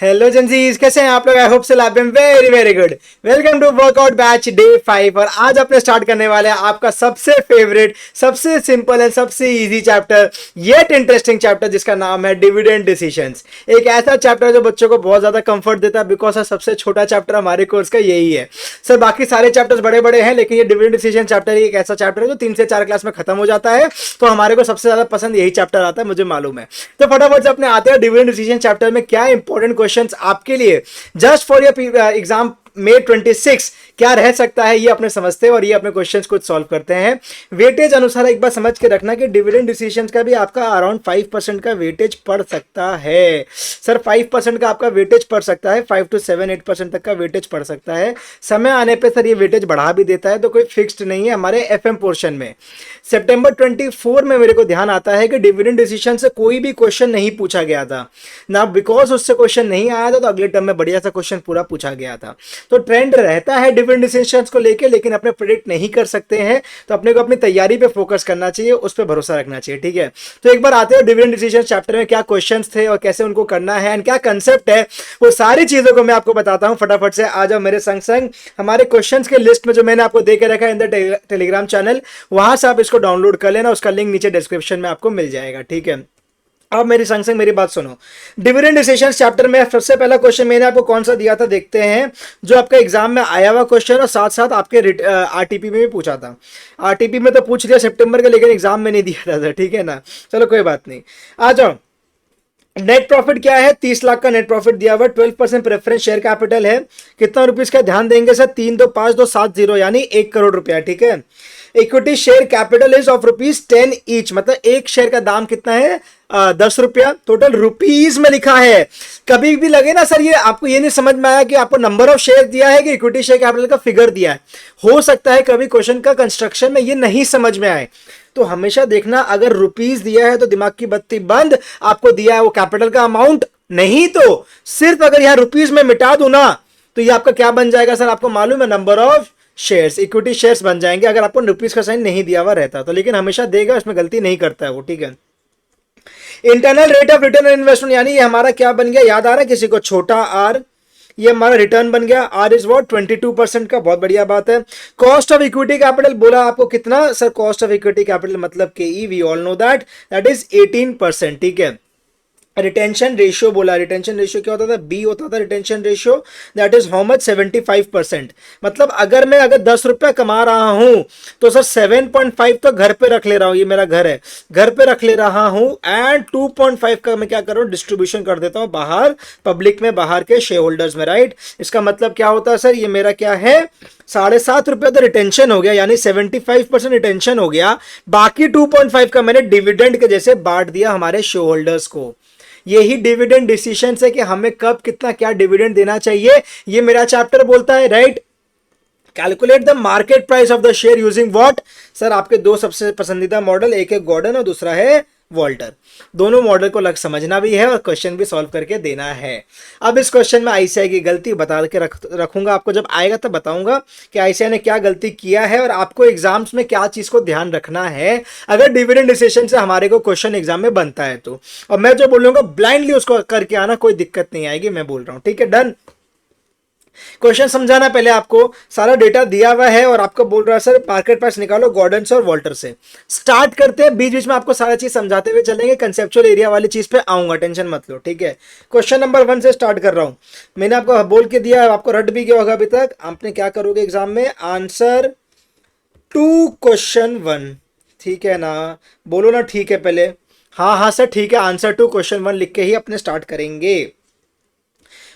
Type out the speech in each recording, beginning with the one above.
Hello जंजीज, कैसे हैं आप लोग? आई होप सो आप being very very good. Welcome to workout batch day 5। और आज अपने स्टार्ट करने वाले हैं आपका सबसे फेवरेट, सबसे सिंपल एंड सबसे easy chapter, yet interesting chapter, जिसका नाम है डिविडेंड डिसीजंस। एक ऐसा चैप्टर जो बच्चों को बहुत ज्यादा कंफर्ट देता है, बिकॉज सबसे छोटा चैप्टर हमारे कोर्स का यही है। सर बाकी सारे चैप्टर्स बड़े बड़े हैं, लेकिन ये डिविडेंड डिसीजन चैप्टर एक ऐसा चैप्टर है जो 3 से 4 क्लास में खत्म हो जाता है। तो हमारे को सबसे ज्यादा पसंद यही चैप्टर आता है, मुझे मालूम है। तो फटाफट से अपने आते हैं डिविडेंड डिसीजन चैप्टर में क्या इंपॉर्टेंट क्वेश्चंस आपके लिए just for your exam May 26 क्या रह सकता है, ये अपने समझते हैं और ये अपने क्वेश्चंस को सॉल्व करते हैं। वेटेज अनुसार एक बार समझ के रखना कि डिविडेंड डिसीजंस का भी आपका अराउंड 5% का वेटेज पड़ सकता है। सर 5% का आपका वेटेज पड़ सकता है, 5 to 7-8% तक का वेटेज पड़ सकता है। समय आने पे सर ये वेटेज बढ़ा भी देता है, तो कोई फिक्स्ड नहीं है। हमारे एफएम पोर्शन में सितंबर 24 में मेरे को ध्यान आता है कि डिविडेंड डिसीजन से कोई भी क्वेश्चन नहीं पूछा गया था ना, बिकॉज उससे क्वेश्चन नहीं आया था, तो अगले टर्म में बढ़िया सा क्वेश्चन पूरा पूछा गया था। तो ट्रेंड रहता है डिविडेंड डिसीजंस को लेके, लेकिन अपने प्रेडिक्ट नहीं कर सकते हैं। तो अपने को अपनी तैयारी पे फोकस करना चाहिए, उस पर भरोसा रखना चाहिए, ठीक है। तो एक बार आते हो डिविडेंड डिसीजन चैप्टर में क्या क्वेश्चंस थे और कैसे उनको करना है एंड क्या कंसेप्ट है, वो सारी चीजों को मैं आपको बताता हूं। फटाफट से आ जाओ मेरे संग संग। हमारे क्वेश्चंस के लिस्ट में जो मैंने आपको दे के रखा है इन द टेलीग्राम चैनल, वहां से आप इसको डाउनलोड कर लेना, उसका लिंक नीचे डिस्क्रिप्शन में आपको मिल जाएगा, ठीक है। अब मेरी संग संग मेरी बात सुनो। डिविडेंड डिसीजन चैप्टर में सबसे पहला क्वेश्चन मैंने आपको कौन सा दिया था, देखते हैं। जो आपका एग्जाम में आया हुआ क्वेश्चन और साथ साथ आपके आरटीपी में भी पूछा था। आरटीपी में तो पूछ लिया सितंबर के, लेकिन एग्जाम में नहीं दिया था, ठीक है ना। चलो कोई बात नहीं, आ जाओ। नेट प्रॉफिट क्या है? 30 लाख का नेट प्रॉफिट दिया हुआ, 12% प्रेफरेंस शेयर कैपिटल है। कितना रुपीस का ध्यान देंगे सर? 3 2 5 2 7 0 यानी 1 करोड़ रुपया, ठीक है। Equity share capital is of ₹10 each, मतलब एक शेयर का दाम कितना है? 10 रुपया। टोटल रुपीज में लिखा है। कभी भी लगे ना सर ये आपको ये नहीं समझ में आया कि आपको नंबर ऑफ शेयर दिया है कि इक्विटी शेयर कैपिटल का फिगर दिया है, हो सकता है कभी क्वेश्चन का कंस्ट्रक्शन में ये नहीं समझ में आए। तो हमेशा देखना, अगर रुपीज दिया है तो दिमाग की बत्ती बंद, आपको दिया है वो कैपिटल का अमाउंट, नहीं तो सिर्फ अगर यहां रुपीज में मिटा दू ना, तो ये आपका क्या बन जाएगा सर? आपको मालूम है, number of shares, equity shares बन जाएंगे, अगर आपको रुपीज का साइन नहीं दिया हुआ रहता तो। लेकिन हमेशा देगा, इसमें गलती नहीं करता है वो, ठीक है। Internal rate of return on investment, यानी ये हमारा क्या बन गया, याद आ रहा है किसी को? छोटा आर, ये हमारा रिटर्न बन गया। Are is what? 22% का, बहुत बढ़िया बात है। कॉस्ट ऑफ इक्विटी कैपिटल बोला आपको कितना sir? Cost of equity capital मतलब k e, we all know that is 18%, ठीक है। रिटेंशन रेशियो बोला, रिटेंशन रेशियो क्या होता था? बी होता था retention ratio, that is how much? 75%। मतलब अगर मैं 10 रुपया कमा रहा हूं तो सर 7.5 तो घर पे रख ले रहा हूं, ये मेरा घर है, घर पे रख ले रहा हूं, एंड 2.5 का मैं क्या कर रहा हूं? डिस्ट्रीब्यूशन कर देता हूं बाहर, पब्लिक में, बाहर के शेयर होल्डर्स में, राइट। इसका मतलब क्या होता है सर? ये मेरा क्या है? 7.5 रुपया तो रिटेंशन हो गया, यानी 75% रिटेंशन हो गया। बाकी 2.5 का मैंने डिविडेंड के जैसे बांट दिया हमारे शेयर होल्डर्स को। यही डिविडेंड डिसीजन है कि हमें कब कितना क्या डिविडेंड देना चाहिए, ये मेरा चैप्टर बोलता है, right. Calculate the market price of the share using what? Sir आपके दो सबसे पसंदीदा मॉडल, एक है गॉर्डन और दूसरा है वॉल्टर। दोनों मॉडल को लग समझना भी है और क्वेश्चन भी सॉल्व करके देना है। अब इस क्वेश्चन में आईसीआई की गलती बता के रखूंगा आपको, जब आएगा तब बताऊंगा कि आईसीआई ने क्या गलती किया है और आपको एग्जाम्स में क्या चीज को ध्यान रखना है अगर डिविडेंड डिसीजन से हमारे को क्वेश्चन एग्जाम में बनता है तो। और मैं जो बोलूंगा ब्लाइंडली उसको करके आना, कोई दिक्कत नहीं आएगी, मैं बोल रहा हूं, ठीक है। डन। क्वेश्चन समझाना पहले आपको, सारा डेटा दिया हुआ है और आपको बोल रहा है सर मार्केट प्राइस निकालो गॉर्डन से और वॉल्टर से। स्टार्ट करते हैं, बीच बीच में आपको सारा चीज समझाते हुए चलेंगे, कंसेप्चुअल एरिया वाली चीज पे आऊंगा, टेंशन मत लो, ठीक है। क्वेश्चन नंबर 1 से स्टार्ट कर रहा हूं। मैंने आपको बोल के दिया, आपको रट भी गया होगा अभी तक। आपने क्या करोगे एग्जाम में? आंसर टू क्वेश्चन 1, ठीक है ना? बोलो ना ठीक है पहले। हाँ हाँ सर ठीक है, आंसर टू क्वेश्चन 1 लिख के ही अपने स्टार्ट करेंगे।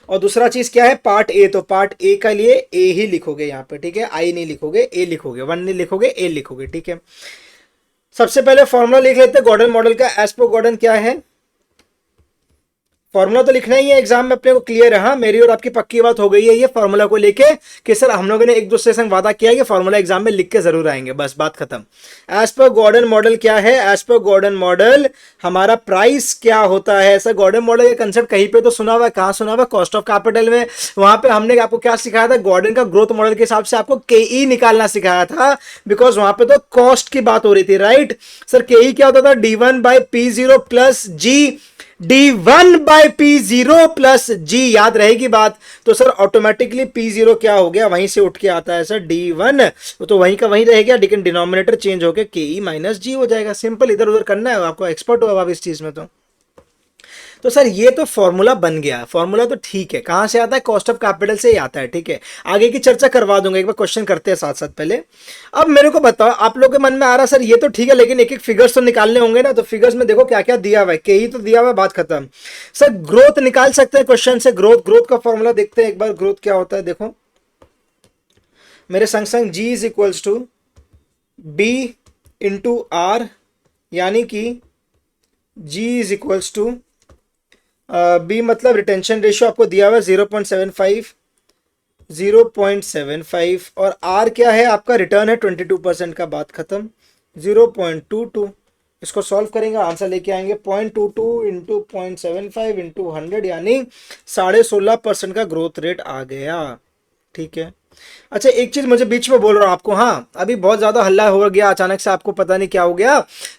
और दूसरा चीज क्या है? पार्ट ए, तो पार्ट ए का लिए ए ही लिखोगे यहाँ पे, ठीक है। आई नहीं लिखोगे, ए लिखोगे, 1 नहीं लिखोगे, ए लिखोगे, ठीक है। सबसे पहले फॉर्मूला लिख लेते हैं गॉर्डन मॉडल का। एज पर गॉर्डन क्या है? फॉर्मूला तो लिखना ही है एग्जाम में अपने को, क्लियर है? हाँ, मेरी और आपकी पक्की बात हो गई है ये फॉर्मूला को लेके कि सर हम लोगों ने एक दूसरे से वादा किया है कि फॉर्मूला एग्जाम में लिख के जरूर आएंगे, बस बात खत्म। एज पर गॉर्डन मॉडल क्या है? एज पर गॉर्डन मॉडल हमारा प्राइस क्या होता है? सर गॉर्डन मॉडल का कंसेप्ट कहीं पे तो सुना हुआ है, कहाँ सुना हुआ? कॉस्ट ऑफ कैपिटल में। वहां पे हमने आपको क्या सिखाया था? गॉर्डन का ग्रोथ मॉडल के हिसाब से आपको केई निकालना सिखाया था, बिकॉज वहां पे तो कॉस्ट की बात हो रही थी, राइट। सर केई क्या होता था? D1/P0 प्लस जी D1/P0 प्लस जी, याद रहेगी बात। तो सर ऑटोमेटिकली P0 क्या हो गया, वहीं से उठ के आता है सर D1, तो वहीं का वहीं रहेगा, लेकिन डिनोमिनेटर चेंज होकर KE माइनस जी हो जाएगा। सिंपल, इधर उधर करना है आपको, एक्सपर्ट हो आप इस चीज में। तो सर ये तो फॉर्मूला बन गया, फॉर्मूला तो ठीक है, कहां से आता है, कॉस्ट ऑफ कैपिटल से ही आता है, ठीक है। आगे की चर्चा करवा दूंगा, एक बार क्वेश्चन करते हैं साथ साथ। पहले अब मेरे को बताओ, आप लोगों के मन में आ रहा सर ये तो ठीक है, लेकिन एक एक फिगर्स तो निकालने होंगे ना। तो फिगर्स में देखो क्या क्या दिया हुआ है, के ही तो दिया हुआ है, बात खत्म। सर ग्रोथ निकाल सकते हैं क्वेश्चन से, ग्रोथ, ग्रोथ का फॉर्मूला देखते हैं एक बार, ग्रोथ क्या होता है देखो मेरे संग संग। G is equals to b into r, यानी कि g is equals to b मतलब रिटेंशन रेशियो आपको दिया हुआ है 0.75, 0.75, और आर क्या है आपका, रिटर्न है 22% का, बात खत्म। 0.22, इसको सॉल्व करेंगे आंसर लेके आएंगे 0.22 इंटू 0.75 इंटू 100, यानी 16.5% का ग्रोथ रेट आ गया, ठीक है। अच्छा एक चीज मुझे बीच में बोल रहा हूं आपको, हाँ अभी बहुत ज्यादा हल्ला हो गया अचानक से, आपको पता नहीं क्या हो गया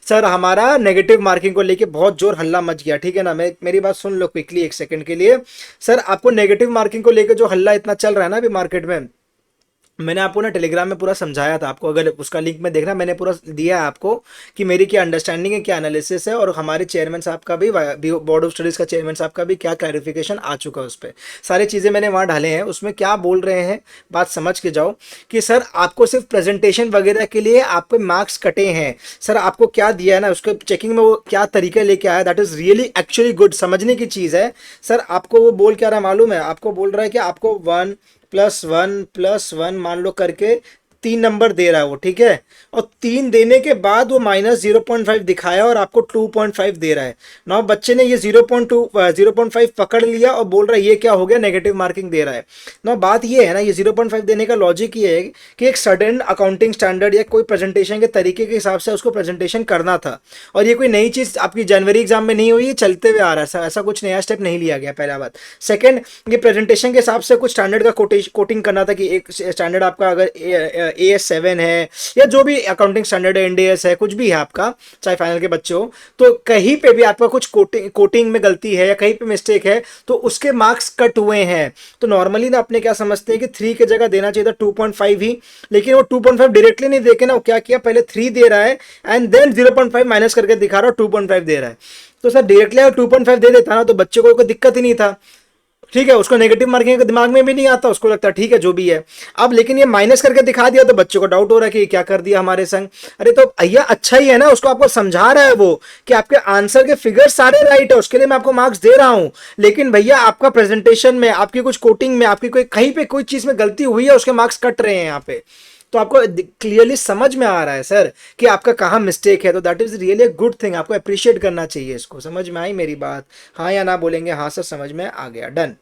सर, हमारा नेगेटिव मार्किंग को लेके बहुत जोर हल्ला मच गया, ठीक है ना। मेरी बात सुन लो क्विकली एक सेकंड के लिए। सर आपको नेगेटिव मार्किंग को लेके जो हल्ला इतना चल रहा है ना अभी मार्केट में, मैंने आपको ना टेलीग्राम में पूरा समझाया था आपको, अगर उसका लिंक में देखना, मैंने पूरा दिया है आपको कि मेरी क्या अंडरस्टैंडिंग है, क्या एनालिसिस है, और हमारे चेयरमैन साहब का भी, बोर्ड ऑफ स्टडीज़ का चेयरमैन साहब का भी क्या क्लैरिफिकेशन आ चुका है उस पर, सारी चीज़ें मैंने वहाँ डाले हैं। उसमें क्या बोल रहे हैं, बात समझ के जाओ कि सर आपको सिर्फ प्रेजेंटेशन वगैरह के लिए आपके मार्क्स कटे हैं। सर आपको क्या दिया है ना, उसके चेकिंग में वो क्या तरीका लेके आया, that is really actually good, समझने की चीज़ है। सर आपको वो बोल क्या रहा है मालूम है, आपको बोल रहा है कि आपको 1+1+1 मान लो करके 3 नंबर दे रहा है वो, ठीक है। और 3 देने के बाद वो -0.5 दिखाया और आपको 2.5 दे रहा है ना। बच्चे ने ये 0.5 पकड़ लिया और बोल रहा है ये क्या हो गया, नेगेटिव मार्किंग दे रहा है ना। बात ये है ना, ये 0.5 देने का लॉजिक ये है कि एक सडन अकाउंटिंग स्टैंडर्ड या कोई प्रेजेंटेशन के तरीके के हिसाब से उसको प्रेजेंटेशन करना था, और ये कोई नई चीज़ आपकी जनवरी एग्जाम में नहीं हुई, ये चलते हुए आ रहा है, ऐसा कुछ नया स्टेप नहीं लिया गया, पहला बात। सेकंड, ये प्रेजेंटेशन के हिसाब से कुछ स्टैंडर्ड का कोटिंग करना था, कि एक स्टैंडर्ड आपका अगर AS7 है या जो भी अकाउंटिंग स्टैंडर्ड है, NDS है, कुछ भी है आपका, चाहे फाइनल के बच्चे हो, तो कहीं पे भी आपका कुछ कोटिंग में गलती है या कहीं पे मिस्टेक है तो उसके मार्क्स कट हुए हैं। तो नॉर्मली ना अपने क्या समझते हैं कि 3 की जगह देना चाहिए था 2.5 ही, लेकिन वो 2.5 डायरेक्टली नहीं देके ना, वो क्या किया, पहले 3 दे रहा है एंड देन 0.5 माइनस करके दिखा रहा है 2.5 दे रहा है। तो सर डायरेक्टली अगर 2.5 दे देता ना तो बच्चे को कोई दिक्कत ही नहीं था, ठीक है। उसको नेगेटिव मार्किंग का दिमाग में भी नहीं आता, उसको लगता है ठीक है जो भी है। अब लेकिन ये माइनस करके दिखा दिया तो बच्चों को डाउट हो रहा है कि क्या कर दिया हमारे संग। अरे तो भैया अच्छा ही है ना, उसको आपको समझा रहा है वो कि आपके आंसर के फिगर सारे राइट है, उसके लिए मैं आपको मार्क्स दे रहा हूं, लेकिन भैया आपका प्रेजेंटेशन में, आपकी कुछ कोटिंग में, आपकी कोई कहीं पे कोई चीज में गलती हुई है, उसके मार्क्स कट रहे हैं यहाँ पे। तो आपको क्लियरली समझ में आ रहा है सर कि आपका कहाँ मिस्टेक है, तो that is really good thing, आपको अप्रिशिएट करना चाहिए इसको। समझ में आई मेरी बात, हाँ या ना बोलेंगे, हाँ सर समझ में आ गया, डन।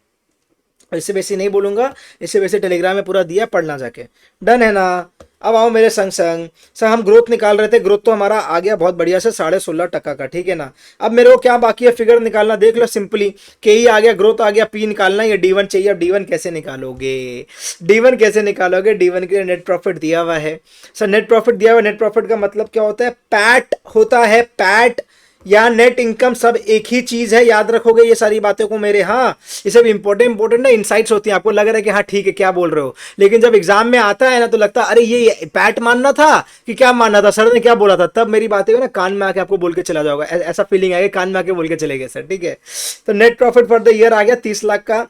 इससे वैसे नहीं बोलूंगा, इससे वैसे टेलीग्राम में पूरा दिया, पढ़ना जाके, डन है ना। अब आओ मेरे संग संग, सर हम ग्रोथ निकाल रहे थे, ग्रोथ तो हमारा आ गया बहुत बढ़िया से 16.5% का, ठीक है ना। अब मेरे को क्या बाकी है, फिगर निकालना, देख लो सिंपली, के ही आ गया, ग्रोथ आ गया, पी निकालना है, या D1 चाहिए। अब D1 कैसे निकालोगे, D1 कैसे निकालोगे, D1 के लिए नेट प्रॉफिट दिया हुआ है। सर नेट प्रॉफिट दिया हुआ, नेट प्रॉफिट का मतलब क्या होता है, पैट होता है, पैट या नेट इनकम, सब एक ही चीज है, याद रखोगे ये सारी बातें को मेरे, हाँ ये सब इंपॉर्टेंट ना इनसाइट्स होती हैं। आपको लग रहा है कि हाँ ठीक है क्या बोल रहे हो, लेकिन जब एग्जाम में आता है ना तो लगता है अरे ये पैट मानना था कि क्या मानना था, सर ने क्या बोला था, तब मेरी बातें ना कान में आके आपको बोल के चला जाओगा, ऐसा फीलिंग आएगा कान में आके बोल के चले गए सर, ठीक है। तो net profit for the year आ गया 30 लाख का,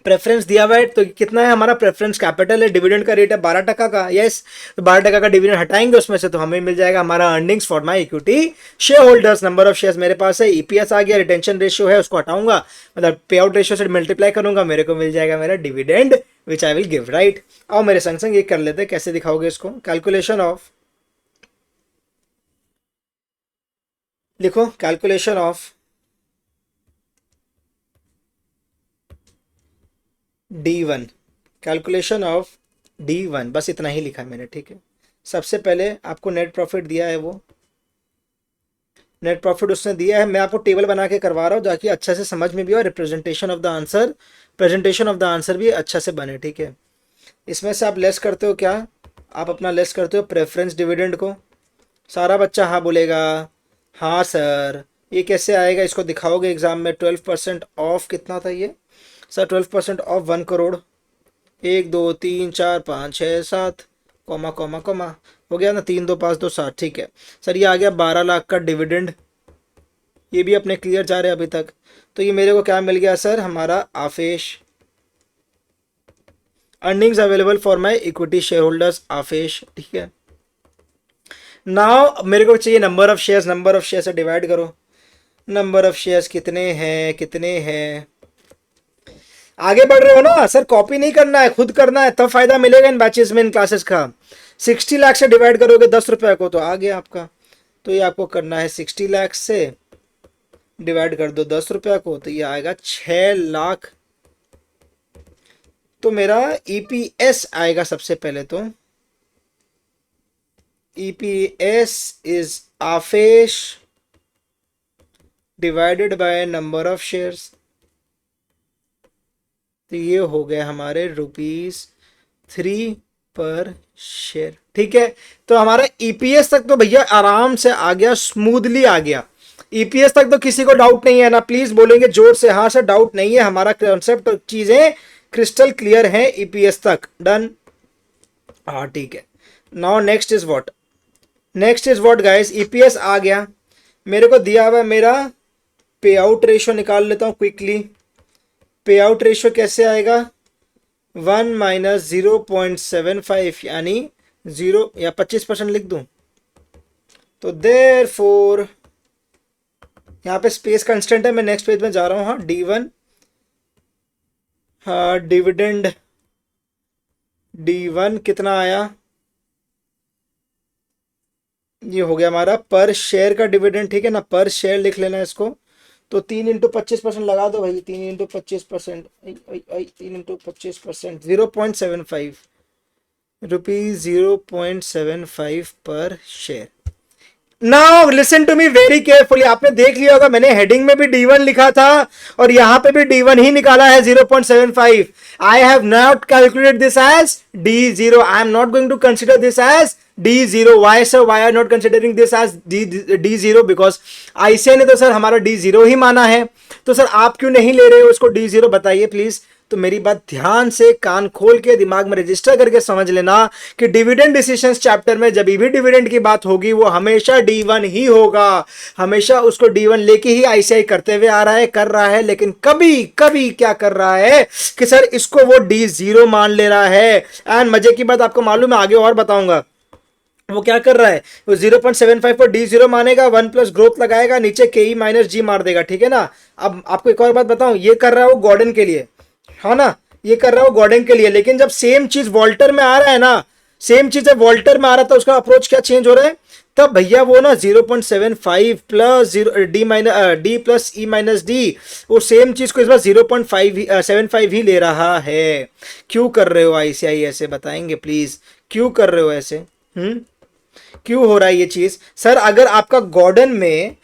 प्रेफरेंस दिया हुआ है, तो कितना है हमारा प्रेफरेंस कैपिटल है, डिविडेंड का रेट है 12% का, यस। तो 12% का डिविडेंड हटाएंगे उसमें से तो हमें मिल जाएगा हमारा earnings for my equity share holders, number of shares मेरे पास है, ईपीएस आ गया, रिटेंशन रेशियो है उसको हटाऊंगा, मतलब पे आउट रेशियो से मल्टीप्लाई करूंगा, मेरे को मिल जाएगा मेरा dividend which I will give, right. आओ मेरे संग संग ये कर लेते हैं, कैसे दिखाओगे इसको, कैलकुलेशन ऑफ, लिखो calculation of D1, calculation of D1, बस इतना ही लिखा है मैंने, ठीक है। सबसे पहले आपको नेट प्रॉफिट दिया है, वो नेट प्रॉफिट उसने दिया है, मैं आपको टेबल बना के करवा रहा हूँ ताकि अच्छे से समझ में भी हो, representation of the answer, presentation of the answer भी अच्छा से बने, ठीक है। इसमें से आप लेस करते हो क्या, आप अपना लेस करते हो प्रेफरेंस डिविडेंड को, सारा बच्चा हाँ बोलेगा, हाँ सर, ये कैसे आएगा, इसको दिखाओगे एग्जाम में? 12% ऑफ कितना था ये sir? 12% of 1 crore, 1 2 3 4 5 6 7 comma comma comma, हो गया ना? 3 2 5 2 7, ठीक है सर। ये आ गया 12 लाख का डिविडेंड, ये भी अपने क्लियर जा रहे हैं अभी तक। तो ये मेरे को क्या मिल गया सर? हमारा आफेश, earnings available for my equity shareholders आफेश, ठीक है। नाउ मेरे को चाहिए number of shares, number of share से डिवाइड करो। नंबर ऑफ शेयर्स कितने हैं, कितने हैं? आगे बढ़ रहे हो ना सर, कॉपी नहीं करना है, खुद करना है, तब फायदा मिलेगा इन बैचेस में, इन क्लासेस का। 60 लाख से डिवाइड करोगे 10 रुपए को तो आ गया आपका। तो ये आपको करना है 60 लाख से डिवाइड कर दो 10 रुपया को, तो ये आएगा 6 लाख। तो मेरा ईपीएस आएगा सबसे पहले तो, ईपीएस इज आफेश divided by number of shares. तो ये हो गए हमारे ₹3 पर शेयर, ठीक है। तो हमारा ईपीएस तक तो भैया आराम से आ गया, स्मूथली आ गया। ईपीएस तक तो किसी को डाउट नहीं है ना? प्लीज बोलेंगे जोर से, हाँ सर डाउट नहीं है, हमारा कॉन्सेप्ट चीजें क्रिस्टल क्लियर है ईपीएस तक। डन, हाँ ठीक है। Now next is what, next is what guys? EPS आ गया, मेरे को दिया हुआ मेरा पे आउट रेशियो निकाल लेता हूं क्विकली। पे आउट रेशियो कैसे आएगा? 1 - 0.75 यानी 0 या 25% लिख दूं। तो देयरफॉर यहाँ पे स्पेस कंस्टेंट है, मैं नेक्स्ट पेज में जा रहा हूँ। हाँ D1, हाँ डिविडेंड D1 कितना आया? ये हो गया हमारा पर शेयर का डिविडेंड, ठीक है ना? पर शेयर लिख लेना इसको। तो 3 × 25% लगा दो भाई, 3 × 25%, 3 × 25%, 0.75 rupees, 0.75 per share. Now listen to me very carefully. आपने देख लिया होगा मैंने हेडिंग में भी D1 लिखा था और यहां पे भी D1 ही निकाला है 0.75। I have not calculated this as D0। I am not going to consider this as D0। Why sir, why are not considering this as D0? Because ICI ने तो सर हमारा D0 ही माना है। तो सर आप क्यों नहीं ले रहे हो उसको D0, बताइए प्लीज। तो मेरी बात ध्यान से कान खोल के दिमाग में रजिस्टर करके समझ लेना कि डिविडेंड डिसीजंस चैप्टर में जब भी डिविडेंड की बात होगी वो हमेशा D1 ही होगा, हमेशा उसको D1 लेके ही आईसीआई करते हुए आ रहा है, कर रहा है। लेकिन कभी कभी क्या कर रहा है कि सर इसको वो D0 मान ले रहा है। एंड मजे की बात आपको मालूम है, आगे और बताऊंगा वो क्या कर रहा है। वो 0.75 पर D0 मानेगा, 1 प्लस ग्रोथ लगाएगा, नीचे KE माइनस G मार देगा, ठीक है ना। अब आपको एक और बात बताऊं, ये कर रहा है वो गॉर्डन के लिए, हाँ ना, ये कर रहा है वो गॉर्डन के लिए। लेकिन जब सेम चीज वॉल्टर में आ रहा है ना, सेम चीज जब वॉल्टर में आ रहा था उसका अप्रोच क्या चेंज हो रहा है? तब भैया वो ना 0.75 plus D plus E minus D, वो सेम चीज को इस बार 0.75 ही ले रहा है। क्यों कर रहे हो आईसीआई ऐसे, बताएंगे प्लीज, क्यों कर रहे हो ऐसे? क्यों हो रहा है ये चीज? सर अगर आपका गॉर्डन में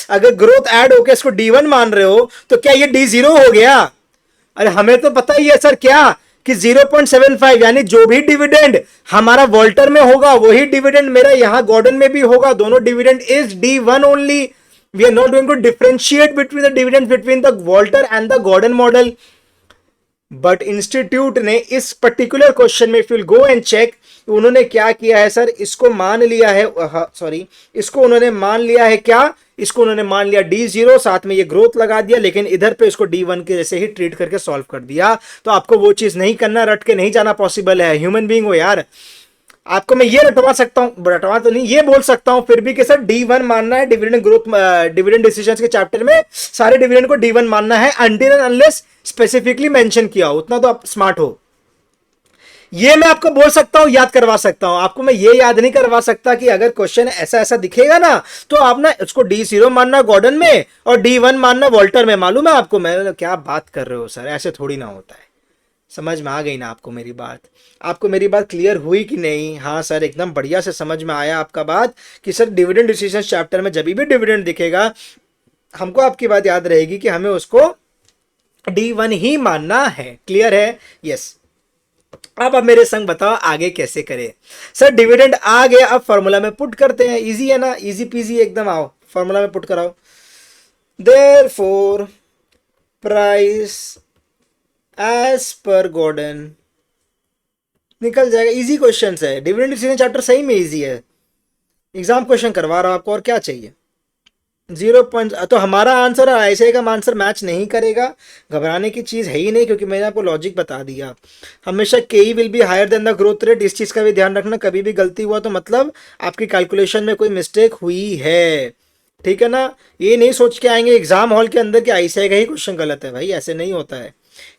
अगर ग्रोथ ऐड होकर इसको D1 मान रहे हो तो क्या ये D0 हो गया? अरे हमें तो पता ही है सर क्या कि 0.75 यानी जो भी डिविडेंड हमारा वॉल्टर में होगा वही डिविडेंड मेरा यहां गॉर्डन में भी होगा। दोनों dividend is D1 only. We are not going to differentiate between the dividend between the Walter and the Gordon model. But institute ने इस पर्टिकुलर क्वेश्चन में, if you will go and check, उन्होंने क्या किया है सर, इसको मान लिया है, सॉरी इसको उन्होंने मान लिया है क्या, इसको उन्होंने मान लिया D0, साथ में ये ग्रोथ लगा दिया, लेकिन इधर पे इसको D1 के जैसे ही ट्रीट करके सॉल्व कर दिया। तो आपको वो चीज नहीं करना, रट के नहीं जाना पॉसिबल है, ह्यूमन बीइंग हो यार। आपको मैं ये रटवा सकता हूं, रटवा तो नहीं, ये बोल सकता हूं फिर भी कि सर D1 मानना है डिविडेंड ग्रोथ, डिविडेंड डिसीजंस के चैप्टर में सारे डिविडेंड को D1 मानना है until and unless specifically mention किया हो। उतना तो आप स्मार्ट हो, ये मैं आपको बोल सकता हूं, याद करवा सकता हूं। आपको मैं ये याद नहीं करवा सकता कि अगर क्वेश्चन ऐसा ऐसा दिखेगा ना तो आप ना उसको D0 मानना गॉर्डन में और D1 मानना वॉल्टर में। मालूम है आपको? मैं क्या बात कर रहे हो सर, ऐसे थोड़ी ना होता है। समझ में आ गई ना आपको मेरी बात? आपको मेरी बात क्लियर हुई कि नहीं? हाँ सर एकदम बढ़िया से समझ में आया आपका बात कि सर डिविडेंड डिसीजन चैप्टर में जब भी डिविडेंड दिखेगा हमको आपकी बात याद रहेगी कि हमें उसको D1 ही मानना है। क्लियर है? यस। अब मेरे संग बताओ आगे कैसे करें। सर डिविडेंड आ गया, अब फॉर्मूला में पुट करते हैं। इजी है ना, इजी पीजी एकदम। आओ फॉर्मूला में पुट कराओ, therefore price as per Gordon, निकल जाएगा। इजी क्वेश्चन है, डिविडेंड डिसीजन चैप्टर सही में इजी है, एग्जाम क्वेश्चन करवा रहा हूं आपको, और क्या चाहिए। 0 तो हमारा आंसर और ऐसे का आंसर मैच नहीं करेगा, घबराने की चीज़ है ही नहीं, क्योंकि मैंने आपको लॉजिक बता दिया। हमेशा के e will be higher than the growth rate, इस चीज़ का भी ध्यान रखना, कभी भी गलती हुआ तो मतलब आपकी कैलकुलेशन में कोई मिस्टेक हुई है, ठीक है ना। ये नहीं सोच के आएंगे एग्जाम हॉल के अंदर कि ऐसे का ही क्वेश्चन गलत है, भाई ऐसे नहीं होता है।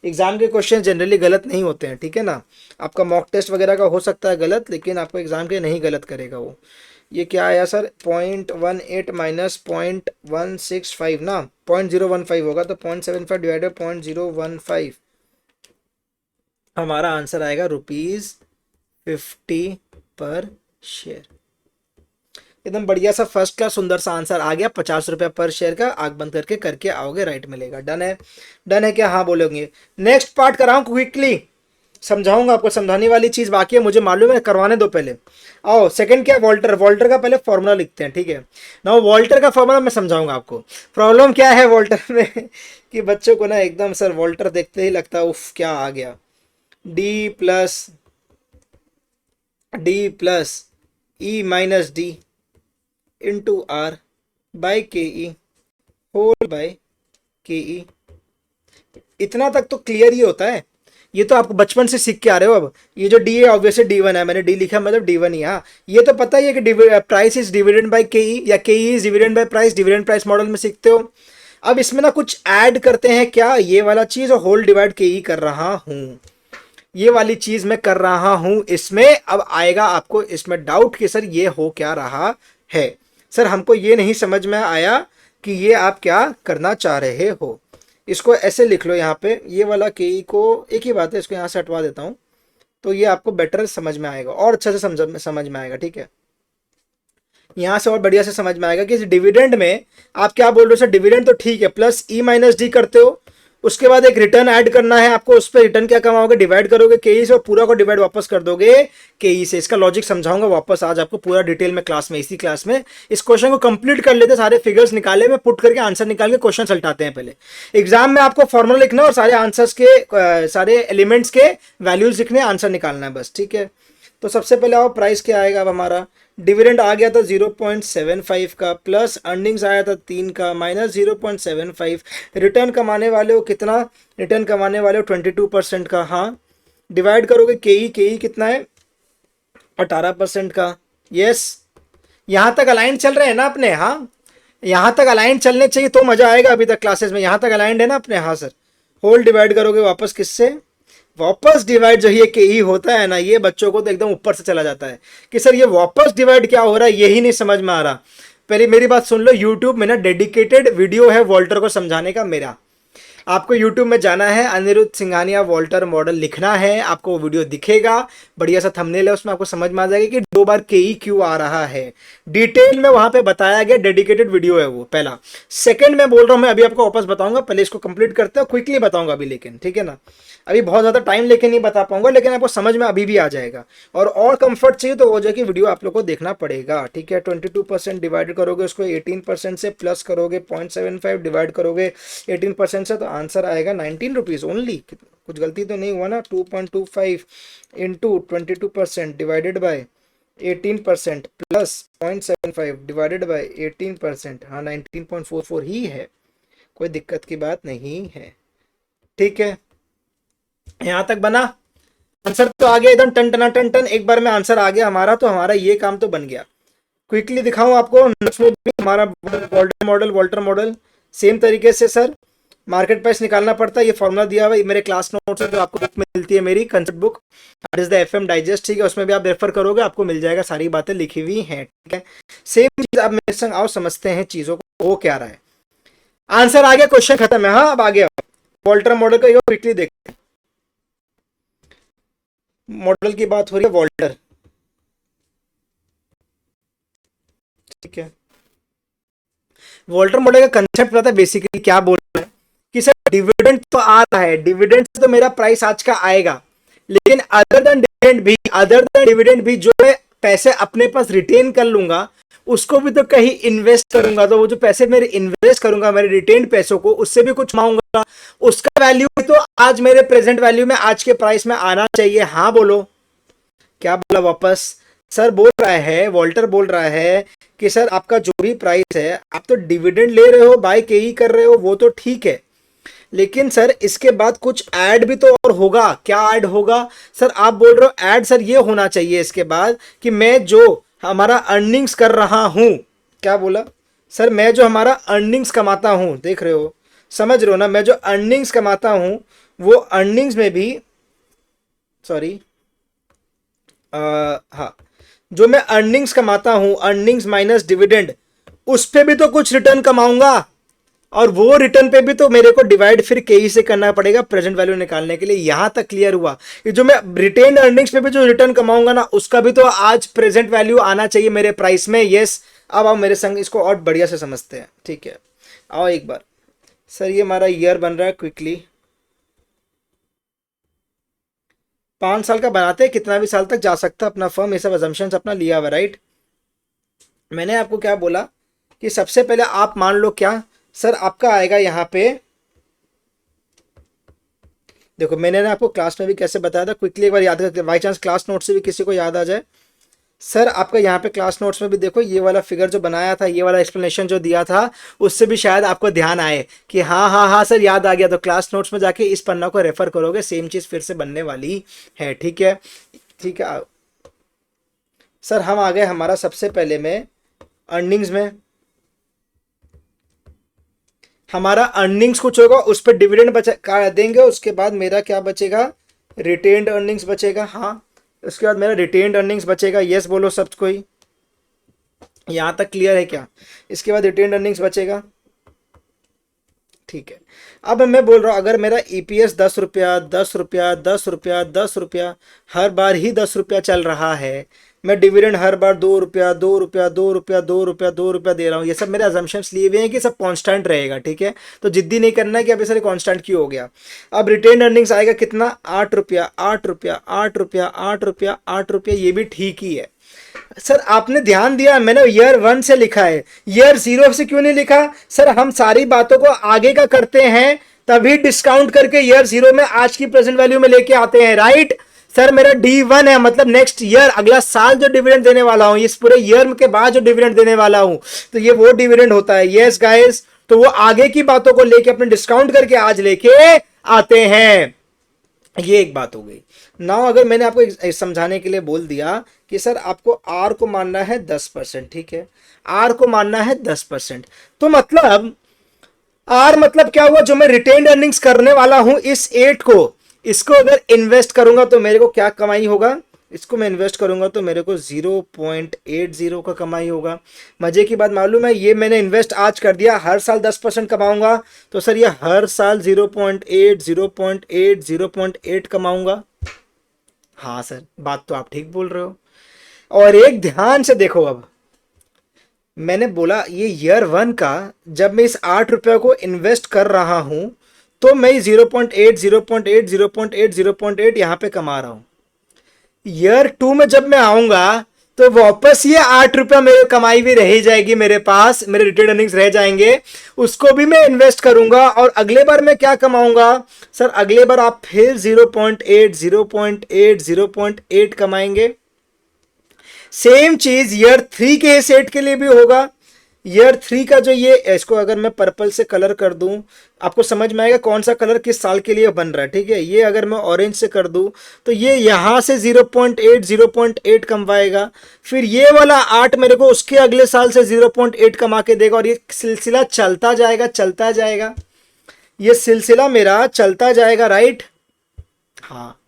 एग्जाम के क्वेश्चन जनरली गलत नहीं होते हैं, ठीक है ना। आपका मॉक टेस्ट वगैरह का हो सकता है गलत, लेकिन आपको एग्जाम के नहीं गलत करेगा वो। ये क्या आया सर, 0.18 माइनस 0.165 ना, 0.015 होगा, तो 0.75 डिवाइडेड 0.015, हमारा आंसर आएगा ₹50 पर शेयर। एकदम बढ़िया सा फर्स्ट क्लास सुंदर सा आंसर आ गया, ₹50 पर शेयर का। आग बंद करके करके आओगे, राइट मिलेगा। डन है, डन है क्या, हाँ बोलोगे। नेक्स्ट पार्ट कराऊं क्विकली, समझाऊंगा आपको, समझाने वाली चीज बाकी है, मुझे मालूम है, करवाने दो पहले। आओ सेकंड क्या, वॉल्टर, वॉल्टर का पहले फॉर्मूला लिखते हैं, ठीक है ना। वॉल्टर का फॉर्मूला मैं समझाऊंगा आपको। प्रॉब्लम क्या है वॉल्टर में कि बच्चों को ना एकदम सर वॉल्टर देखते ही लगता है उफ क्या आ गया, D plus E minus D into are by के ई होल बाई के ई। इतना तक तो क्लियर ही होता है, ये तो आपको बचपन से सीख के आ रहे हो। अब ये जो डी है ऑब्वियसली D1 है, मैंने डी लिखा मतलब D1 ही। हाँ ये तो पता ही है कि प्राइस इज डिविडेंड बाय के ई, या के E is dividend by price, dividend price model में सीखते हो। अब इसमें ना कुछ ऐड करते हैं, क्या, ये वाला चीज और होल डिवाइड के ई कर रहा हूँ, ये वाली चीज मैं कर रहा हूं इसमें। अब आएगा आपको इसमें डाउट कि सर ये हो क्या रहा है, सर हमको ये नहीं समझ में आया कि ये आप क्या करना चाह रहे हो। इसको ऐसे लिख लो यहाँ पे, ये वाला के ई को, एक ही बात है, इसको यहाँ से हटवा देता हूँ, तो ये आपको बेटर समझ में आएगा और अच्छे से समझ में आएगा, ठीक है। यहाँ से और बढ़िया से समझ में आएगा कि डिविडेंड में आप क्या बोल रहे हो सर, डिविडेंड तो ठीक है, प्लस ई माइनस डी करते हो, उसके बाद एक रिटर्न ऐड करना है आपको, उस पर रिटर्न क्या कमाओगे, डिवाइड करोगे के ई से और पूरा को डिवाइड वापस कर दोगे के ई से। इसका लॉजिक समझाऊंगा वापस आज आपको पूरा डिटेल में क्लास में, इसी क्लास में। इस क्वेश्चन को कंप्लीट कर लेते, सारे फिगर्स निकाले, में पुट करके आंसर निकाल के क्वेश्चन सलटाते हैं। पहले एग्जाम में आपको फॉर्मूला लिखना और सारे आंसर्स के सारे एलिमेंट्स के वैल्यूज लिखने, आंसर निकालना है बस, ठीक है। तो सबसे पहले आओ, प्राइस क्या आएगा अब हमारा, डिविडेंड आ गया था 0.75 का, प्लस अर्निंग्स आया था 3 का, माइनस 0.75, रिटर्न कमाने वाले हो कितना, रिटर्न कमाने वाले हो 22% का, हाँ, डिवाइड करोगे के ई कितना है 18% का, यस। यहाँ तक अलाइन चल रहे हैं ना अपने, हाँ यहाँ तक अलाइन चलने चाहिए तो मजा आएगा अभी तक क्लासेस में, यहाँ तक अलाइंड है ना अपने, हाँ सर। होल डिवाइड करोगे वापस किससे, वापस डिवाइड जो ये के ई होता है ना, ये बच्चों को तो एकदम ऊपर से चला जाता है कि सर ये वापस डिवाइड क्या हो रहा है, यही नहीं समझ में आ रहा। पहले मेरी बात सुन लो, यूट्यूब में ना डेडिकेटेड वीडियो है वॉल्टर को समझाने का मेरा, आपको YouTube में जाना है, अनिरुद्ध सिंघानिया वॉल्टर मॉडल लिखना है, आपको वो वीडियो दिखेगा, बढ़िया सा थंबनेल है, उसमें आपको समझ में आ जाएगा कि 2 बार के ई क्यों आ रहा है, डिटेल में वहां पे बताया गया, डेडिकेटेड वीडियो है वो पहला। सेकंड में बोल रहा हूँ मैं, अभी आपको वापस बताऊंगा, पहले इसको कंप्लीट करते हैं, क्विकली बताऊंगा अभी, लेकिन ठीक है ना, अभी बहुत ज्यादा टाइम लेके नहीं बता पाऊंगा, लेकिन आपको समझ में अभी भी आ जाएगा। और कंफर्ट चाहिए तो वो जो कि वीडियो आप लोग को देखना पड़ेगा, ठीक है। 22% डिवाइड करोगे उसको 18% से, प्लस करोगे 0.75 डिवाइड करोगे 18% से, तो आंसर आएगा 19 रुपीज ओनली। कुछ गलती तो नहीं हुआ ना, 2.25 into 22% divided by 18% plus 0.75 divided by 18%, हाँ 19.44 ही है, कोई दिक्कत की बात नहीं है, ठीक है। यहां तक बना, आंसर तो आ गया एकदम टन टना टन टन, एक बार में आंसर आ गया हमारा, तो हमारा ये काम तो बन गया। क्विकली दिखाऊं आपको, नेक्स्ट में भी हमारा वॉल्टर मॉडल सेम तरीके से सर मार्केट प्राइस निकालना पड़ता है, ये फॉर्मूला दिया हुआ है, मेरे क्लास नोट्स है जो आपको बुक मिलती है मेरी concept book, that is the FM digest, ठीक है, उसमें भी आप रेफर करोगे, आपको मिल जाएगा, सारी बातें लिखी हुई हैं, ठीक है। सेम चीज आप मेरे संग आओ, समझते हैं चीजों को, वो क्या रहा है। आंसर आ गया, क्वेश्चन खत्म है, हाँ अब आ गया वॉल्टर मॉडल का, क्विकली देखते हैं। मॉडल की बात हो रही है, वॉल्टर, ठीक है। वॉल्टर मॉडल का कंसेप्ट पता है बेसिकली क्या बोल रहे हैं कि सर डिविडेंड तो आ रहा है, डिविडेंड से तो मेरा प्राइस आज का आएगा, लेकिन अदर देन डिविडेंड भी जो मैं पैसे अपने पास रिटेन कर लूंगा, उसको भी तो कहीं इन्वेस्ट करूंगा, तो वो जो पैसे मेरे इन्वेस्ट करूंगा मेरे रिटेन्ड पैसों को, उससे भी कुछ कमाऊंगा, उसका वैल्यू तो आज मेरे प्रेजेंट वैल्यू में, आज के प्राइस में आना चाहिए। हाँ बोलो, क्या बोला वापस? सर बोल रहा है, वॉल्टर बोल रहा है कि सर आपका जो भी प्राइस है, आप तो डिविडेंड ले रहे हो, बाय के ही कर रहे हो, वो तो ठीक है, लेकिन सर इसके बाद कुछ ऐड भी तो और होगा। क्या ऐड होगा सर? आप बोल रहे हो ऐड, सर ये होना चाहिए इसके बाद कि मैं जो हमारा अर्निंग्स कर रहा हूं, क्या बोला सर? मैं जो हमारा अर्निंग्स कमाता हूं, देख रहे हो, समझ रहे हो ना, मैं जो अर्निंग्स कमाता हूं, वो अर्निंग्स में भी, सॉरी, हाँ, जो मैं अर्निंग्स कमाता हूं, अर्निंग्स माइनस डिविडेंड, उस पे भी तो कुछ रिटर्न कमाऊंगा, और वो रिटर्न पे भी तो मेरे को डिवाइड फिर केई से करना पड़ेगा प्रेजेंट वैल्यू निकालने के लिए। यहां तक क्लियर हुआ कि जो मैं रिटेन अर्निंग्स पे भी जो रिटर्न कमाऊंगा ना, उसका भी तो आज प्रेजेंट वैल्यू आना चाहिए मेरे प्राइस में। यस, अब आओ मेरे संग इसको और बढ़िया से समझते हैं, ठीक है? आओ एक बार। सर ये हमारा ईयर बन रहा है क्विकली, 5 साल का बनाते हैं, कितना भी साल तक जा सकता है अपना फर्म, ये सब अजम्पशंस अपना लिया हुआ, राइट? मैंने आपको क्या बोला कि सबसे पहले आप मान लो, क्या सर आपका आएगा यहाँ पे, देखो मैंने ना आपको क्लास में भी कैसे बताया था, क्विकली एक बार याद करके, बाई चांस क्लास नोट से भी किसी को याद आ जाए। सर आपका यहाँ पे क्लास नोट्स में भी देखो, ये वाला फिगर जो बनाया था, ये वाला एक्सप्लेनेशन जो दिया था, उससे भी शायद आपको ध्यान आए कि हाँ हाँ हाँ सर याद आ गया। तो क्लास नोट्स में जाके इस पन्ना को रेफर करोगे, सेम चीज़ फिर से बनने वाली है, ठीक है? ठीक है सर, हम आ गए हमारा सबसे पहले में अर्निंग्स में, हमारा अर्निंग्स कुछ होगा, उस पर डिविडेंड बचा देंगे, उसके बाद मेरा क्या बचेगा? रिटेन्ड अर्निंग्स बचेगा। हाँ, उसके बाद मेरा रिटेन्ड अर्निंग्स बचेगा। यस बोलो सब कोई, यहाँ तक क्लियर है क्या? इसके बाद रिटेन्ड अर्निंग्स बचेगा, ठीक है? अब मैं बोल रहा हूँ, अगर मेरा ईपीएस 10 रुपया 10 रुपया 10 रुपया 10 रुपया हर बार ही 10 रुपया चल रहा है, मैं डिविडेंड हर बार 2 रुपया 2 रुपया 2 रुपया 2 रुपया 2 रुपया दे रहा हूँ, ये सब मेरे अजम्पशंस लिए हुए हैं कि सब कांस्टेंट रहेगा, ठीक है? तो जिद्दी नहीं करना है कि अभी सर कांस्टेंट क्यों हो गया। अब रिटेन अर्निंग्स आएगा कितना? 8 रुपया 8 रुपया 8 रुपया 8 रुपया 8 रुपया, ये भी ठीक ही है। सर आपने ध्यान दिया, मैंने ईयर 1 से लिखा है, ईयर 0 से क्यों नहीं लिखा? सर हम सारी बातों को आगे का करते हैं, तभी डिस्काउंट करके ईयर 0 में आज की प्रेजेंट वैल्यू में लेके आते हैं, राइट? सर मेरा D1 है, मतलब नेक्स्ट ईयर, अगला साल जो डिविडेंड देने वाला हूं, इस पूरे ईयर के बाद जो डिविडेंड देने वाला हूं, तो ये वो डिविडेंड होता है। यस गाइस, तो वो आगे की बातों को लेके अपने डिस्काउंट करके आज लेके आते हैं। ये एक बात हो गई ना। अगर मैंने आपको समझाने के लिए बोल दिया कि सर आपको आर को मानना है 10%, ठीक है? आर को मानना है 10%, तो मतलब आर मतलब क्या हुआ? जो मैं रिटेन्ड अर्निंग्स करने वाला हूं, इस 8 को, इसको अगर इन्वेस्ट करूंगा तो मेरे को क्या कमाई होगा? इसको मैं इन्वेस्ट करूंगा तो मेरे को 0.80 का कमाई होगा। मजे की बात मालूम है, ये मैंने इन्वेस्ट आज कर दिया, हर साल 10% कमाऊंगा, तो सर ये हर साल 0.8 0.8 0.8 कमाऊंगा। हाँ सर, बात तो आप ठीक बोल रहे हो। और एक ध्यान से देखो, अब मैंने बोला ये ईयर 1 का, जब मैं इस 8 रुपये को इन्वेस्ट कर रहा हूं, तो मैं 0.8 0.8 0.8 0.8 यहां पे कमा रहा हूं। ईयर 2 में जब मैं आऊंगा, तो वापस ये 8 रुपया मेरे कमाई भी रह जाएगी मेरे पास, मेरे रिटेन अर्निंग्स रह जाएंगे, उसको भी मैं इन्वेस्ट करूंगा, और अगले बार मैं क्या कमाऊंगा? सर अगले बार आप फिर 0.8 0.8 0.8 कमाएंगे। सेम चीज ईयर 3 के सेट के लिए भी होगा। ईयर 3 का जो ये, इसको अगर मैं पर्पल से कलर कर दूं, आपको समझ में आएगा कौन सा कलर किस साल के लिए बन रहा है, ठीक है? ये अगर मैं ऑरेंज से कर दूं, तो ये यहां से 0.8 0.8 कमवाएगा, फिर ये वाला 8 मेरे को उसके अगले साल से 0.8 कमा के देगा, और ये सिलसिला चलता जाएगा चलता जाएगा, ये सिलसिला मेरा चलता जाएगा, राइट? हाँ,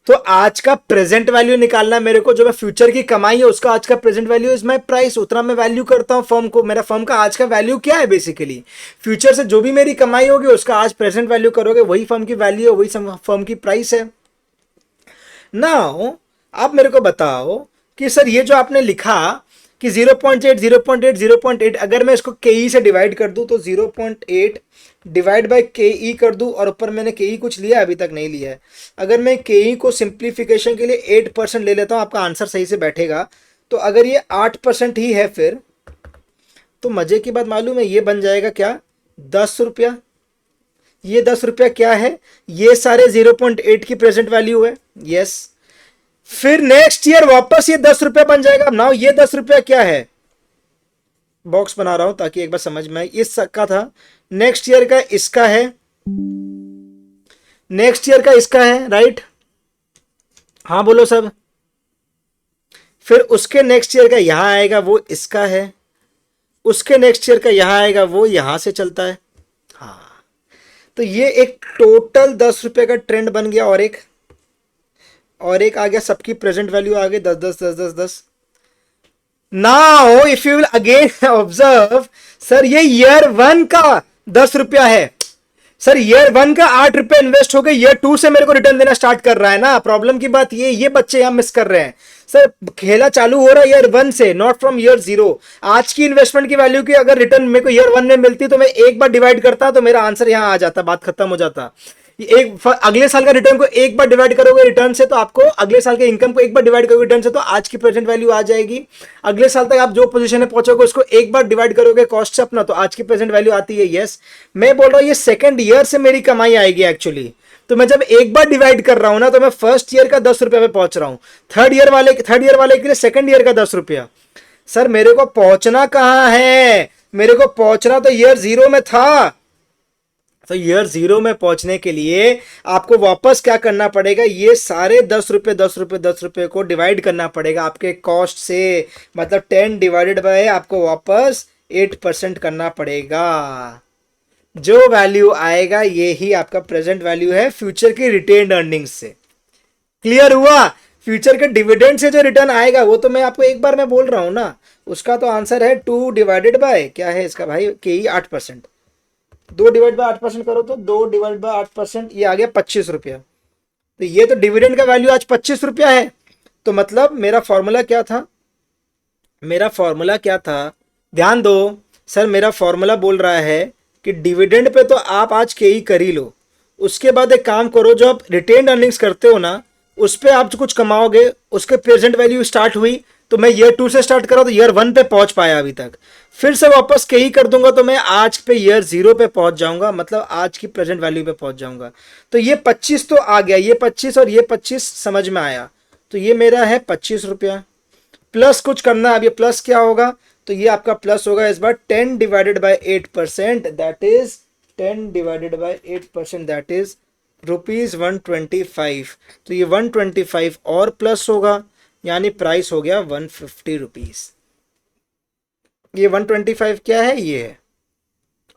तो आज का प्रेजेंट वैल्यू निकालना मेरे को, जो मैं फ्यूचर की कमाई है उसका आज का present value is my price, उतना मैं वैल्यू करता हूं फर्म को। मेरा फर्म का आज का वैल्यू क्या है? बेसिकली फ्यूचर से जो भी मेरी कमाई होगी उसका आज प्रेजेंट वैल्यू करोगे, वही फर्म की वैल्यू है, वही फर्म की प्राइस है। नाउ आप मेरे को बताओ कि सर ये जो आपने लिखा कि 0.8 0.8 0.8, अगर मैं इसको के से डिवाइड कर दूं, तो 0.8 डिवाइड बाय के कर दूं, और ऊपर मैंने के कुछ लिया अभी तक नहीं लिया है। अगर मैं के को सिंप्लीफिकेशन के लिए 8% ले लेता हूं, आपका आंसर सही से बैठेगा। तो अगर ये 8% ही है, फिर तो मजे की बात मालूम है, ये बन जाएगा क्या, 10 रुपया। ये 10 रुपया क्या है, ये सारे 0.8 की प्रेजेंट वैल्यू है। यस, फिर नेक्स्ट ईयर वापस ये 10 रुपया बन जाएगा। नाउ ये 10 रुपया क्या है, बॉक्स बना रहा हूं ताकि एक बार समझ में आए। इस का था, नेक्स्ट ईयर का इसका है, नेक्स्ट ईयर का इसका है, राइट? हाँ बोलो सब। फिर उसके नेक्स्ट ईयर का यहां आएगा, वो इसका है। उसके नेक्स्ट ईयर का यहां आएगा, वो यहां से चलता है। हाँ, तो ये एक टोटल 10 रुपए का ट्रेंड बन गया। और एक आ गया, सबकी प्रेजेंट वैल्यू आ गई 10 10 10 10 10। Now if you will again observe, sir ये ईयर 1 का 10 रुपया है। सर ईयर 1 का 8 रुपए इन्वेस्ट हो गए, ईयर 2 से मेरे को रिटर्न देना स्टार्ट कर रहा है ना। प्रॉब्लम की बात ये बच्चे यहां मिस कर रहे हैं। सर खेला चालू हो रहा है ईयर 1 से, नॉट फ्रॉम ईयर 0। आज की इन्वेस्टमेंट की वैल्यू की अगर रिटर्न मेरे को ईयर 1 में मिलती तो मैं एक बार डिवाइड करता तो मेरा आंसर यहां आ जाता, बात खत्म हो जाता। अगले साल का रिटर्न को एक बार डिवाइड करोगे रिटर्न से तो आपको, अगले साल के इनकम को एक बार डिवाइड करोगे रिटर्न से तो आज की प्रेजेंट वैल्यू आ जाएगी। अगले साल तक आप जो पोजीशन में पहुंचोगे उसको एक बार डिवाइड करोगे कॉस्ट से अपना, तो आज की प्रेजेंट वैल्यू आती है। यस, मैं बोल रहा हूं ये सेकंड ईयर से मेरी कमाई आएगी एक्चुअली। तो मैं जब एक बार डिवाइड कर रहा हूं ना, तो मैं फर्स्ट ईयर का 10 रुपया पे पहुंच रहा हूं। थर्ड ईयर वाले के लिए सेकंड ईयर का 10 रुपया। सर मेरे को पहुंचना कहां है, मेरे को पहुंचना तो ईयर 0 में था। तो ईयर 0 में पहुंचने के लिए आपको वापस क्या करना पड़ेगा, ये सारे 10 रुपए 10 रुपए 10 रुपए को डिवाइड करना पड़ेगा आपके कॉस्ट से। मतलब 10 डिवाइडेड बाय आपको वापस 8% करना पड़ेगा। जो वैल्यू आएगा ये ही आपका प्रेजेंट वैल्यू है फ्यूचर की रिटेन्ड अर्निंग्स से। क्लियर हुआ? फ्यूचर के डिविडेंड से जो रिटर्न आएगा वो तो मैं आपको एक बार में बोल रहा हूं ना, उसका तो आंसर है 2 डिवाइडेड बाय क्या है इसका भाई, के 8%। 2 डिवाइड बाय 8% करो तो 2 डिवाइड बाय 8%, ये आ गया 25 रुपया। तो ये तो डिविडेंड का वैल्यू आज 25 रुपया है। तो मतलब मेरा फॉर्मूला क्या था, मेरा फॉर्मूला क्या था, ध्यान दो सर, मेरा फॉर्मूला बोल रहा है कि डिविडेंड पे तो आप आज के ही कर ही लो, उसके बाद एक काम करो, जो आप रिटेन्ड अर्निंग्स करते हो ना उस पे आप जो कुछ कमाओगे उसके प्रेजेंट वैल्यू स्टार्ट हुई। तो मैं ईयर 2 से स्टार्ट करा तो ईयर 1 पे पहुंच पाया अभी तक, फिर से वापस के ही कर दूंगा तो मैं आज पे ईयर 0 पे पहुंच जाऊंगा, मतलब आज की प्रेजेंट वैल्यू पे पहुंच जाऊंगा। तो ये 25 तो आ गया, ये 25 और ये 25 समझ में आया। तो ये मेरा है 25 रुपया। प्लस कुछ करना है, अब ये प्लस क्या होगा, तो ये आपका प्लस होगा इस बार 10 divided by 8%, that is 10 divided by 8%, that is ₹125। तो ये 125 और प्लस होगा, यानी प्राइस हो गया 150 रुपीज। ये 125 क्या है, ये है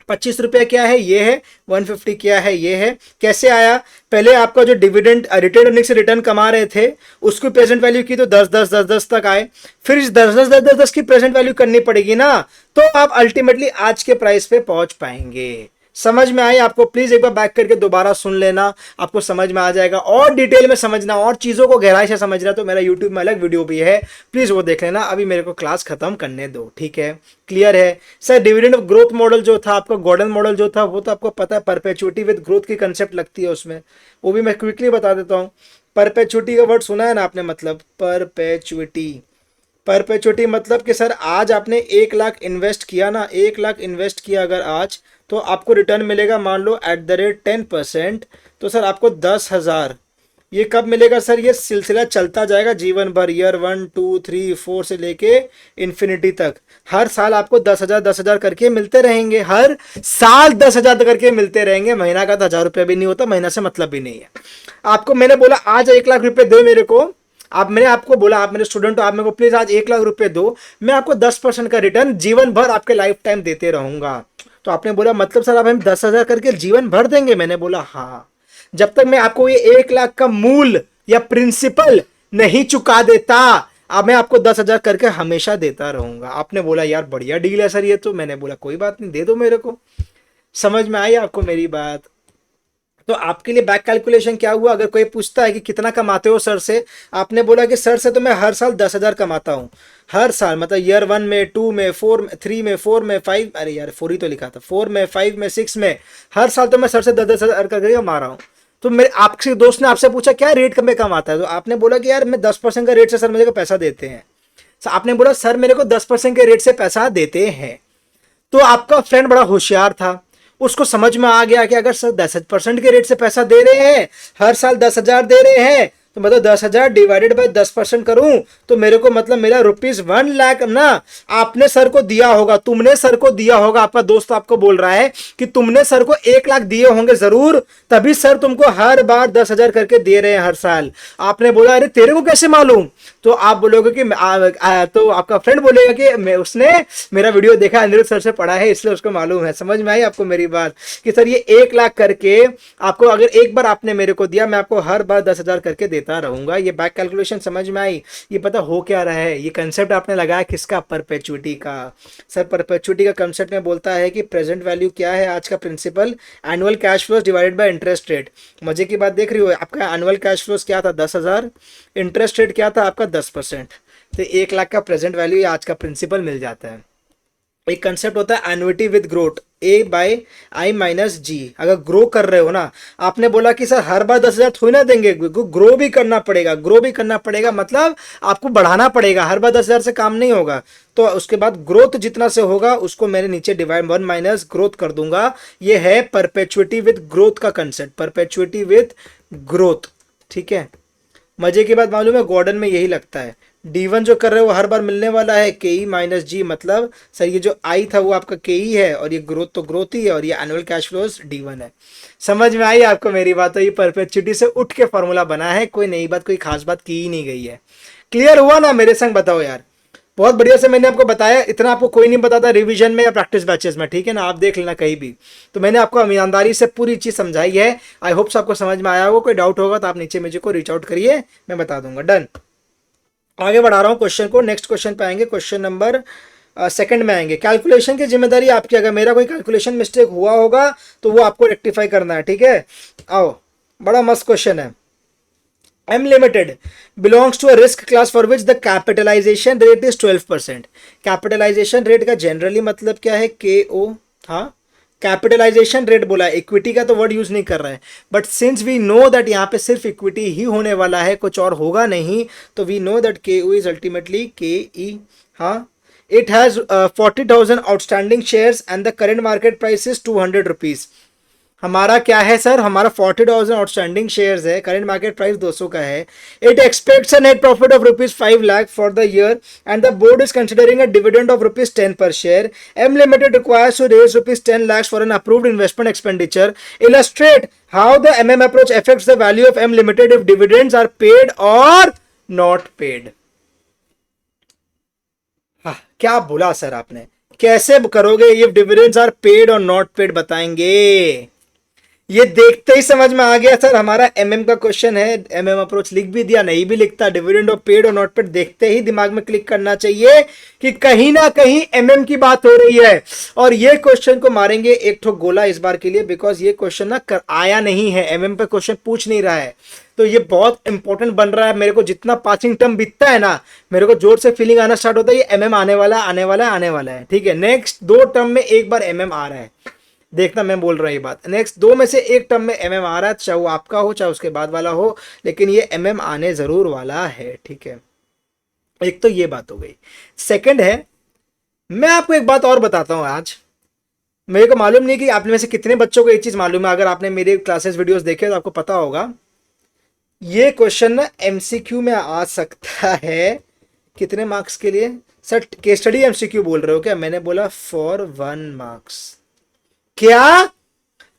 25 रुपया क्या है, ये है 150 क्या है, ये है। कैसे आया, पहले आपका जो डिविडेंड रिटेन अर्निंग से रिटर्न कमा रहे थे उसको प्रेजेंट वैल्यू की तो 10 10 10 10 तक आए, फिर इस 10 10 10 10 10 की प्रेजेंट वैल्यू करनी पड़ेगी ना, तो आप अल्टीमेटली आज के प्राइस पे पहुंच पाएंगे। समझ में आई आपको? प्लीज एक बार बैक करके दोबारा सुन लेना, आपको समझ में आ जाएगा। और डिटेल में समझना और चीजों को गहराई से समझना तो मेरा यूट्यूब में अलग वीडियो भी है, प्लीज वो देख लेना। अभी मेरे को क्लास खत्म करने दो, ठीक है? क्लियर है सर? डिविडेंड ग्रोथ मॉडल जो था आपका, गॉर्डन मॉडल जो था, वो तो आपको पता है परपेचुइटी विद ग्रोथ की कंसेप्ट लगती है उसमें, वो भी मैं क्विकली बता देता हूँ। परपेचुइटी का वर्ड सुना है ना आपने, मतलब परपेचुइटी, परपेचुइटी मतलब कि सर आज आपने 1 लाख इन्वेस्ट किया ना, 1 लाख इन्वेस्ट किया अगर आज, तो आपको रिटर्न मिलेगा मान लो @10%, तो सर आपको 10,000। ये कब मिलेगा सर? ये सिलसिला चलता जाएगा जीवन भर, ईयर 1 2 3 4 से लेके इन्फिनिटी तक। हर साल आपको 10,000 10,000 करके मिलते रहेंगे, हर साल 10,000 करके मिलते रहेंगे। महीना का तो 1,000 रुपया भी नहीं होता, महीना से मतलब भी नहीं है आपको। मैंने बोला आज 1 लाख रुपए दो मेरे को, आप, मैंने आपको बोला आप मेरे स्टूडेंट हो, आप मेरे को प्लीज आज 1 लाख रुपए दो, मैं आपको 10% का रिटर्न जीवन भर आपके लाइफ टाइम देते रहूंगा। तो आपने बोला मतलब सर आप हम 10,000 करके जीवन भर देंगे? मैंने बोला हाँ, जब तक मैं आपको ये 1 लाख का मूल या प्रिंसिपल नहीं चुका देता, अब मैं आपको 10,000 करके हमेशा देता रहूंगा। आपने बोला यार बढ़िया डील है सर ये तो। मैंने बोला कोई बात नहीं, दे दो मेरे को। समझ में आई आपको मेरी बात? तो आपके लिए बैक कैलकुलेशन क्या हुआ, अगर कोई पूछता है कि कितना कमाते हो सर से, आपने बोला कि सर से तो मैं हर साल 10,000 कमाता हूँ, हर साल, मतलब ईयर 1 में 2 में 4 में 3 में 4 में 5, अरे यार 4 ही तो लिखा था, 4 में 5 में 6 में, हर साल तो मैं सर से 10,000 करके कमा रहा हूँ। तो मेरे आपके दोस्त ने आपसे पूछा क्या रेट में कमाता है, तो आपने बोला कि यार मैं 10% का रेट से सर मेरे को पैसा देते हैं। तो आपने बोला सर मेरे को 10% के रेट से पैसा देते हैं। तो आपका फ्रेंड बड़ा होशियार था, उसको समझ में आ गया कि अगर सर 10% के रेट से पैसा दे रहे हैं, हर साल 10,000 दे रहे हैं, तो मतलब 10,000 डिवाइडेड बाय 10% करूं तो मेरे को मतलब मेरा ₹1,00,000 ना आपने सर को दिया होगा, तुमने सर को दिया होगा। आपका दोस्त आपको बोल रहा है कि तुमने सर को 1,00,000 दिए होंगे जरूर, तभी सर तुमको हर बार 10,000 करके दे रहे हैं हर साल। आपने बोला अरे तेरे को कैसे मालूम? तो आप बोलोगे कि तो आपका फ्रेंड बोलेगा कि उसने मेरा वीडियो देखा, अनिरुद्ध सर से पढ़ा है इसलिए उसको मालूम है। समझ में आई आपको मेरी बात कि सर ये 1,00,000 करके आपको अगर एक बार आपने मेरे को दिया, मैं आपको हर बार 10,000 करके देता रहूंगा। ये बैक कैलकुलेशन समझ में आई? ये पता हो क्या रहा है? ये कंसेप्ट आपने लगाया किसका? परपेचुइटी का। सर परपेचुइटी का कंसेप्ट में बोलता है कि प्रेजेंट वैल्यू क्या है आज का principle? Annual cash flows divided by interest rate. मजे की बात देख रही हो? आपका एनुअल कैश फ्लोज क्या था? 10,000। इंटरेस्ट रेट क्या था आपका? 10%। तो 1,00,000 का प्रेजेंट वैल्यू आज का प्रिंसिपल मिल जाता है। एक कंसेप्ट होता है एन्युटी विद ग्रोथ, A/I-G। अगर ग्रो कर रहे हो ना, आपने बोला कि सर हर बार 10,000 थोड़ी ना देंगे, ग्रो भी करना पड़ेगा। ग्रो भी करना पड़ेगा मतलब आपको बढ़ाना पड़ेगा, हर बार 10,000 से काम नहीं होगा। तो उसके बाद ग्रोथ जितना से होगा उसको मैंने नीचे डिवाइड 1 माइनस ग्रोथ कर दूंगा। ये है परपेचुइटी विद ग्रोथ का कंसेप्ट, परपेचुइटी विद ग्रोथ। ठीक है, मजे की बात मालूम है, गॉर्डन में यही लगता है। D1 जो कर रहे हो हर बार मिलने वाला है KE-G, मतलब सर ये जो I था वो आपका KE है और ये ग्रोथ तो ग्रोथ ही है और ये एनुअल कैश फ्लोज D1 है। समझ में आई आपको मेरी बात? तो ये परपेचुइटी से उठ के फॉर्मूला बना है, कोई नई बात, कोई खास बात की ही नहीं गई है। क्लियर हुआ ना मेरे संग? बताओ यार। बहुत बढ़िया से मैंने आपको बताया, इतना आपको कोई नहीं बताता रिवीजन में या प्रैक्टिस बैचेस में, ठीक है ना? आप देख लेना कहीं भी। तो मैंने आपको ईमानदारी से पूरी चीज समझाई है। आई होप्स आपको समझ में आया होगा। कोई डाउट होगा तो आप नीचे मुझे को रीच आउट करिए, मैं बता दूंगा। डन। आगे बढ़ा रहा हूँ क्वेश्चन को, नेक्स्ट क्वेश्चन पे आएंगे। क्वेश्चन नंबर सेकंड में आएंगे। कैलकुलेशन की जिम्मेदारी आपकी, अगर मेरा कोई कैलकुलेशन मिस्टेक हुआ होगा तो वो आपको रेक्टिफाई करना है, ठीक है? आओ, बड़ा मस्त क्वेश्चन है। M Limited belongs to a risk class for which the capitalization rate is 12%. Capitalisation rate का जनरली मतलब क्या है? KO। हाँ, कैपिटलाइजेशन रेट बोला है, इक्विटी का तो वर्ड यूज नहीं कर रहा है। But since we know that यहाँ पे सिर्फ इक्विटी ही होने वाला है, कुछ और होगा नहीं, तो we know that KO is ultimately KE। हाँ, it has 40,000 outstanding shares and the current market price is 200 rupees. हमारा क्या है सर? हमारा 40,000 आउटस्टैंडिंग शेयर्स है, करंट मार्केट प्राइस 200 का है। It expects a net profit of ₹5,00,000 for the year and the board is considering a dividend of ₹10 per share. M Limited requires to raise ₹10 lakhs for an approved investment expenditure. Illustrate how the MM approach affects the value of M Limited if dividends are paid or not paid. हाँ, क्या बोला sir आपने? कैसे करोगे? ये dividends are paid और not paid बताएंगे। ये देखते ही समझ में आ गया सर, हमारा एमएम का क्वेश्चन है। एमएम अप्रोच लिख भी दिया, नहीं भी लिखता, डिविडेंड ऑफ पेड और नॉट पेड देखते ही दिमाग में क्लिक करना चाहिए कि कहीं ना कहीं एमएम की बात हो रही है। और ये क्वेश्चन को मारेंगे एक ठोक गोला इस बार के लिए, बिकॉज ये क्वेश्चन ना आया नहीं है, एमएम पे क्वेश्चन पूछ नहीं रहा है। तो ये बहुत इंपॉर्टेंट बन रहा है। मेरे को जितना पासिंग टर्म बीतता है ना, मेरे को जोर से फीलिंग आना स्टार्ट होता है ये एमएम आने वाला है, आने वाला है, आने वाला है। ठीक है, नेक्स्ट 2 टर्म में एक बार एमएम आ रहा है, देखना मैं बोल रहा हूँ ये बात। नेक्स्ट 2 में से एक टर्म में एमएम आ रहा है, चाहे वो आपका हो चाहे उसके बाद वाला हो, लेकिन ये एमएम आने जरूर वाला है। ठीक है, एक तो ये बात हो गई। सेकंड है, मैं आपको एक बात और बताता हूँ आज। मेरे को मालूम नहीं कि आप में से कितने बच्चों को एक चीज मालूम है। अगर आपने मेरे क्लासेस वीडियोस देखे तो आपको पता होगा, ये क्वेश्चन ना एमसीक्यू में आ सकता है। कितने मार्क्स के लिए सर? केस स्टडी एमसीक्यू बोल रहे हो क्या? मैंने बोला फॉर 1 मार्क्स। क्या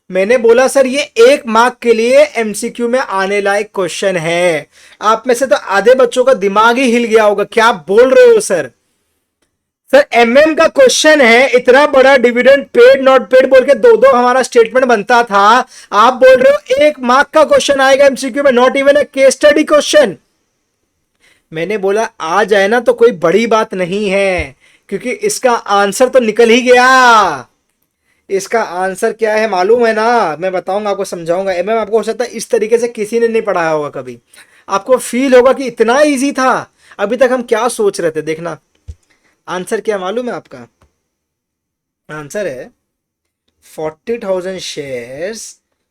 मैंने बोला? सर ये 1 मार्क के लिए एमसीक्यू में आने लायक क्वेश्चन है। आप में से तो आधे बच्चों का दिमाग ही हिल गया होगा, क्या बोल रहे हो सर? सर एमएम का क्वेश्चन है, इतना बड़ा डिविडेंड पेड नॉट पेड बोल के 2-2 हमारा स्टेटमेंट बनता था। आप बोल रहे हो 1 मार्क का क्वेश्चन आएगा एमसीक्यू में, not even a case study question. मैंने बोला आ जाए ना तो कोई बड़ी बात नहीं है, क्योंकि इसका आंसर तो निकल ही गया। इसका आंसर क्या है मालूम है ना? मैं बताऊंगा आपको, समझाऊंगा। एमएम आपको हो सकता है इस तरीके से किसी ने नहीं पढ़ाया होगा कभी, आपको फील होगा कि इतना इजी था, अभी तक हम क्या सोच रहे थे। देखना आंसर क्या मालूम है आपका? आंसर है 40,000 शेयर्स,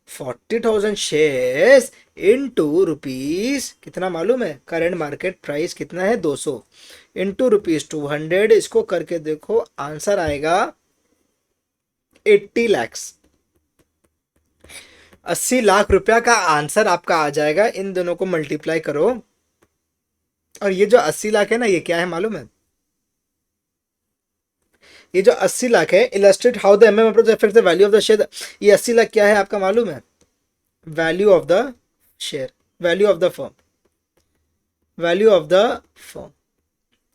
40,000 शेयर्स इनटू रुपीज कितना मालूम है? करंट मार्केट प्राइस कितना है? 200 इनटू ₹200। इसको करके देखो, आंसर आएगा 80 lakhs। 80 लाख रुपया का आंसर आपका आ जाएगा, इन दोनों को मल्टीप्लाई करो। और ये जो 80 लाख है ना, ये क्या है मालूम है? ये जो 80 लाख है, illustrate how the MM approach affects the value of the share. ये 80 लाख क्या है आपका मालूम है? Value of the share, value of the firm, value of the firm.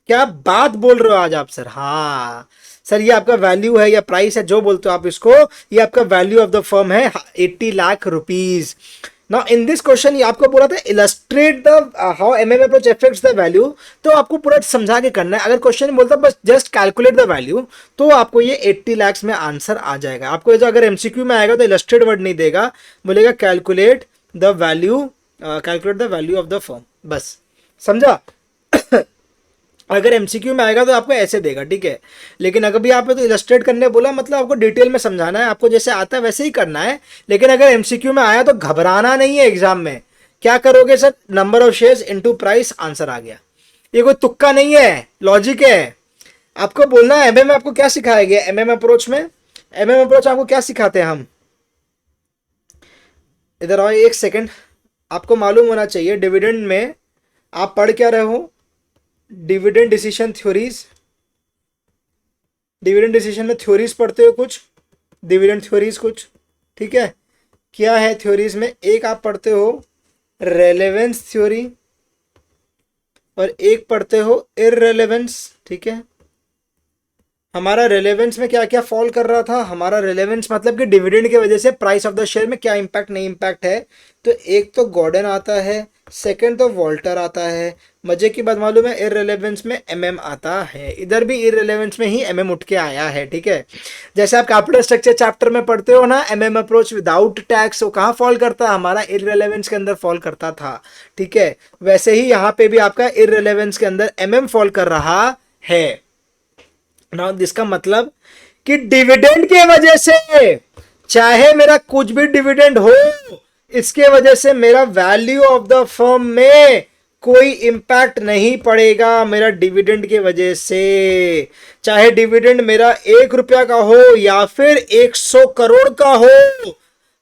क्या बात बोल रहे हो आज आप सर? हाँ सर, ये आपका वैल्यू है या प्राइस है, जो बोलते हो आप इसको, ये आपका वैल्यू ऑफ द फर्म है 80 lakh rupees. Now in this question ये आपको बोला था illustrate the how MM approach affects the value, तो आपको पूरा समझा के करना है। अगर क्वेश्चन बोलता बस जस्ट कैलकुलेट द वैल्यू, तो आपको ये 80 लाख में आंसर आ जाएगा। आपको जो अगर एमसीक्यू में आएगा तो इलस्ट्रेट वर्ड नहीं देगा, बोलेगा calculate the value, calculate the value of the firm, बस समझा। अगर एमसीक्यू में आएगा तो आपको ऐसे देगा, ठीक है। लेकिन अगर भी आपने तो इलस्ट्रेट करने बोला, मतलब आपको डिटेल में समझाना है, आपको जैसे आता है वैसे ही करना है। लेकिन अगर एमसीक्यू में आया तो घबराना नहीं है एग्जाम में। क्या करोगे sir? Number of shares into price, answer आ गया। ये कोई तुक्का नहीं है, लॉजिक है। आपको बोलना है एमएम में आपको क्या सिखाया गया। एमएम अप्रोच में, एमएम अप्रोच आपको क्या सिखाते हैं हम? इधर आओ एक सेकेंड। आपको मालूम होना चाहिए डिविडेंड में आप पढ़ क्या रहे हो, dividend decision theories. Dividend decision में थ्योरीज पढ़ते हो कुछ, डिविडेंड थ्योरीज कुछ, ठीक है। क्या है थ्योरीज में? एक आप पढ़ते हो रेलेवेंस थ्योरी और एक पढ़ते हो इररेलेवेंस, ठीक है। हमारा रेलेवेंस में क्या क्या फॉल कर रहा था? हमारा रेलेवेंस मतलब कि डिविडेंड की वजह से प्राइस ऑफ द शेयर में क्या इंपैक्ट नहीं इंपैक्ट है। तो एक तो गॉर्डन आता है, सेकंड तो वॉल्टर आता है। मजे की बात मालूम है, इररिलेवेंस में एमएम आता है। इधर भी इररिलेवेंस में ही एमएम उठ के आया है, ठीक है। जैसे आप कैपिटल स्ट्रक्चर चैप्टर में पढ़ते हो ना, एमएम अप्रोच विदाउट टैक्स, वो कहाँ फॉल करता है? हमारा इररिलेवेंस के अंदर फॉल करता था, ठीक है। वैसे ही यहाँ पे भी आपका इररिलेवेंस के अंदर एमएम फॉल कर रहा है ना। इसका मतलब कि डिविडेंड के वजह से, चाहे मेरा कुछ भी डिविडेंड हो, इसके वजह से मेरा वैल्यू ऑफ द फर्म में कोई इंपैक्ट नहीं पड़ेगा। मेरा डिविडेंड के वजह से, चाहे डिविडेंड मेरा 1 रुपया का हो या फिर 100 करोड़ का हो,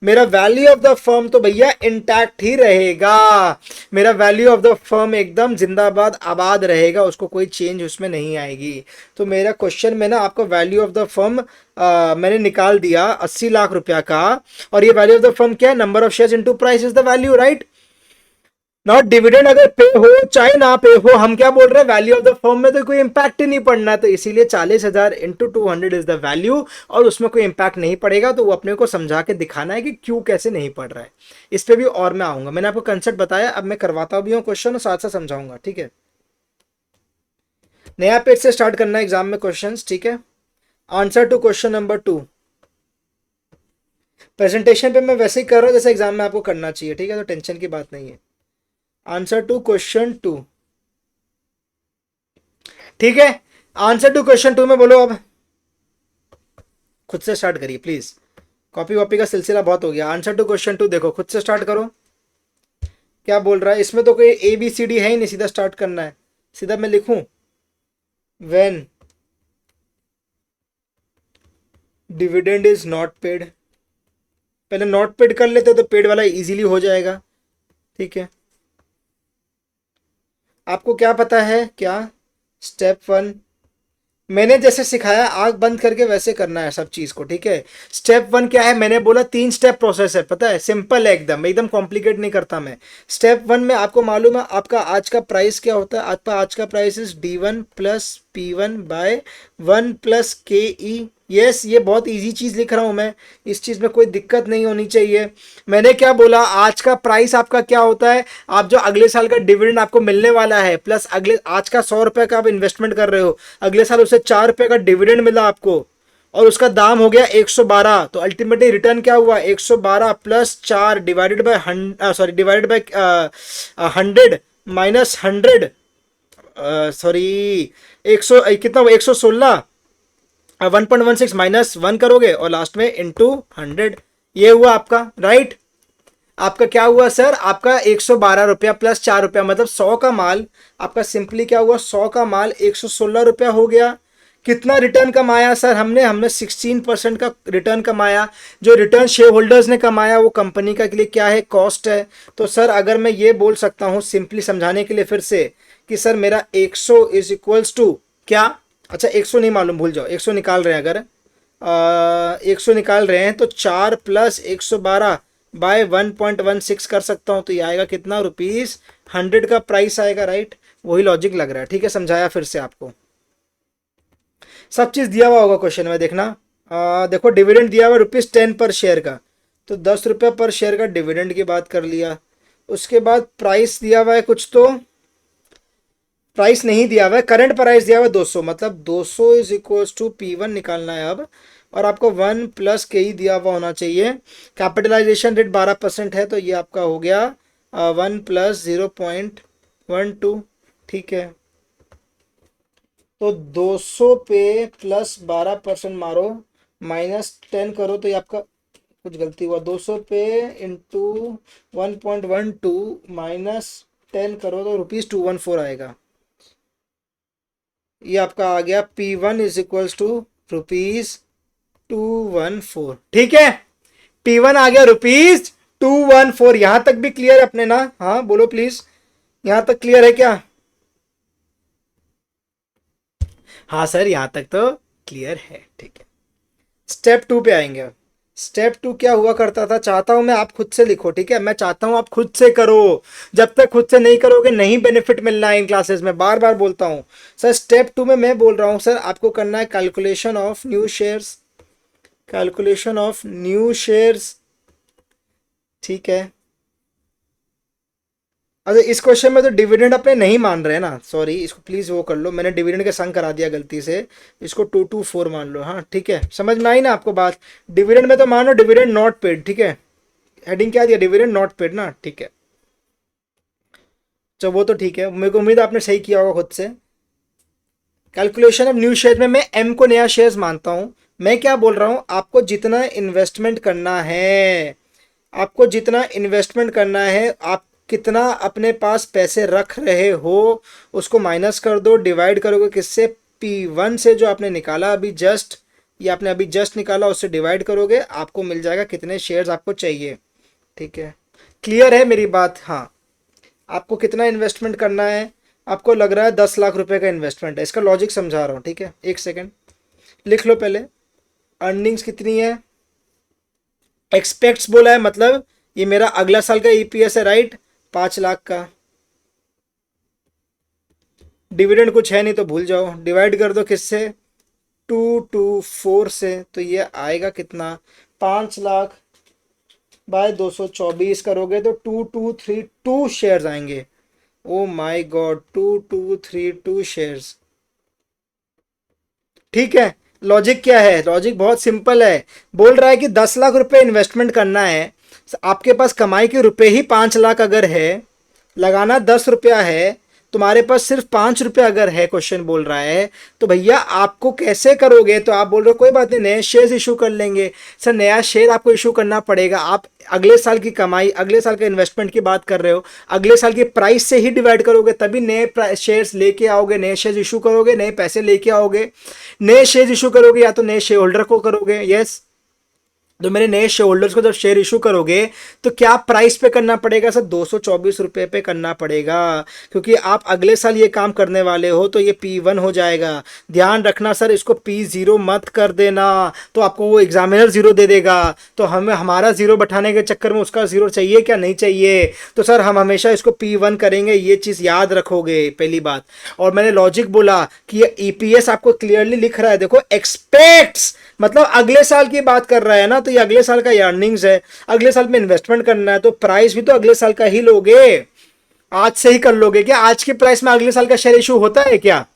मेरा वैल्यू ऑफ द फर्म तो भैया इंटैक्ट ही रहेगा। मेरा वैल्यू ऑफ द फर्म एकदम जिंदाबाद आबाद रहेगा, उसको कोई चेंज उसमें नहीं आएगी। तो मेरा क्वेश्चन में ना आपको वैल्यू ऑफ द फर्म मैंने निकाल दिया 80 लाख रुपया का। और ये वैल्यू ऑफ द फर्म क्या है? Number of shares into price is the value, right. Not dividend अगर पे हो चाहे ना पे हो, हम क्या बोल रहे हैं? वैल्यू ऑफ द फर्म में तो कोई इंपैक्ट ही नहीं पड़ना, तो इसीलिए 40,000 इंटू 200 इज द वैल्यू, और उसमें कोई इंपैक्ट नहीं पड़ेगा। तो वो अपने को समझा के दिखाना है कि क्यों कैसे नहीं पड़ रहा है। इस पे भी और मैं आऊंगा, मैंने आपको कंसेप्ट बताया, अब मैं करवाता भी हूँ क्वेश्चन और साथ साथ समझाऊंगा, ठीक है। नया पेज से स्टार्ट करना है एग्जाम में क्वेश्चन, ठीक है। Answer to question number 2। Presentation पे मैं वैसे ही कर रहा हूँ जैसे एग्जाम में आपको करना चाहिए, ठीक है, तो टेंशन की बात नहीं है। आंसर टू क्वेश्चन 2, ठीक है। आंसर टू क्वेश्चन 2 में बोलो। अब खुद से स्टार्ट करिए प्लीज, कॉपी वॉपी का सिलसिला बहुत हो गया। आंसर टू क्वेश्चन 2 देखो, खुद से स्टार्ट करो। क्या बोल रहा है? इसमें तो कोई ABCD है ही नहीं, सीधा स्टार्ट करना है। सीधा मैं लिखूं when dividend is not paid. पहले नॉट पेड कर लेते तो पेड वाला इजीली हो जाएगा, ठीक है। आपको क्या पता है? क्या स्टेप 1 मैंने जैसे सिखाया आंख बंद करके वैसे करना है सब चीज को, ठीक है। स्टेप 1 क्या है? मैंने बोला 3 स्टेप प्रोसेस है, पता है, सिंपल है एकदम, एकदम कॉम्प्लिकेट नहीं करता मैं। स्टेप 1 में आपको मालूम है आपका आज का प्राइस क्या होता है? आपका आज का price is D1 plus P1/1 plus KE। Yes, ये बहुत इजी चीज लिख रहा हूं मैं, इस चीज में कोई दिक्कत नहीं होनी चाहिए। मैंने क्या बोला? आज का प्राइस आपका क्या होता है? आप जो अगले साल का डिविडेंड आपको मिलने वाला है, प्लस अगले आज का 100 रुपए का आप इन्वेस्टमेंट कर रहे हो, अगले साल उसे 4 रुपए का डिविडेंड मिला आपको और उसका दाम हो गया 112, तो अल्टीमेटली रिटर्न क्या हुआ? 112 plus 4 divided by 100 minus 100, sorry 100 कितना हुआ? 116, 1.16 माइनस 1 करोगे और लास्ट में इंटू 100, ये हुआ आपका, राइट। आपका क्या हुआ सर? आपका 112 रुपया प्लस 4 रुपया, मतलब 100 का माल आपका सिंपली क्या हुआ? 100 का माल 116 रुपया हो गया। कितना रिटर्न कमाया सर? हमने हमने 16% का रिटर्न कमाया। जो रिटर्न शेयर होल्डर्स ने कमाया वो कंपनी का के लिए क्या है? कॉस्ट है। तो सर अगर मैं ये बोल सकता हूँ सिंपली समझाने के लिए फिर से कि सर मेरा 100 इज इक्वल्स टू क्या? अच्छा 100 नहीं मालूम, भूल जाओ, 100 निकाल रहे हैं अगर 100 निकाल रहे हैं तो 4 प्लस 112 बाय 1.16 कर सकता हूँ, तो ये आएगा कितना? रुपीज 100 का प्राइस आएगा, राइट? वही लॉजिक लग रहा है, ठीक है? समझाया फिर से आपको, सब चीज़ दिया हुआ होगा क्वेश्चन में, देखना। देखो डिविडेंड दिया हुआ ₹10 पर शेयर का, तो 10 रुपये पर शेयर का डिविडेंड की बात कर लिया। उसके बाद प्राइस दिया हुआ है कुछ, तो प्राइस नहीं दिया हुआ है, करंट प्राइस दिया हुआ है 200, मतलब 200 इज इक्वल्स टू P1 निकालना है अब। और आपको 1 प्लस के ही दिया हुआ होना चाहिए। कैपिटलाइजेशन रेट 12% है, तो ये आपका हो गया 1 प्लस 0.12, ठीक है? तो 200 पे प्लस 12% मारो, -10 करो, तो ये आपका कुछ गलती हुआ, 200 पे इंटू 1.12 -10 करो तो ₹214 आएगा। ये आपका आ गया P1 इज इक्वल्स टू ₹214, ठीक है? P1 आ गया ₹214। यहां तक भी क्लियर है अपने ना? हाँ बोलो प्लीज, यहां तक क्लियर है क्या? हाँ सर यहां तक तो क्लियर है, ठीक है। स्टेप 2 पे आएंगे। स्टेप 2 क्या हुआ करता था, चाहता हूं मैं आप खुद से लिखो, ठीक है? मैं चाहता हूं आप खुद से करो। जब तक खुद से नहीं करोगे नहीं बेनिफिट मिलना है इन क्लासेस में, बार बार बोलता हूं। सर स्टेप 2 में मैं बोल रहा हूं सर आपको करना है calculation of new shares, calculation of new shares, ठीक है? अच्छा इस क्वेश्चन में तो डिविडेंड अपने नहीं मान रहे हैं ना, सॉरी, इसको प्लीज वो कर लो, मैंने डिविडेंड के संग करा दिया गलती से। इसको 224 मान लो, हाँ ठीक है? समझ में आई ना आपको बात? डिविडेंड में तो मानो डिविडेंड नॉट पेड, ठीक है? हेडिंग क्या दिया? डिविडेंड नॉट पेड ना, ठीक है? तो वो तो ठीक है, मेरे को उम्मीद है आपने सही किया होगा खुद से। कैलकुलेशन ऑफ न्यू शेयर में मैं एम को नया शेयर्स मानता हूं। मैं क्या बोल रहा हूं, आपको जितना इन्वेस्टमेंट करना है, आपको जितना इन्वेस्टमेंट करना है, आप कितना अपने पास पैसे रख रहे हो उसको माइनस कर दो, डिवाइड करोगे किससे? P1 से, जो आपने निकाला अभी जस्ट, ये आपने अभी जस्ट निकाला, उससे डिवाइड करोगे, आपको मिल जाएगा कितने शेयर्स आपको चाहिए, ठीक है? क्लियर है मेरी बात? हाँ, आपको कितना इन्वेस्टमेंट करना है? आपको लग रहा है 10 लाख रुपए का इन्वेस्टमेंट है, इसका लॉजिक समझा रहा हूँ, ठीक है? एक सेकेंड लिख लो पहले। अर्निंग्स कितनी है? एक्सपेक्ट्स बोला है, मतलब ये मेरा अगला साल का ईपीएस है, राइट? 5 लाख का। डिविडेंड कुछ है नहीं तो भूल जाओ, डिवाइड कर दो किससे? 224 से, तो ये आएगा कितना? 5 लाख बाय 224 करोगे तो 2232 शेयर्स आएंगे। ओ माय गॉड, 2232 शेयर्स, ठीक है? लॉजिक क्या है? लॉजिक बहुत सिंपल है। बोल रहा है कि 10 लाख रुपए इन्वेस्टमेंट करना है, आपके पास कमाई के रुपए ही 5 लाख अगर है, लगाना 10 रुपया है, तुम्हारे पास सिर्फ 5 रुपये अगर है, क्वेश्चन बोल रहा है, तो भैया आपको कैसे करोगे? तो आप बोल रहे हो कोई बात नहीं, नए शेयर्स इशू कर लेंगे। सर नया शेयर आपको इशू करना पड़ेगा, आप अगले साल की कमाई, अगले साल के इन्वेस्टमेंट की बात कर रहे हो, अगले साल की प्राइस से ही डिवाइड करोगे तभी नए शेयर्स लेके आओगे, नए शेयर्स इशू करोगे, नए पैसे लेके आओगे। नए शेयर्स इशू करोगे या तो नए शेयर होल्डर को करोगे, यस? तो मेरे नए शेयर होल्डर्स को जब शेयर इशू करोगे तो क्या प्राइस पे करना पड़ेगा सर? 224 रुपये पे करना पड़ेगा, क्योंकि आप अगले साल ये काम करने वाले हो, तो ये P1 हो जाएगा। ध्यान रखना सर, इसको P0 मत कर देना, तो आपको वो एग्जामिनर जीरो दे देगा, तो हमें हमारा जीरो बैठाने के चक्कर में उसका जीरो चाहिए क्या? नहीं चाहिए। तो सर हम हमेशा इसको P1 करेंगे, ये चीज़ याद रखोगे, पहली बात। और मैंने लॉजिक बोला कि ये ईपीएस आपको क्लियरली लिख रहा है, देखो एक्सपेक्ट्स, मतलब अगले साल की बात कर रहा है ना, तो ये अगले साल का अर्निंग्स है, अगले साल में इन्वेस्टमेंट करना है, तो प्राइस भी तो अगले साल का ही लोगे। आज से ही कर लोगे क्या? आज की प्राइस में अगले साल का शेयर इशू होता है क्या?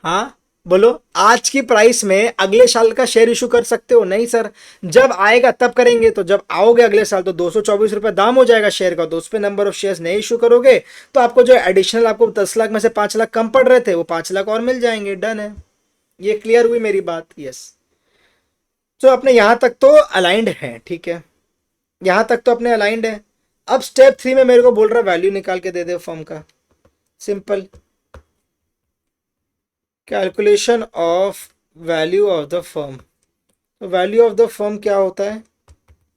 हाँ बोलो, आज की प्राइस में अगले साल का शेयर इशू कर सकते हो? नहीं सर, जब आएगा तब करेंगे। तो जब आओगे अगले साल तो 224 रुपये दाम हो जाएगा शेयर का, तो उस पर नंबर ऑफ शेयर्स नहीं इशू करोगे, तो आपको जो एडिशनल, आपको 10 लाख में से 5 लाख कम पड़ रहे थे, वो 5 लाख और मिल जाएंगे। डन है, ये क्लियर हुई मेरी बात? यस। तो अपने यहां तक तो अलाइंड है, ठीक है? यहां तक तो अपने अलाइंड है। अब स्टेप 3 में मेरे को बोल रहा है वैल्यू निकाल के दे दे फर्म का, simple. Calculation of value of the firm. तो वैल्यू ऑफ द फर्म क्या होता है?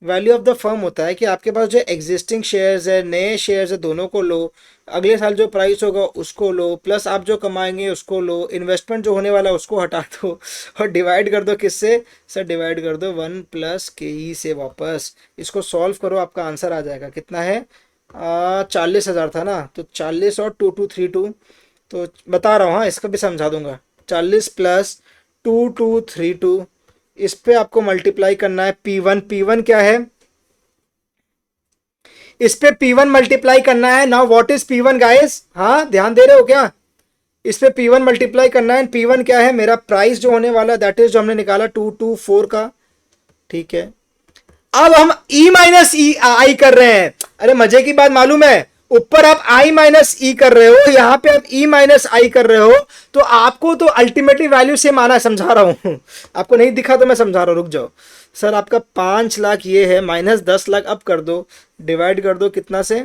वैल्यू ऑफ द फर्म होता है कि आपके पास जो एग्जिस्टिंग शेयर्स है, नए शेयर्स है, दोनों को लो, अगले साल जो प्राइस होगा उसको लो, प्लस आप जो कमाएंगे उसको लो, इन्वेस्टमेंट जो होने वाला है उसको हटा दो और डिवाइड कर दो किससे? सर डिवाइड कर दो 1 + KE से वापस। इसको सॉल्व करो, आपका आंसर आ जाएगा। कितना है? 40,000 था ना, तो 40 और 2232, तो बता रहा हूँ, हाँ इसका भी समझा दूंगा। 40 + 2232, इस पे आपको मल्टीप्लाई करना है P1। P1 क्या है? इस पे P1 मल्टीप्लाई करना है। Now what is P1 guys? हाँ ध्यान दे रहे हो क्या? इस पे P1 मल्टीप्लाई करना है। P1 क्या है? मेरा प्राइस जो होने वाला, दैट इज जो हमने निकाला 224 का, ठीक है। अब हम E माइनस ई आई कर रहे हैं। अरे मजे की बात मालूम है, ऊपर आप I माइनस ई कर रहे हो, यहां पे आप E माइनस आई कर रहे हो, तो आपको तो अल्टीमेटली वैल्यू सेम आना है। समझा रहा हूं, आपको नहीं दिखा तो मैं समझा रहा हूं, रुक जाओ। सर आपका 5 लाख ये है, माइनस 10 लाख अब कर दो, डिवाइड कर दो कितना से?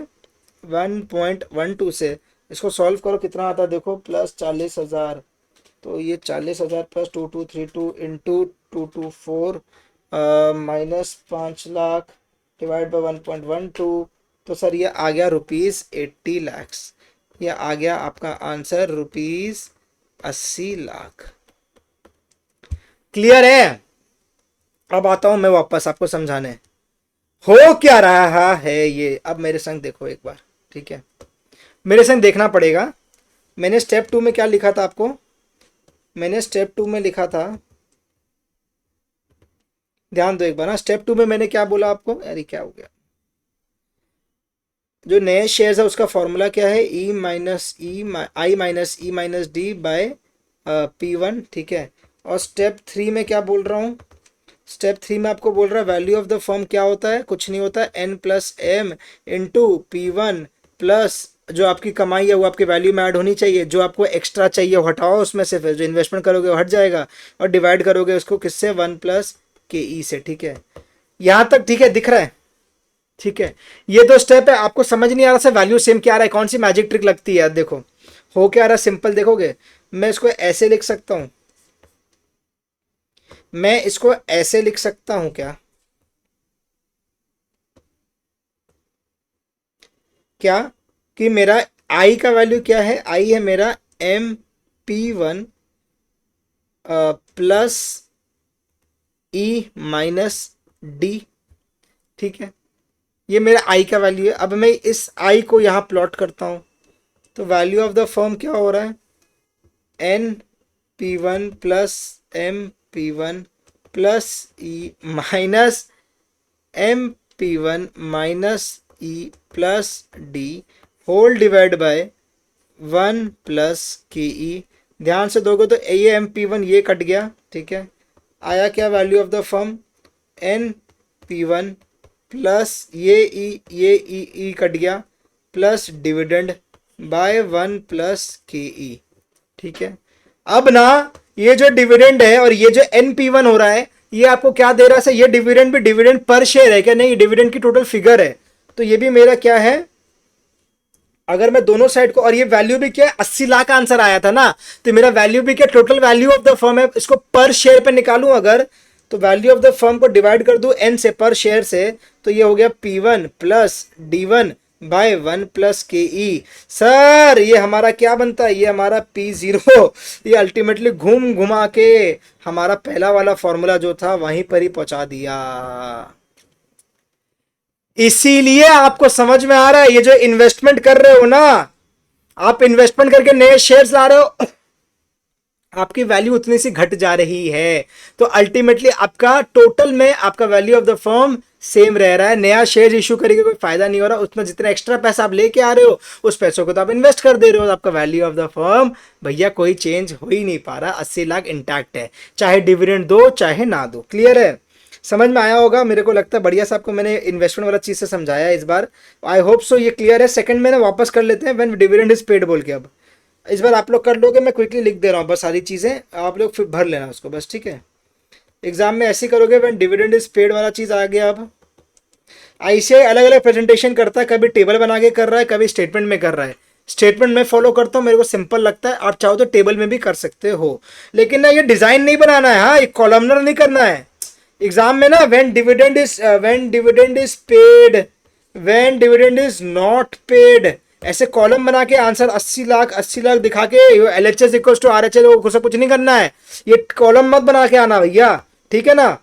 1.12 से। इसको सॉल्व करो, कितना आता है देखो, प्लस 40,000। तो ये 40,000 plus 2232 into 224 minus 5 lakh divide by 1.12। तो सर ये आ गया ₹80 लाख। ये आ गया आपका आंसर ₹80 लाख। क्लियर है? अब आता हूं मैं वापस आपको समझाने। हो क्या रहा है ये, अब मेरे संग देखो एक बार, ठीक है? मेरे संग देखना पड़ेगा। मैंने स्टेप 2 में क्या लिखा था आपको? मैंने स्टेप 2 में लिखा था, ध्यान दो एक बार ना। स्टेप 2 में मैंने क्या बोला आपको? अरे क्या हो गया? जो नए शेयर्स है उसका फॉर्मूला क्या है? आई minus e minus D bye P1, ठीक है। और स्टेप 3 में क्या बोल रहा हूँ? स्टेप 3 में आपको बोल रहा है वैल्यू ऑफ द फर्म क्या होता है? कुछ नहीं होता है, N+M इंटू P1 प्लस जो आपकी कमाई है वो आपकी वैल्यू में ऐड होनी चाहिए, जो आपको एक्स्ट्रा चाहिए वो हटाओ उसमें से, फिर जो इन्वेस्टमेंट करोगे वो हट जाएगा, और डिवाइड करोगे उसको किससे? 1 + KE से, ठीक है। यहाँ तक ठीक है, दिख रहा है? ठीक है, ये दो स्टेप है। आपको समझ नहीं आ रहा, वैल्यू सेम क्या आ रहा है, कौन सी मैजिक ट्रिक लगती है? देखो हो क्या रहा है, सिंपल देखोगे। मैं इसको ऐसे लिख सकता हूं, मैं इसको ऐसे लिख सकता हूं क्या? क्या कि मेरा आई का वैल्यू क्या है? आई है मेरा MP1 प्लस E-D, ठीक है। ये मेरा आई का वैल्यू है। अब मैं इस आई को यहाँ प्लॉट करता हूँ, तो वैल्यू ऑफ द फर्म क्या हो रहा है? NP1 plus MP1 plus E minus MP1 minus E plus D whole divide by 1 + KE। ध्यान से दोगे तो ये MP1 ये कट गया, ठीक है। आया क्या value of the firm? NP1 plus ये ई कट गया, प्लस डिविडेंड बाय 1 + KE, ठीक है। अब ना ये जो डिविडेंड है और ये जो NP1 हो रहा है, ये आपको क्या दे रहा है? ये डिविडेंड भी डिविडेंड पर शेयर है क्या? नहीं, डिविडेंड की टोटल फिगर है। तो ये भी मेरा क्या है? अगर मैं दोनों साइड को, और ये वैल्यू भी क्या है? 80 लाख आंसर आया था ना, तो मेरा वैल्यू भी क्या? Total value of the firm है। इसको पर शेयर पे निकालूं अगर, तो वैल्यू ऑफ द फर्म को डिवाइड कर दूं N से, पर शेयर से, तो ये हो गया P1 plus D1 bye 1 + KE। Sir ये हमारा क्या बनता है? ये हमारा P0। ये अल्टीमेटली घूम घुमा के हमारा पहला वाला फॉर्मूला जो था वहीं पर ही पहुंचा दिया। इसीलिए आपको समझ में आ रहा है, ये जो इन्वेस्टमेंट कर रहे हो ना, आप इन्वेस्टमेंट करके नए शेयर्स ला रहे हो, आपकी वैल्यू उतनी सी घट जा रही है, तो अल्टीमेटली आपका टोटल में आपका value of the firm same रह रहा है। नया शेयर इशू करके कोई फायदा नहीं हो रहा, उसमें जितना एक्स्ट्रा पैसा आप लेके आ रहे हो उस पैसों को तो आप इन्वेस्ट कर दे रहे हो, तो आपका वैल्यू ऑफ द फर्म भैया कोई चेंज हो ही नहीं पा रहा। 80 लाख इंटैक्ट है, चाहे डिविडेंड दो चाहे ना दो। क्लियर है? समझ में आया होगा मेरे को लगता है। बढ़िया से आपको मैंने इन्वेस्टमेंट वाला चीज़ से समझाया इस बार। आई होप सो ये क्लियर है। सेकंड में ना वापस कर लेते हैं व्हेन डिविडेंड इज पेड बोल के। अब इस बार आप लोग कर लोगे, मैं क्विकली लिख दे रहा हूँ बस सारी चीज़ें, आप लोग फिर भर लेना उसको बस, ठीक है। एग्जाम में ऐसे ही करोगे व्हेन डिविडेंड इज पेड वाला चीज़ आ गया। अब ICAI अलग अलग प्रेजेंटेशन करता है, कभी टेबल बना के कर रहा है, कभी स्टेटमेंट में कर रहा है। स्टेटमेंट में फॉलो करता हूँ, मेरे को सिंपल लगता है। आप चाहो तो टेबल में भी कर सकते हो, लेकिन ना ये डिजाइन नहीं बनाना है, हाँ, एक कॉलमनर नहीं करना है एग्जाम में ना। When dividend is paid, when dividend is not paid, ऐसे कॉलम बना के आंसर 80 लाख 80 लाख दिखा के LHS इक्वल्स टू RHS को कुछ नहीं करना है। ये कॉलम मत बना के आना भैया, ठीक है ना।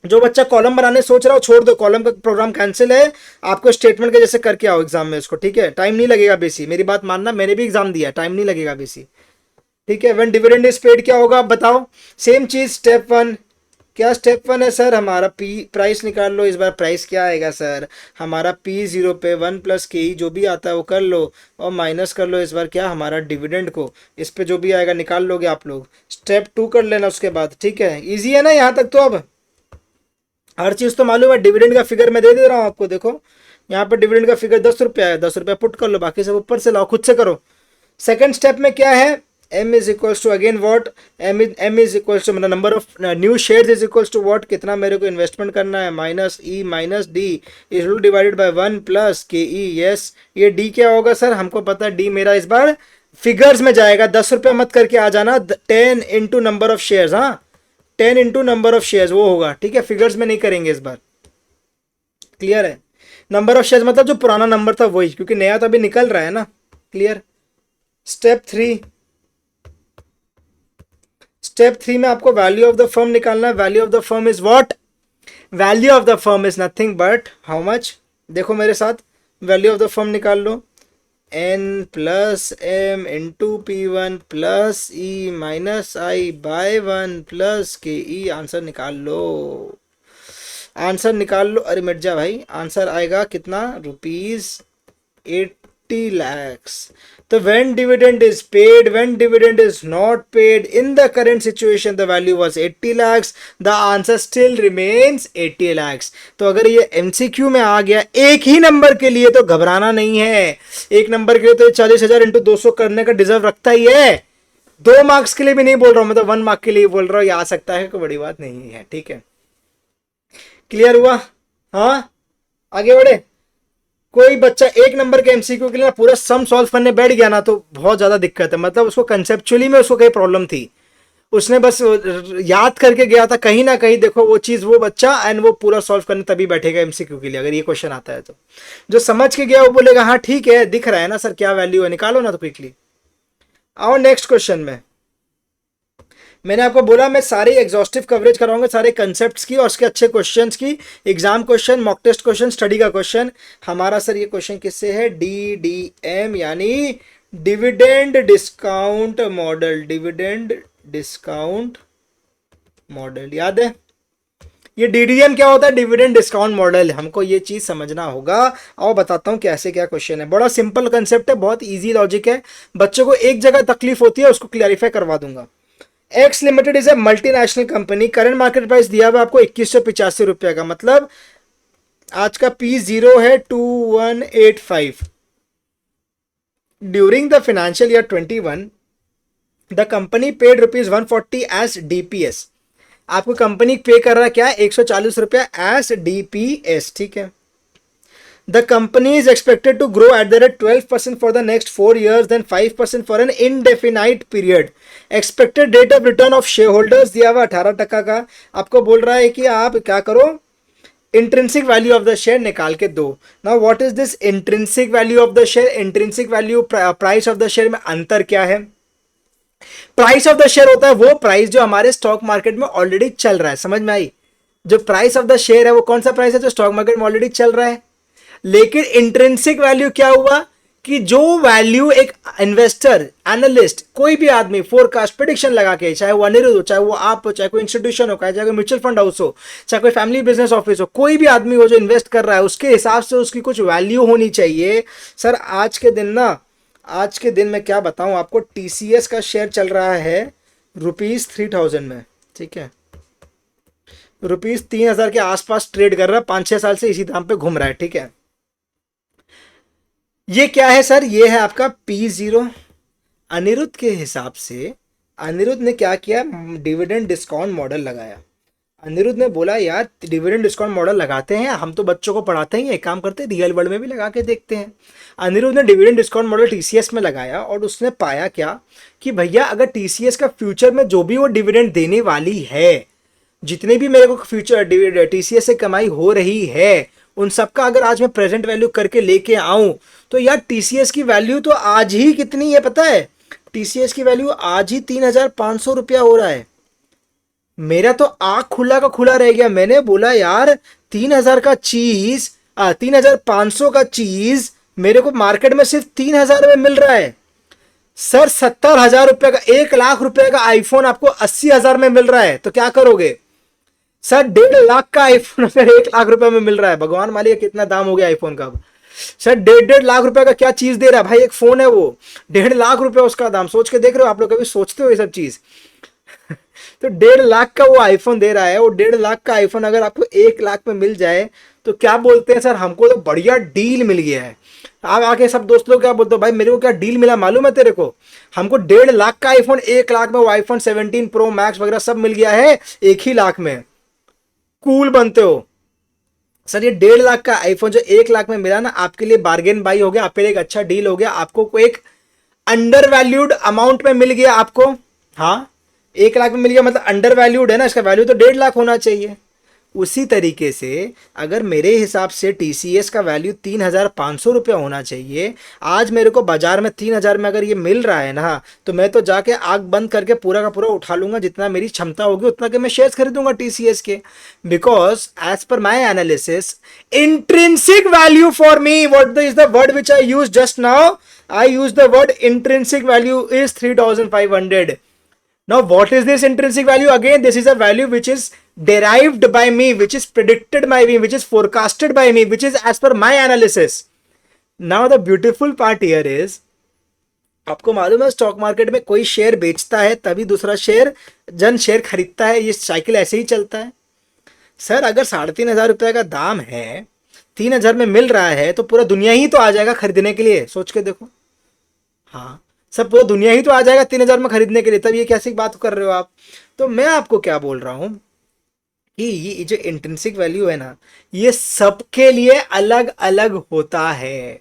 जो बच्चा कॉलम बनाने सोच रहा हो छोड़ दो, कॉलम का प्रोग्राम कैंसिल है। आपको स्टेटमेंट के जैसे करके आओ एग्जाम में इसको, ठीक है। टाइम नहीं लगेगा बेसी, मेरी बात मानना, मैंने भी एग्जाम दिया, टाइम नहीं लगेगा बेसी, ठीक है। व्हेन डिविडेंड इज पेड क्या होगा आप बताओ। सेम चीज स्टेप 1, क्या स्टेप 1 है सर हमारा, पी प्राइस निकाल लो। इस बार प्राइस क्या आएगा सर हमारा, P0 पे 1 प्लस के जो भी आता है वो कर लो, और माइनस कर लो इस बार क्या हमारा डिविडेंड को, इस पे जो भी आएगा निकाल लोगे आप लोग। स्टेप 2 कर लेना उसके बाद, ठीक है। इजी है ना यहाँ तक, तो अब हर चीज तो मालूम है। डिविडेंड का फिगर मैं दे रहा हूँ आपको, देखो यहाँ पर डिविडेंड का फिगर 10 रुपया है, 10 रुपया पुट कर लो, बाकी सब ऊपर से लाओ, खुद से करो। सेकंड स्टेप में क्या है, m is equals to again what, m is equals to मतलब number of new shares is equals to what, कितना मेरे को इन्वेस्टमेंट करना है, minus e minus d is divided by 1 plus k e. Yes, ये डी क्या होगा sir, हमको पता है डी मेरा इस बार फिगर्स में जाएगा। 10 रुपया मत करके आ जाना, 10 इंटू नंबर ऑफ शेयर्स, हाँ 10 इंटू नंबर ऑफ शेयर्स वो होगा, ठीक है। फिगर्स में नहीं करेंगे इस बार, क्लियर है। नंबर ऑफ शेयर्स मतलब जो पुराना नंबर था वही, क्योंकि नया तो अभी निकल रहा है ना, क्लियर। स्टेप 3, स्टेप 3 में आपको वैल्यू ऑफ द फर्म निकालना है। Value of the firm is what, value of the firm is nothing but how much, देखो मेरे साथ, वैल्यू ऑफ द फर्म निकाल लो, n plus m into P1 plus e minus i by 1 plus k e. Answer निकाल लो, answer निकाल लो, अरे मिट जा भाई, आंसर आएगा कितना, ₹80 lakhs। तो when dividend is paid, when dividend is not paid, in the current situation the value was 80 lakhs, the answer still remains 80 lakhs। तो अगर ये MCQ में आ गया एक ही नंबर के लिए तो घबराना नहीं है, एक नंबर के लिए तो 40,000 इंटू 200 करने का डिजर्व रखता ही है। 2 मार्क्स के लिए भी नहीं बोल रहा हूं, मतलब 1 मार्क के लिए बोल रहा हूँ, ये आ सकता है, कोई बड़ी बात नहीं है, ठीक है। क्लियर हुआ, हाँ आगे बढ़े। कोई बच्चा एक नंबर के एमसीक्यू के लिए ना पूरा सम सॉल्व करने बैठ गया ना तो बहुत ज्यादा दिक्कत है, मतलब उसको कंसेप्चुअली में उसको कहीं प्रॉब्लम थी, उसने बस याद करके गया था कहीं ना कहीं, देखो वो चीज वो बच्चा एंड वो पूरा सॉल्व करने तभी बैठेगा एमसीक्यू के लिए, अगर ये क्वेश्चन आता है तो। जो समझ के गया वो बोलेगा हाँ ठीक है दिख रहा है ना सर क्या वैल्यू है, निकालो ना तो क्विकली। आओ नेक्स्ट क्वेश्चन में, मैंने आपको बोला मैं सारी एग्जॉस्टिव कवरेज कराऊंगा सारे कंसेप्ट्स की और उसके अच्छे क्वेश्चंस की, exam question, mock test question, study का क्वेश्चन। हमारा सर ये क्वेश्चन किससे है, DDM यानी dividend discount model, dividend discount model, याद है। ये DDM क्या होता है, डिविडेंड डिस्काउंट मॉडल, हमको ये चीज समझना होगा। और बताता हूँ कैसे क्या क्वेश्चन है, बड़ा सिंपल कंसेप्ट है, बहुत इजी लॉजिक है, बच्चों को एक जगह तकलीफ होती है उसको क्लियरिफाई करवा दूंगा। X limited is a multinational company, current market price दिया हुआ आपको 2185 रुपये का, मतलब आज का P0 है 2185। During the financial year 21 the company paid ₹140 as DPS। आपको कंपनी पे कर रहा है क्या, 140 रुपया एज DPS, ठीक है। The company is expected to grow at the rate 12% for the next 4 years, then 5% for an indefinite period. Expected rate of return of shareholders दिया हुआ 18% का। आपको बोल रहा है कि आप क्या करो, intrinsic value of the share निकाल के दो। Now what is this intrinsic value of the share, intrinsic value price of the share में अंतर क्या है। प्राइस ऑफ द शेयर होता है वो प्राइस जो हमारे स्टॉक मार्केट में ऑलरेडी चल रहा है, समझ में आई। जो प्राइस ऑफ द शेयर है वो कौन सा प्राइस है जो स्टॉक मार्केट में ऑलरेडी चल रहा है। लेकिन इंट्रिंसिक वैल्यू क्या हुआ कि जो वैल्यू एक इन्वेस्टर, एनालिस्ट, कोई भी आदमी फोरकास्ट प्रेडिक्शन लगा के, चाहे वो अनिरुद्ध हो, चाहे वो आप हो, चाहे कोई इंस्टीट्यूशन हो, चाहे कोई म्यूचुअल फंड हाउस हो, चाहे कोई फैमिली बिजनेस ऑफिस हो, कोई भी आदमी हो जो इन्वेस्ट कर रहा है उसके हिसाब से उसकी कुछ वैल्यू होनी चाहिए। सर आज के दिन ना, आज के दिन में क्या बताऊं आपको, TCS का शेयर चल रहा है ₹3000 में, ठीक है, ₹3000 के आसपास ट्रेड कर रहा है, 5-6 साल से इसी दाम पे घूम रहा है, ठीक है। ये क्या है सर, ये है आपका P0। अनिरुद्ध के हिसाब से, अनिरुद्ध ने क्या किया, डिविडेंड डिस्काउंट मॉडल लगाया। अनिरुद्ध ने बोला यार डिविडेंड डिस्काउंट मॉडल लगाते हैं, हम तो बच्चों को पढ़ाते ही हैं, एक काम करते हैं रियल वर्ल्ड में भी लगा के देखते हैं। अनिरुद्ध ने डिविडेंड डिस्काउंट मॉडल टीसीएस में लगाया और उसने पाया क्या कि भैया अगर टीसीएस का फ्यूचर में जो भी वो डिविडेंड देने वाली है, जितने भी मेरे को फ्यूचर टीसीएस से कमाई हो रही है, उन सबका अगर आज मैं प्रेजेंट वैल्यू करके लेके आऊं तो यार टीसीएस की वैल्यू तो आज ही कितनी है पता है? टीसीएस की वैल्यू आज ही 3,500 रुपया हो रहा है। मेरा तो आंख खुला का खुला रह गया। मैंने बोला यार 3,000 का चीज 3,500 का चीज मेरे को मार्केट में सिर्फ 3,000 में मिल रहा है। सर 70,000 रुपए का 1,00,000 रुपए का आईफोन आपको 80,000 में मिल रहा है तो क्या करोगे? सर 1.5 लाख का आईफोन अगर 1,00,000 रुपए में मिल रहा है, भगवान मालिक कितना दाम हो गया आईफोन का। सर 1.5 लाख रुपए का क्या चीज दे रहा है भाई? एक फोन है वो, 1.5 लाख रुपए उसका दाम। सोच के देख रहे हो आप लोग? कभी सोचते हो ये सब चीज? तो 1.5 लाख का वो आईफोन दे रहा है। वो 1.5 लाख का आईफोन अगर आपको 1 लाख में मिल जाए तो क्या बोलते हैं सर, हमको तो बढ़िया डील मिल गया है। आप आके सब दोस्त लोग क्या बोलते हो, भाई मेरे को क्या डील मिला मालूम है तेरे को? हमको 1.5 लाख का आईफोन 1 लाख में, वो आईफोन 17 प्रो मैक्स वगैरह सब मिल गया है 1 ही लाख में। कूल बनते हो सर। ये 1.5 लाख का आईफोन जो 1 लाख में मिला ना, आपके लिए बार्गेन बाई हो गया, आपके लिए एक अच्छा डील हो गया। आपको कोई एक अंडर वैल्यूड अमाउंट में मिल गया आपको। हाँ 1 लाख में मिल गया मतलब अंडर वैल्यूड है ना, इसका वैल्यू तो 1.5 लाख होना चाहिए। उसी तरीके से अगर मेरे हिसाब से टीसीएस का वैल्यू 3,500 रुपया होना चाहिए, आज मेरे को बाजार में 3,000 में अगर ये मिल रहा है ना, तो मैं तो जाके आग बंद करके पूरा का पूरा उठा लूंगा, जितना मेरी क्षमता होगी उतना के मैं शेयर्स खरीदूंगा टीसीएस के। Because as per my analysis intrinsic value for me, what is the word which I use just now, I use the word intrinsic value is 3,500। Now, what is this intrinsic value? Again, this is a value which is derived by me, which is predicted by me, which is forecasted by me, which is as per my analysis. Now, the beautiful part here is, आपको मालूम है stock market में कोई share बेचता है तभी दूसरा share खरीदता है। ये साइकिल ऐसे ही चलता है। सर अगर 3,500 रुपये का दाम है, 3,000 में मिल रहा है, तो पूरा दुनिया ही तो आ जाएगा खरीदने के लिए। सोच के देखो। हाँ सब पूरा दुनिया ही तो आ जाएगा 3,000 में खरीदने के लिए, तब ये कैसी बात कर रहे हो आप? तो मैं आपको क्या बोल रहा हूं कि ये जो इंट्रिंसिक वैल्यू है ना, ये सबके लिए अलग अलग होता है।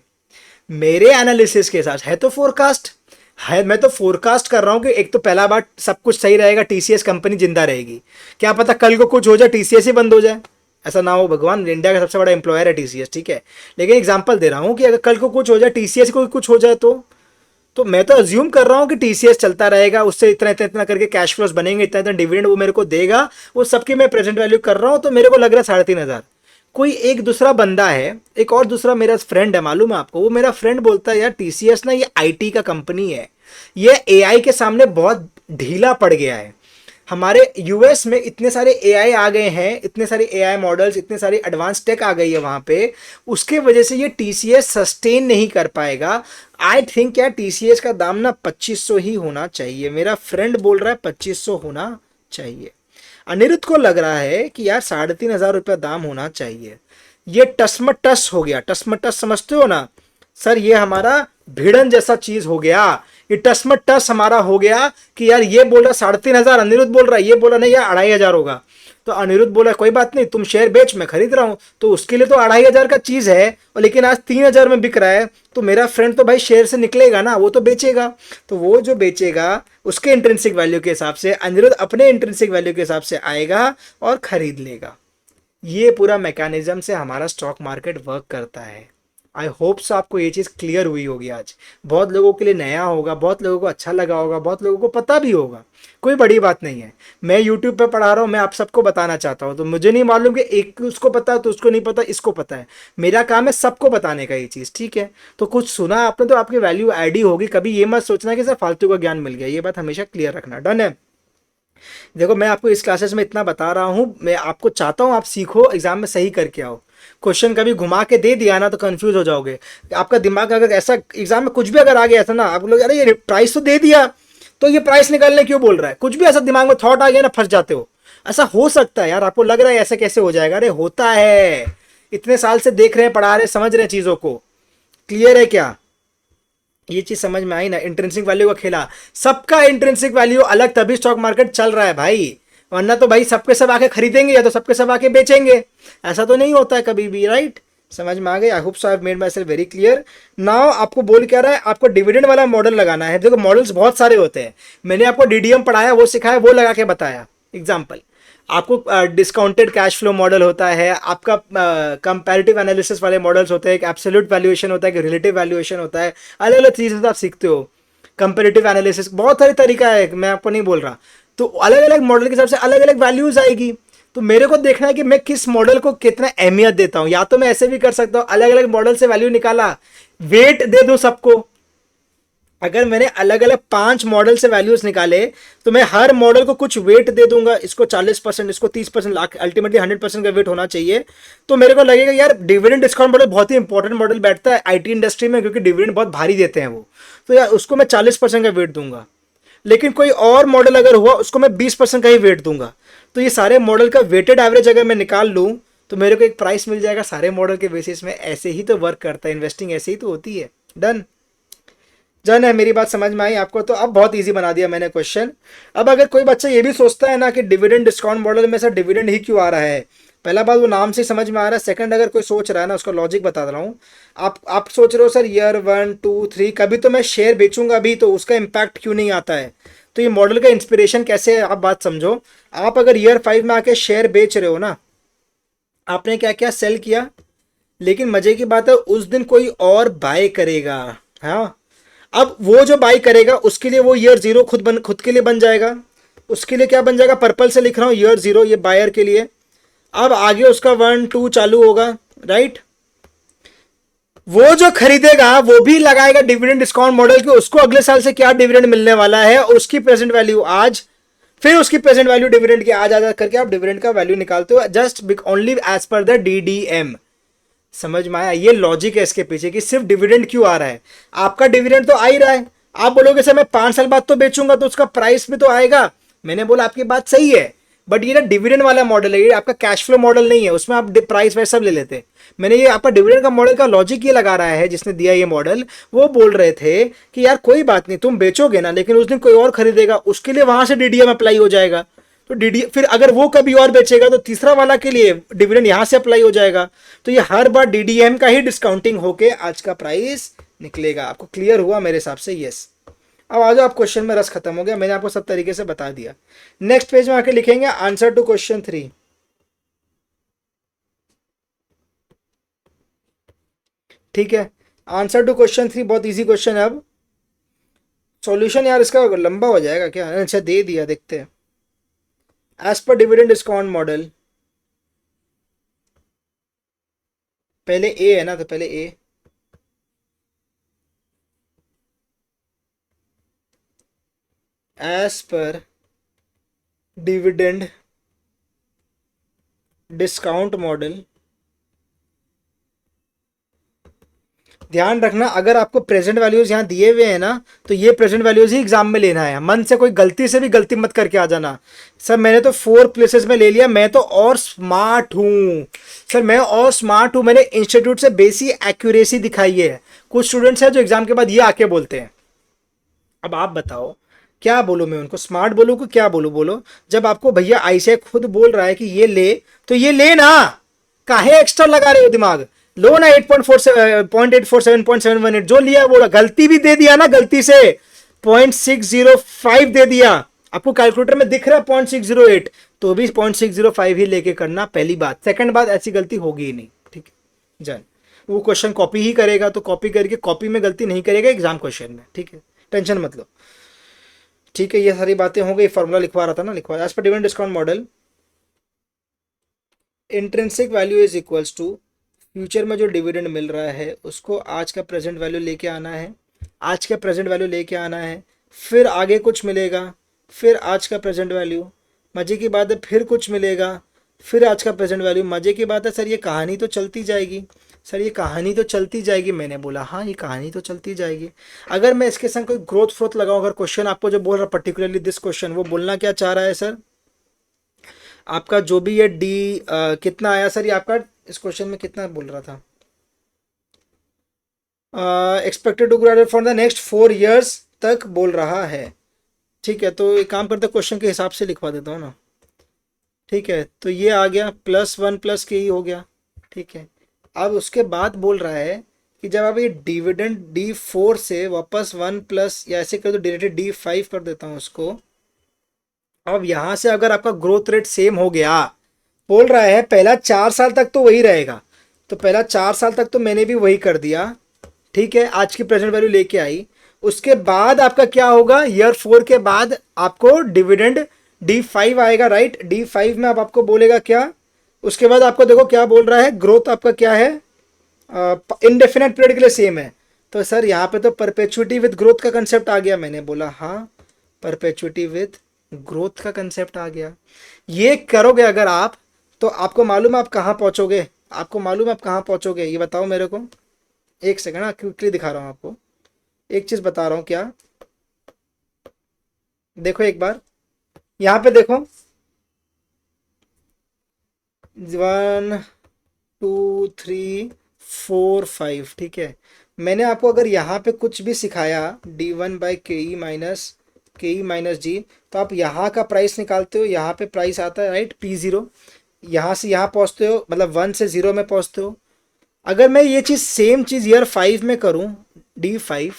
मेरे एनालिसिस के साथ है तो फोरकास्ट है, मैं तो फोरकास्ट कर रहा हूं कि एक तो पहला बात सब कुछ सही रहेगा, टीसीएस कंपनी जिंदा रहेगी। क्या पता कल को कुछ हो जाए टीसीएस ही बंद हो जाए, ऐसा ना हो भगवान। इंडिया का सबसे बड़ा एम्प्लॉयर है टीसीएस, ठीक है, लेकिन एग्जांपल दे रहा हूं कि अगर कल को कुछ हो जाए, टीसीएस को कुछ हो जाए, तो मैं तो अज्यूम कर रहा हूं कि टीसीएस चलता रहेगा, उससे इतना इतना इतना करके कैश फ्लोस बनेंगे, इतना इतना डिविडेंड वो मेरे को देगा, वो सबकी मैं प्रेजेंट वैल्यू कर रहा हूं। तो मेरे को लग रहा है 3,500। कोई एक दूसरा बंदा है, एक और दूसरा मेरा फ्रेंड है, मालूम है आपको, वो मेरा फ्रेंड बोलता है यार टीसीएस ना ये आईटी का कंपनी है, ये एआई के सामने बहुत ढीला पड़ गया है। हमारे यूएस में इतने सारे एआई आ गए हैं, इतने सारे एआई मॉडल्स, इतने सारी एडवांस टेक आ गई है वहां पे, उसके वजह से ये टीसीएस सस्टेन नहीं कर पाएगा। आई थिंक यार टीसीएस का दाम ना 2,500 ही होना चाहिए। मेरा फ्रेंड बोल रहा है 2,500 होना चाहिए। अनिरुद्ध को लग रहा है कि यार 3,500 रुपया दाम होना चाहिए। ये टसमटस हो गया। टसमटस समझते हो ना सर? ये हमारा भिड़न जैसा चीज हो गया। ये टसमटस हमारा हो गया कि यार ये बोल रहा 3,500, अनिरुद्ध बोल रहा है, ये बोला नहीं यार 2,500 होगा। तो अनिरुद्ध बोला कोई बात नहीं, तुम शेयर बेच, मैं खरीद रहा हूं। तो उसके लिए तो 2,500 का चीज है, और लेकिन आज 3,000 में बिक रहा है, तो मेरा फ्रेंड तो भाई शेयर से निकलेगा ना, वो तो बेचेगा। तो वो जो बेचेगा उसके इंट्रिंसिक वैल्यू के हिसाब से अनिरुद्ध अपने इंट्रिंसिक वैल्यू के हिसाब से आएगा और खरीद लेगा। ये पूरा मैकेनिज्म से हमारा स्टॉक मार्केट वर्क करता है। आई होप सो आपको ये चीज़ क्लियर हुई होगी आज। बहुत लोगों के लिए नया होगा, बहुत लोगों को अच्छा लगा होगा, बहुत लोगों को पता भी होगा। कोई बड़ी बात नहीं है। मैं यूट्यूब पे पढ़ा रहा हूँ, मैं आप सबको बताना चाहता हूँ। तो मुझे नहीं मालूम कि एक उसको पता है तो उसको नहीं पता, इसको पता है। मेरा काम है सबको बताने का ये चीज़, ठीक है? तो कुछ सुना आपने तो आपकी वैल्यू ऐड ही होगी। कभी ये मत सोचना कि सर फालतू का ज्ञान मिल गया। ये बात हमेशा क्लियर रखना। डन है? देखो मैं आपको इस क्लासेस में इतना बता रहा हूँ, मैं आपको चाहता हूँ आप सीखो, एग्जाम में सही करके आओ। क्वेश्चन कभी घुमा के दे दिया ना तो कंफ्यूज हो जाओगे। आपका दिमाग अगर ऐसा एग्जाम में कुछ भी अगर आ गया था ना, आप लोग अरे ये प्राइस तो दे दिया, तो ये प्राइस निकालने क्यों बोल रहा है, कुछ भी ऐसा दिमाग में थॉट आ गया ना, फंस जाते हो। ऐसा हो सकता है यार, आपको लग रहा है ऐसे कैसे हो जाएगा, अरे होता है। इतने साल से देख रहे हैं, पढ़ा रहे, समझ रहे हैं चीज़ों को। क्लियर है क्या? ये चीज समझ में आई ना? इंट्रिंसिक वैल्यू का खेला, सबका इंट्रिंसिक वैल्यू अलग, तभी स्टॉक मार्केट चल रहा है भाई। वरना तो भाई सबके सब आके खरीदेंगे या तो सबके सब आके बेचेंगे, ऐसा तो नहीं होता है कभी भी, राइट? समझ में आ गई? आई hope so I have made my self very clear now. आपको बोल क्या रहा है, आपको डिविडेंड वाला मॉडल लगाना है। देखो मॉडल्स बहुत सारे होते हैं, मैंने आपको डीडीएम पढ़ाया, वो सिखाया, वो लगा के बताया। एग्जाम्पल, आपको डिस्काउंटेड कैश फ्लो मॉडल होता है, आपका कंपैरेटिव एनालिसिस वाले मॉडल्स होते हैं, एक एब्सोल्यूट वैल्यूएशन होता है, एक रिलेटिव वैल्यूएशन होता है, अलग अलग चीज़ें तो आप सीखते हो। कंपैरेटिव एनालिसिस बहुत सारे तरीका है, मैं आपको नहीं बोल रहा। तो अलग अलग मॉडल के हिसाब से अलग अलग वैल्यूज आएगी, तो मेरे को देखना है कि मैं किस मॉडल को कितना अहमियत देता हूं। या तो मैं ऐसे भी कर सकता हूं, अलग अलग मॉडल से वैल्यू निकाला, वेट दे दूं सबको। अगर मैंने अलग अलग 5 मॉडल से वैल्यूज निकाले तो मैं हर मॉडल को कुछ वेट दे दूंगा, इसको 40%, इसको 30%, अल्टीमेटली 100% का वेट होना चाहिए। तो मेरे को लगेगा यार डिविडेंड डिस्काउंट मॉडल बहुत ही इंपॉर्टेंट मॉडल बैठता है आईटी इंडस्ट्री में, क्योंकि डिविडेंड बहुत भारी देते हैं वो, तो यार उसको मैं 40% का वेट दूंगा। लेकिन कोई और मॉडल अगर हुआ उसको मैं 20% का ही वेट दूंगा। तो ये सारे मॉडल का वेटेड एवरेज अगर मैं निकाल लूँ तो मेरे को एक प्राइस मिल जाएगा सारे मॉडल के बेसिस में। ऐसे ही तो वर्क करता है इन्वेस्टिंग, ऐसे ही तो होती है। डन? जन है, मेरी बात समझ में आई आपको? तो अब बहुत इजी बना दिया मैंने क्वेश्चन। अब अगर कोई बच्चा ये भी सोचता है ना कि डिविडेंड डिस्काउंट मॉडल में सर डिविडेंड ही क्यों आ रहा है, पहला बात वो नाम से समझ में आ रहा है। सेकंड, अगर कोई सोच रहा है ना, उसका लॉजिक बता रहा हूँ। आप सोच रहे हो सर ईयर 1 2 3 कभी तो मैं शेयर बेचूंगा भी, तो उसका इम्पैक्ट क्यों नहीं आता है? तो ये मॉडल का इंस्पिरेशन कैसे है आप बात समझो। आप अगर ईयर 5 में आके शेयर बेच रहे हो ना, आपने क्या क्या सेल किया, लेकिन मजे की बात है उस दिन कोई और बाय करेगा। हाँ, अब वो जो बाई करेगा उसके लिए वो ईयर 0 खुद के लिए बन जाएगा। उसके लिए क्या बन जाएगा, पर्पल से लिख रहा हूं ईयर 0, ये बायर के लिए। अब आगे उसका 1 2 चालू होगा, राइट? वो जो खरीदेगा वो भी लगाएगा डिविडेंड डिस्काउंट मॉडल के, उसको अगले साल से क्या डिविडेंड मिलने वाला है, उसकी प्रेजेंट वैल्यू आज, फिर उसकी प्रेजेंट वैल्यू डिविडेंड की आज आजा करके आप डिविडेंड का वैल्यू निकालते हो, just only as per the DDM. समझ में आया? ये लॉजिक है इसके पीछे कि सिर्फ डिविडेंड क्यों आ रहा है। आपका डिविडेंड तो आ ही रहा है, आप बोलोगे सर मैं 5 साल बाद तो बेचूंगा तो उसका प्राइस भी तो आएगा। मैंने बोला आपकी बात सही है, बट ये ना डिविडेंड वाला मॉडल है, ये आपका कैश फ्लो मॉडल नहीं है, उसमें आप प्राइस वाइस सब ले लेते हैं। मैंने ये आपका डिविडेंड का मॉडल का लॉजिक ये लगा रहा है, जिसने दिया ये मॉडल वो बोल रहे थे कि यार कोई बात नहीं, तुम बेचोगे ना, लेकिन उस दिन कोई और खरीदेगा, उसके लिए वहां से डीडीएम अप्लाई हो जाएगा। तो डीडी फिर अगर वो कभी और बेचेगा तो तीसरा वाला के लिए डिविडेंड यहां से अप्लाई हो जाएगा। तो ये हर बार डीडीएम का ही डिस्काउंटिंग होके आज का प्राइस निकलेगा। आपको क्लियर हुआ मेरे हिसाब से? यस। अब आ जाओ, आप क्वेश्चन में रस खत्म हो गया, मैंने आपको सब तरीके से बता दिया। नेक्स्ट पेज में आके लिखेंगे आंसर टू क्वेश्चन 3। ठीक है, आंसर टू क्वेश्चन 3 बहुत इजी क्वेश्चन है। अब सॉल्यूशन यार इसका लंबा हो जाएगा क्या? अच्छा दे दिया, देखते हैं। As per dividend discount model, पहले ए है ना, तो पहले A. As per dividend discount model, ध्यान रखना अगर आपको प्रेजेंट वैल्यूज यहाँ दिए हुए हैं ना, तो ये प्रेजेंट वैल्यूज ही एग्जाम में लेना है। मन से कोई गलती से भी गलती मत करके आ जाना। सर मैंने तो 4 प्लेसेस में ले लिया, मैं तो और स्मार्ट हूँ। सर मैं और स्मार्ट हूँ, मैंने इंस्टीट्यूट से बेसी एक्यूरेसी दिखाई है। कुछ स्टूडेंट्स हैं जो एग्जाम के बाद ये आके बोलते हैं। अब आप बताओ क्या बोलूँ मैं उनको, स्मार्ट बोलूँ कि क्या बोलूँ? बोलो। जब आपको भैया आईसीआई खुद बोल रहा है कि ये ले, तो ये ले ना, काहे एक्स्ट्रा लगा रहे हो दिमाग? लो ना 8.847.718, जो लिया वो गलती भी दे दिया ना, गलती से 0.605 दे दिया, आपको कैलकुलेटर में दिख रहा है 0.608, तो भी 0.605 ही लेके करना, पहली बात। सेकंड बात, ऐसी गलती होगी ही नहीं, ठीक है जान। वो क्वेश्चन कॉपी ही करेगा तो कॉपी करके कॉपी में गलती नहीं करेगा एग्जाम क्वेश्चन में, ठीक है, टेंशन मत लो। ठीक है, ये सारी बातें हो गई। फॉर्मूला लिखवा रहा था ना, लिखवा। As per dividend discount model, intrinsic value is equals to, future में जो डिविडेंड मिल रहा है उसको आज का प्रेजेंट वैल्यू लेके आना है, आज का प्रेजेंट वैल्यू लेके आना है, फिर आगे कुछ मिलेगा, फिर आज का प्रेजेंट वैल्यू, मजे की बात है, फिर कुछ मिलेगा, फिर आज का प्रेजेंट वैल्यू। मजे की बात है सर, ये कहानी तो चलती जाएगी। सर ये कहानी तो चलती जाएगी, मैंने बोला हाँ ये कहानी तो चलती जाएगी। अगर मैं इसके संग कोई ग्रोथ फ्रोथ लगाऊं, अगर क्वेश्चन आपको जो बोल रहा पर्टिकुलरली दिस क्वेश्चन, वो बोलना क्या चाह रहा है सर, आपका जो भी ये कितना आया सर, ये आपका इस क्वेश्चन में कितना बोल रहा था, expected to grow for the next 4 years तक बोल रहा है। ठीक है, तो एक काम करते क्वेश्चन के हिसाब से लिखवा देता हूँ ना। ठीक है, तो ये आ गया प्लस वन प्लस के ही हो गया। ठीक है, अब उसके बाद बोल रहा है कि जब आप ये डिविडेंड D4 से वापस वन प्लस या ऐसे कर दो, डायरेक्टली D5 कर देता हूँ उसको। अब यहाँ से अगर आपका ग्रोथ रेट सेम हो गया, बोल रहा है पहला 4 साल तक तो वही रहेगा, तो पहला 4 साल तक तो मैंने भी वही कर दिया। ठीक है, आज की प्रेजेंट वैल्यू लेके आई। उसके बाद आपका क्या होगा, ईयर 4 के बाद आपको डिविडेंड D5 आएगा, राइट। D5 में अब आपको बोलेगा क्या, उसके बाद आपको देखो क्या बोल रहा है, ग्रोथ आपका क्या है, इनडेफिनेट पीरियड के लिए सेम है। तो सर यहाँ पे तो परपेचुइटी विद ग्रोथ का कंसेप्ट आ गया। मैंने बोला हाँ, परपेचुइटी विद ग्रोथ का कंसेप्ट आ गया। ये करोगे अगर आप, तो आपको मालूम है आप कहाँ पहुँचोगे, आपको मालूम है आप कहाँ पहुँचोगे, ये बताओ मेरे को। एक सेकंड, क्विकली दिखा रहा हूँ आपको, एक चीज़ बता रहा हूँ। क्या, देखो एक बार यहाँ पे देखो, 1 2 3 4 5। ठीक है, मैंने आपको अगर यहाँ पे कुछ भी सिखाया D1/KE-K E-G, तो आप यहाँ का प्राइस निकालते हो, यहाँ पे प्राइस आता है राइट P0, यहाँ से यहाँ पहुँचते हो, मतलब 1 से 0 में पहुँचते हो। अगर मैं ये चीज़ सेम चीज़ ईयर 5 में करूँ, D5,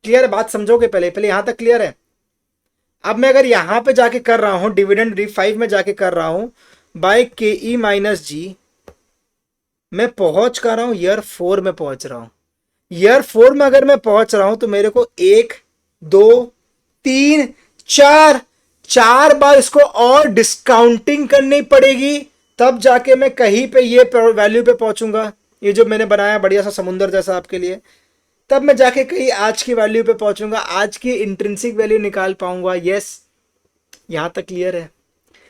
क्लियर है बात, समझोगे, पहले पहले यहाँ तक क्लियर है। अब मैं अगर यहाँ पे जाके कर रहा हूँ, डिविडेंड D5 में जाके कर रहा हूँ by KE-G, मैं पहुंच कर रहा हूँ ईयर 4 में पहुंच रहा हूँ। ईयर 4 में अगर मैं पहुंच रहा हूं तो मेरे को 1 2 3 4 चार बार इसको और डिस्काउंटिंग करनी पड़ेगी, तब जाके मैं कहीं पे ये वैल्यू पे पहुंचूंगा। ये जो मैंने बनाया बढ़िया सा समुंदर जैसा आपके लिए, तब मैं जाके कहीं आज की वैल्यू पे पहुंचूंगा, आज की इंट्रिंसिक वैल्यू निकाल पाऊंगा। यस, यहां तक क्लियर है।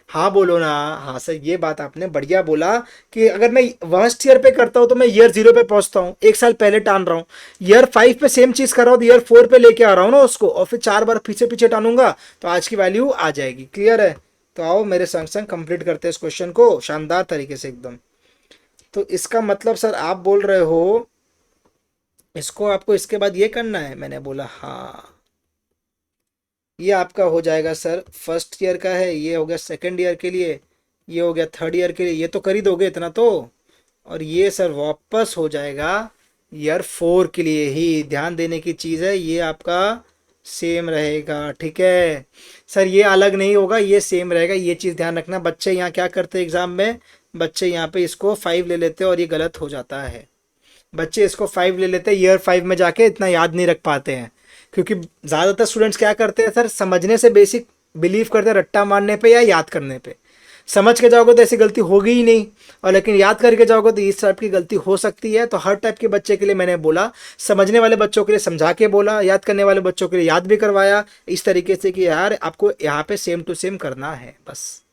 हाँ बोलो ना, हाँ सर, ये बात आपने बढ़िया बोला कि अगर मैं फर्स्ट ईयर पे करता हूँ तो मैं ईयर 0 पे पहुंचता हूँ, 1 साल पहले टान रहा हूँ। ईयर 5 पे सेम चीज कर रहा हूँ तो ईयर 4 पे लेके आ रहा हूँ ना उसको, और फिर 4 बार पीछे पीछे टानूंगा तो आज की वैल्यू आ जाएगी। क्लियर है, तो आओ मेरे संग संग कंप्लीट करते हैं इस क्वेश्चन को शानदार तरीके से एकदम। तो इसका मतलब सर आप बोल रहे हो इसको आपको इसके बाद ये करना है, मैंने बोला हाँ। ये आपका हो जाएगा सर फर्स्ट ईयर का है, ये हो गया सेकेंड ईयर के लिए, ये हो गया थर्ड ईयर के लिए, ये तो कर ही दोगे इतना तो। और ये सर वापस हो जाएगा ईयर 4 के लिए ही। ध्यान देने की चीज़ है, ये आपका सेम रहेगा। ठीक है सर, ये अलग नहीं होगा, ये सेम रहेगा, ये चीज़ ध्यान रखना। बच्चे यहाँ क्या करते हैं एग्जाम में, बच्चे यहाँ पे इसको 5 ले लेते हैं और ये गलत हो जाता है। बच्चे इसको 5 ले लेते हैं, ईयर 5 में जाके इतना याद नहीं रख पाते हैं, क्योंकि ज़्यादातर स्टूडेंट्स क्या करते हैं सर, समझने से बेसिक बिलीव करते हैं रट्टा मारने पे या याद करने पे। समझ के जाओगे तो ऐसी गलती होगी ही नहीं, और लेकिन याद करके जाओगे तो इस टाइप की गलती हो सकती है। तो हर टाइप के बच्चे के लिए मैंने बोला, समझने वाले बच्चों के लिए समझा के बोला, याद करने वाले बच्चों के लिए याद भी करवाया, इस तरीके से कि यार आपको यहाँ पे सेम टू सेम करना है बस।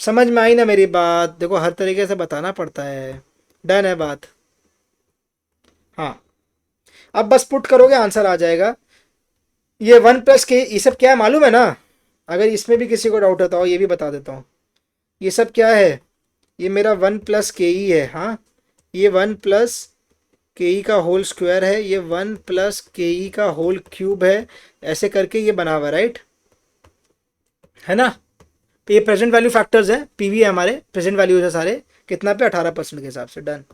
समझ में आई ना मेरी बात, देखो हर तरीके से बताना पड़ता है। डन है बात, हाँ। अब बस पुट करोगे आंसर आ जाएगा। ये 1 + के ये सब क्या है मालूम है ना, अगर इसमें भी किसी को डाउट होता हो ये भी बता देता हूँ। ये सब क्या है, ये मेरा 1 + के है, हाँ। ये 1 + के का होल स्क्वायर है, ये 1 + के का होल क्यूब है, ऐसे करके ये बना हुआ राइट है ना। तो ये प्रेजेंट वैल्यू फैक्टर्स है, पीवी है हमारे, प्रेजेंट वैल्यूज है सारे, कितना पे 18% के हिसाब से। डन।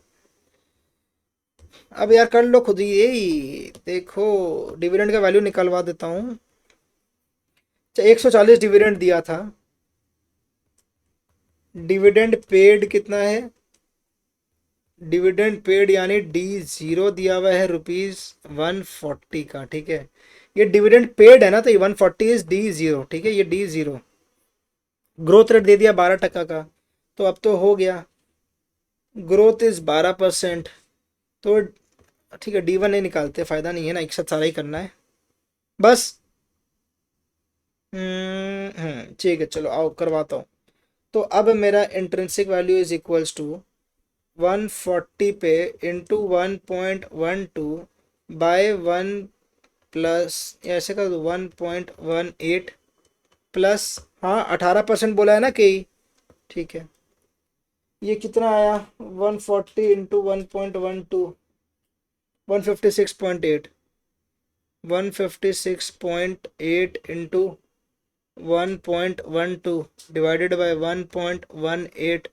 अब यार कर लो खुद ही, यही देखो डिविडेंड का वैल्यू निकलवा देता हूँ। 140 डिविडेंड दिया था, डिविडेंड पेड कितना है, डिविडेंड पेड यानी D0 दिया हुआ है ₹140 का। ठीक है, ये डिविडेंड पेड है ना, तो ये 140 इज D0। ठीक है, ये D0, ग्रोथ रेट दे दिया 12% का, तो अब तो हो गया, ग्रोथ इज 12%। तो ठीक है, D1 नहीं निकालते, फ़ायदा नहीं है ना, एक साथ सारा ही करना है बस। ठीक है, चलो आओ करवाता हूँ। तो अब मेरा intrinsic value is equals to 140 पे इंटू 1.12 बाय 1 प्लस, ऐसे कर दो 1.18 प्लस, हाँ 18% बोला है ना कि, ठीक है। ये कितना आया, 140 into 1.12, 156.8, 156.8 into 1.12 divided by 1.18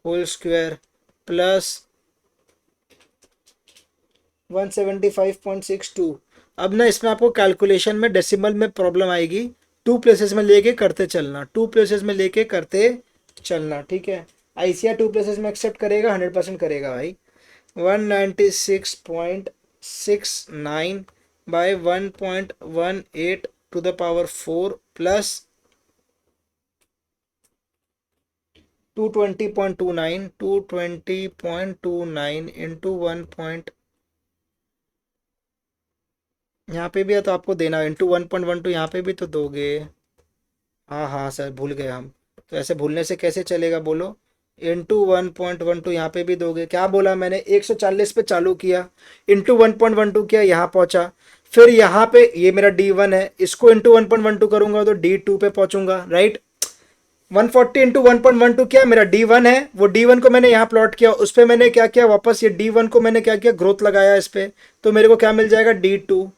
whole square plus 175.62। अब ना इसमें आपको कैलकुलेशन में डेसिमल में प्रॉब्लम आएगी, टू प्लेसेस में लेके करते चलना, टू प्लेसेस में लेके करते चलना, ठीक है। आईसीआर टू प्लेसेस में एक्सेप्ट करेगा, 100% करेगा भाई। 196.69 by 1.18 to the power 4 plus 220.29 into 1 यहाँ पे भी है तो आपको देना, इंटू 1.12 यहाँ पे भी तो दोगे। हाँ हाँ सर, भूल गए हम। तो ऐसे भूलने से कैसे चलेगा बोलो। इंटू 1.12 यहाँ पे भी दोगे, क्या बोला मैंने, 140 पे चालू किया, इंटू 1.12 किया, यहाँ पहुँचा। फिर यहाँ पे ये मेरा D1 है, इसको इंटू 1.12 करूंगा तो D2 पे पहुंचूंगा, राइट। 140 इंटू 1.12 क्या, मेरा D1 है, वो D1 को मैंने यहाँ प्लॉट किया, उस पर मैंने क्या किया, वापस ये D1 को मैंने क्या किया, ग्रोथ लगाया इस पे, तो मेरे को क्या मिल जाएगा, D2।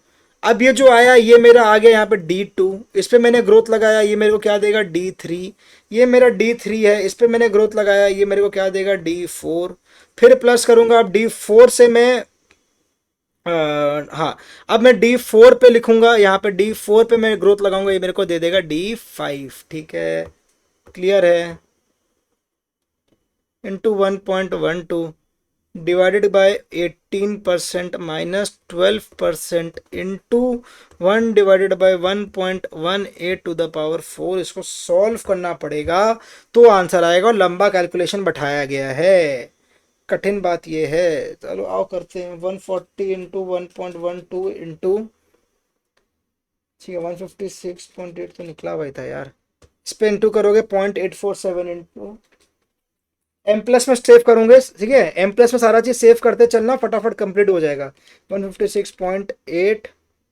अब ये जो आया ये मेरा आ गया यहाँ पे D2, इस पे मैंने ग्रोथ लगाया, ये मेरे को क्या देगा, D3। ये मेरा D3 है, इस पे मैंने ग्रोथ लगाया, ये मेरे को क्या देगा, D4। फिर प्लस करूंगा, अब D4 से मैं हाँ, अब मैं D4 पे लिखूंगा, यहाँ पे D4 पे मैं ग्रोथ लगाऊंगा, ये मेरे को दे देगा D5, ठीक है। क्लियर है। Into 1.12 divided by 18% minus 12% into 1 divided by 1.18 to the power 4। इसको सॉल्व करना पड़ेगा तो आंसर आएगा, और लंबा कैलकुलेशन बैठाया गया है। कठिन बात ये है। चलो आओ करते हैं। 140 इंटू 1.12 इंटू, ठीक है, 156.8 तो निकला भाई था यार। इस पे इंटू करोगे 0.847 इंटू एम प्लस में सेव करूंगे, ठीक है, एम प्लस में सारा चीज सेव करते चलना, फटाफट कंप्लीट हो जाएगा। 156.8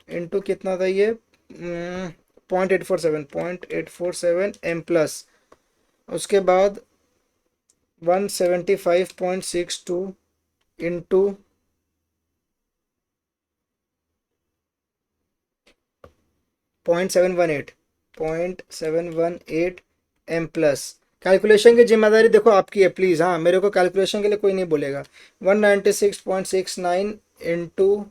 इंटू कितना था ये, 0.847 एम प्लस, उसके बाद 175.62 इंटू 0.718 एम प्लस। कैलकुलेशन की जिम्मेदारी देखो आपकी है प्लीज़, हाँ, मेरे को कैलकुलेशन के लिए कोई नहीं बोलेगा। 196.69 इंटू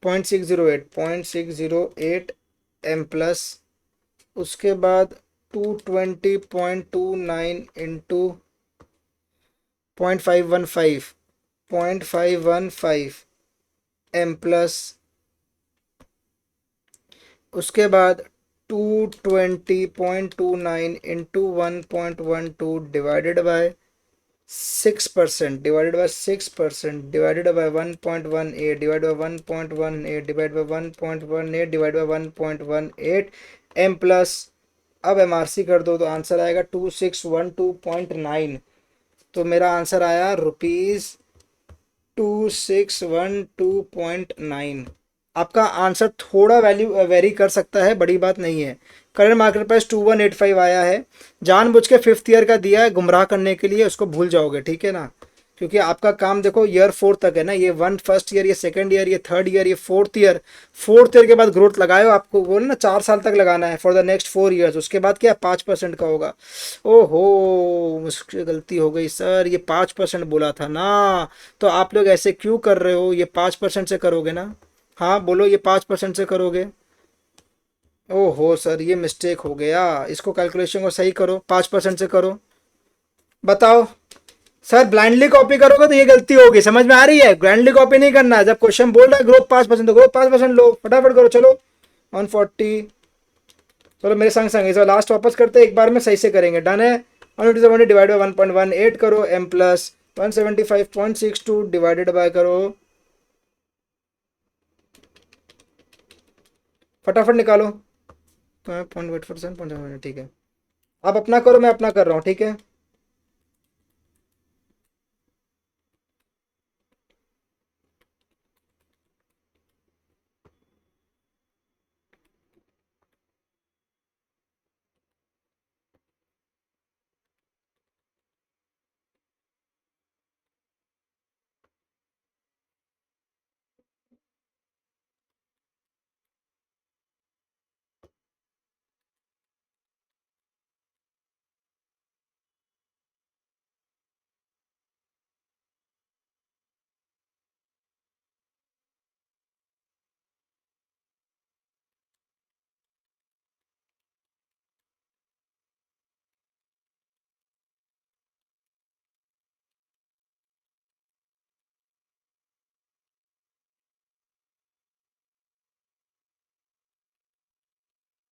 0.608 एम प्लस, उसके बाद 220.29 इंटू 0.515 एम प्लस, उसके बाद 220.29 into 1.12 divided by 6%, divided by 1.18 divide by 1.18 divide by 1.18 M plus. अब एमआरसी कर दो तो आंसर आएगा 2612.9। तो मेरा आंसर आया ₹2612.9। आपका आंसर थोड़ा वैल्यू वेरी कर सकता है, बड़ी बात नहीं है। करंट मार्केट प्राइस 2185 आया है। जानबूझ के फिफ्थ ईयर का दिया है गुमराह करने के लिए, उसको भूल जाओगे, ठीक है ना। क्योंकि आपका काम देखो ईयर 4 तक है ना, ये वन फर्स्ट ईयर, ये सेकंड ईयर, ये थर्ड ईयर, ये फोर्थ ईयर। फोर्थ ईयर के बाद ग्रोथ लगाओ, आपको बोले ना 4 साल तक लगाना है फॉर द नेक्स्ट 4 ईयर्स, उसके बाद क्या 5% का होगा। ओहो, मुझसे गलती हो गई सर, ये 5% बोला था ना। तो आप लोग ऐसे क्यों कर रहे हो, ये 5% से करोगे ना। हाँ बोलो, ये 5% से करोगे। ओहो सर, ये मिस्टेक हो गया, इसको कैलकुलेशन को सही करो, 5% से करो। बताओ सर, ब्लाइंडली कॉपी करोगे तो ये गलती होगी, समझ में आ रही है। ब्लाइंडली कॉपी नहीं करना है, जब क्वेश्चन बोल रहा है ग्रोथ 5% तो ग्रोथ 5% लो, फटाफट करो चलो। 140, चलो मेरे संग संग इस लास्ट वापस करते हैं, एक बार में सही से करेंगे, डन है। 150 डिवाइड बाई 1.18 करो एम प्लस 175.62 डिवाइडेड बाय करो, फटाफट निकालो। तो 0.8%, ठीक है। आप अपना करो, मैं अपना कर रहा हूँ, ठीक है।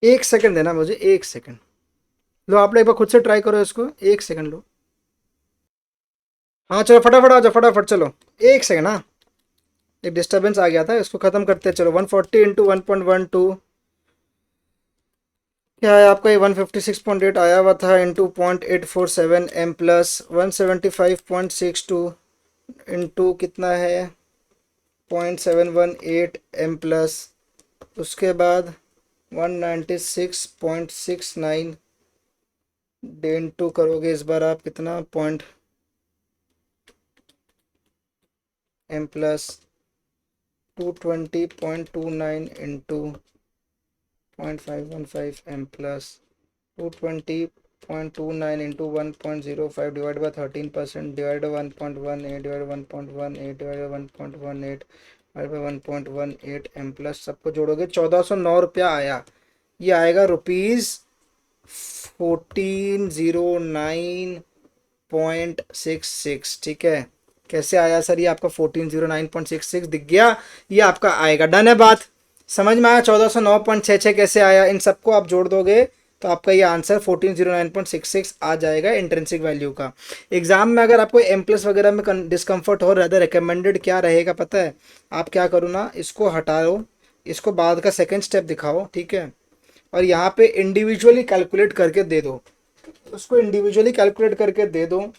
एक सेकंड देना मुझे, एक सेकंड। लो आप लोग एक बार खुद से ट्राई करो इसको, एक सेकंड लो। हाँ चलो फटाफट आ जाओ, फटाफट चलो। एक सेकंड, हाँ एक डिस्टर्बेंस आ गया था, इसको खत्म करते हैं। चलो 140 इंटू 1.12 क्या है आपका, ये 156.8 आया हुआ था, इंटू 0.847 M प्लस 175.62 इंटू कितना है 0.718 M प्लस, उसके बाद 196.69 इंटू करोगे इस बार आप कितना point M plus 220.29 into 0.515 M plus 220.29 into 1.05 divide by 13% divide by 1.18 divide by 1.18 divide by 1.18 divide by 1.18 M plus, सबको जोड़ोगे 1409 रुपया आया। ये आएगा रुपीज़ 1409.66। ठीक है, कैसे आया सर ये आपका 1409.66 दिख गया, ये आपका आएगा। डन है बात, समझ में आया 1409.66 कैसे आया, इन सबको आप जोड़ दोगे तो आपका ये आंसर 1409.66 आ जाएगा इंट्रिंसिक वैल्यू का। एग्जाम में अगर आपको एम प्लस वगैरह में डिस्कम्फर्ट हो रहा है, रिकमेंडेड क्या रहेगा पता है, आप क्या करो ना, इसको हटाओ, इसको बाद का सेकेंड स्टेप दिखाओ, ठीक है, और यहाँ पे इंडिविजुअली कैलकुलेट करके दे दो, उसको इंडिविजुअली कैलकुलेट करके दे दो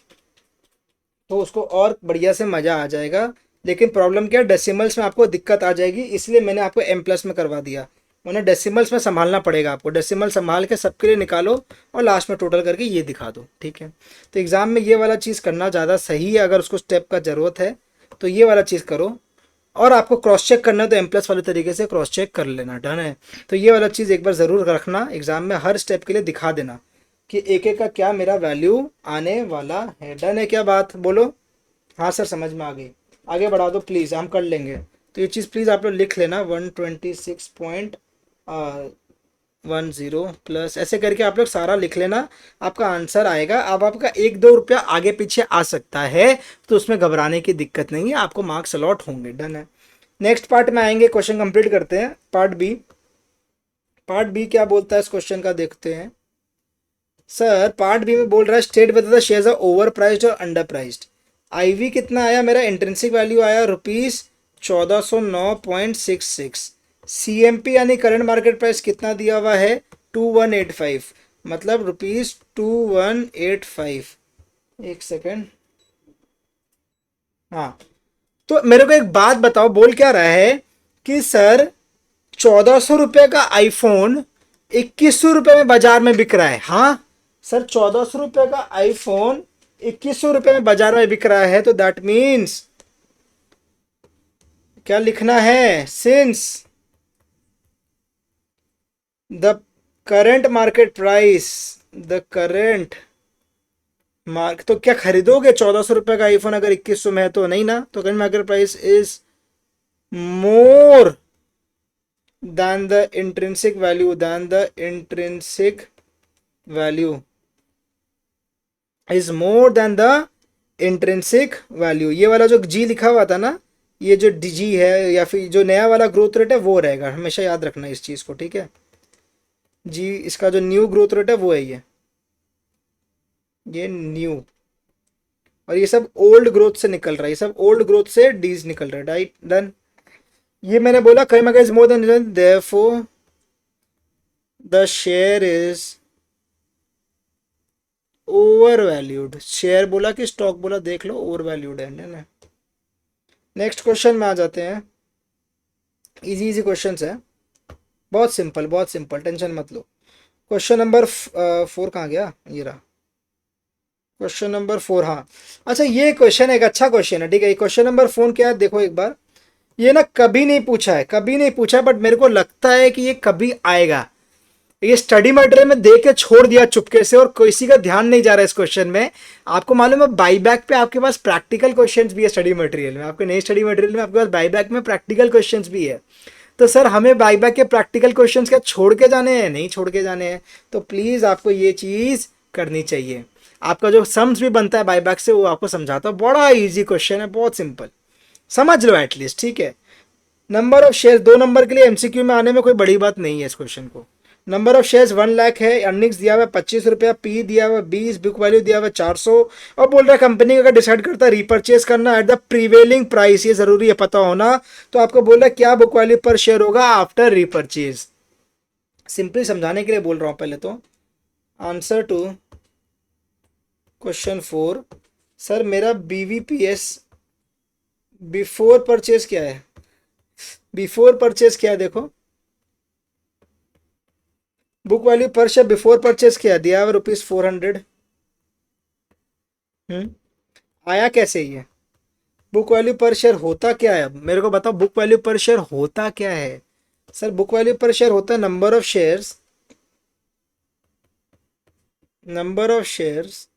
तो उसको और बढ़िया से मज़ा आ जाएगा। लेकिन प्रॉब्लम क्या है, डेसिमल्स में आपको दिक्कत आ जाएगी, इसलिए मैंने आपको एम प्लस में करवा दिया, वरना डेसिमल्स में संभालना पड़ेगा आपको। डेसिमल संभाल के सबके लिए निकालो और लास्ट में टोटल करके ये दिखा दो, ठीक है। तो एग्ज़ाम में ये वाला चीज़ करना ज़्यादा सही है, अगर उसको स्टेप का ज़रूरत है तो ये वाला चीज़ करो, और आपको क्रॉस चेक करना है तो एम प्लस वाले तरीके से क्रॉस चेक कर लेना। डन है, तो ये वाला चीज़ एक बार ज़रूर रखना, एग्ज़ाम में हर स्टेप के लिए दिखा देना कि एक एक का क्या मेरा वैल्यू आने वाला है। डन है क्या बात, बोलो। हाँ सर समझ में आ गई, आगे बढ़ा दो प्लीज़, हम कर लेंगे। तो ये चीज़ प्लीज़ आप लोग लिख लेना, 126.10 प्लस ऐसे करके आप लोग सारा लिख लेना, आपका आंसर आएगा। अब आपका 1-2 रुपया आगे पीछे आ सकता है, तो उसमें घबराने की दिक्कत नहीं है, आपको मार्क्स अलॉट होंगे। डन है, नेक्स्ट पार्ट में आएंगे, क्वेश्चन कंप्लीट करते हैं। पार्ट बी, पार्ट बी क्या बोलता है इस क्वेश्चन का देखते हैं। सर पार्ट बी में बोल रहा है state whether the shares are over priced और अंडर प्राइस्ड। आईवी कितना आया मेरा, इंट्रिंसिक वैल्यू आया ₹1409.66। सीएमपी यानी करंट मार्केट प्राइस कितना दिया हुआ है 2185, मतलब ₹2185। एक सेकेंड, हाँ तो मेरे को एक बात बताओ, बोल क्या रहा है कि सर 1400 रुपये का आईफोन 2100 रुपये में बाजार में बिक रहा है। हाँ सर 1400 रुपये का आईफोन 2100 रुपये में बाजार में बिक रहा है, तो दैट मीन्स क्या लिखना है, since the current market price, the current mark, तो क्या खरीदोगे 1400 रुपये का आईफोन अगर 2100 में है तो, नहीं ना, तो current market price is more than the intrinsic value, than the intrinsic value is more than the intrinsic value। ये वाला जो जी लिखा हुआ था ना, ये जो जी है या फिर जो नया वाला ग्रोथ रेट है वो रहेगा, हमेशा याद रखना इस चीज़ को, ठीक है जी। इसका जो न्यू ग्रोथ रेट है वो है ये न्यू, और ये सब ओल्ड ग्रोथ से निकल रहा है, ये सब ओल्ड ग्रोथ से डीज निकल रहा है, राइट। डन, ये मैंने बोला कई मगर is more than therefore the share is over valued. Share बोला कि स्टॉक बोला, देख लो ओवर वैल्यूड है ना। नेक्स्ट क्वेश्चन में आ जाते हैं, इजी इजी क्वेश्चंस है, बहुत सिंपल बहुत सिंपल, टेंशन मत लो। क्वेश्चन नंबर 4 कहाँ गया, ये रहा क्वेश्चन नंबर 4। हाँ अच्छा, ये क्वेश्चन एक अच्छा क्वेश्चन है, ठीक है। क्वेश्चन नंबर 4 क्या है देखो एक बार, ये ना कभी नहीं पूछा है, कभी नहीं पूछा है, बट मेरे को लगता है कि ये कभी आएगा। ये स्टडी मटेरियल में दे के छोड़ दिया चुपके से, और किसी का ध्यान नहीं जा रहा है इस क्वेश्चन में। आपको मालूम है बाईबैक पे आपके पास प्रैक्टिकल क्वेश्चंस भी है स्टडी मटेरियल में, आपके नए स्टडी मटेरियल में आपके पास बाईबैक में प्रैक्टिकल क्वेश्चंस भी है। तो सर हमें बाईबैक के प्रैक्टिकल क्वेश्चंस क्या छोड़ के जाने हैं, नहीं छोड़ के जाने हैं, तो प्लीज़ आपको ये चीज़ करनी चाहिए। आपका जो सम्स भी बनता है बाईबैक से वो आपको समझाता हूँ, बड़ा ईजी क्वेश्चन है, बहुत सिंपल, समझ लो एटलीस्ट, ठीक है। नंबर ऑफ शेयर 2 नंबर के लिए एमसीक्यू में आने में कोई बड़ी बात नहीं है इस क्वेश्चन को, नंबर ऑफ शेयर्स 1 लाख है, अर्निंग्स दिया हुआ 25 रुपया, पी दिया हुआ 20, बुक वैल्यू दिया हुआ 400, और बोल रहा है कंपनी अगर डिसाइड करता है रीपर्चेज करना एट द प्रीवेलिंग प्राइस, ये जरूरी है पता होना। तो आपको बोल रहा है क्या बुक वैल्यू पर शेयर होगा आफ्टर रीपर्चेज। सिंपली समझाने के लिए बोल रहा हूं पहले तो। आंसर टू क्वेश्चन 4, सर मेरा बीवीपीएस बिफोर परचेज क्या है? बिफोर परचेज क्या है देखो, बुक वैल्यू पर शेयर बिफोर परचेज क्या दिया हुआ ₹400। आया कैसे ये? बुक वैल्यू पर शेयर होता क्या है मेरे को बताओ, बुक वैल्यू पर शेयर होता क्या है? सर बुक वैल्यू पर शेयर होता है number of shares, number of shares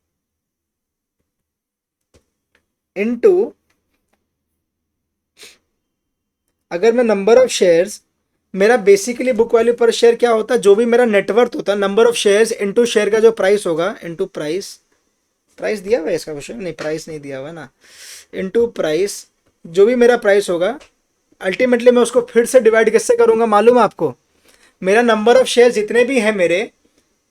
into, अगर मैं नंबर ऑफ शेयर्स, मेरा बेसिकली बुक वैल्यू पर शेयर क्या होता है, जो भी मेरा नेटवर्थ होता है, number of shares into share का जो प्राइस होगा, इनटू प्राइस, प्राइस दिया हुआ है इसका क्वेश्चन? नहीं प्राइस नहीं दिया हुआ है ना, इनटू प्राइस, जो भी मेरा प्राइस होगा अल्टीमेटली मैं उसको फिर से डिवाइड किससे करूंगा मालूम है आपको? मेरा नंबर ऑफ शेयर जितने भी हैं मेरे,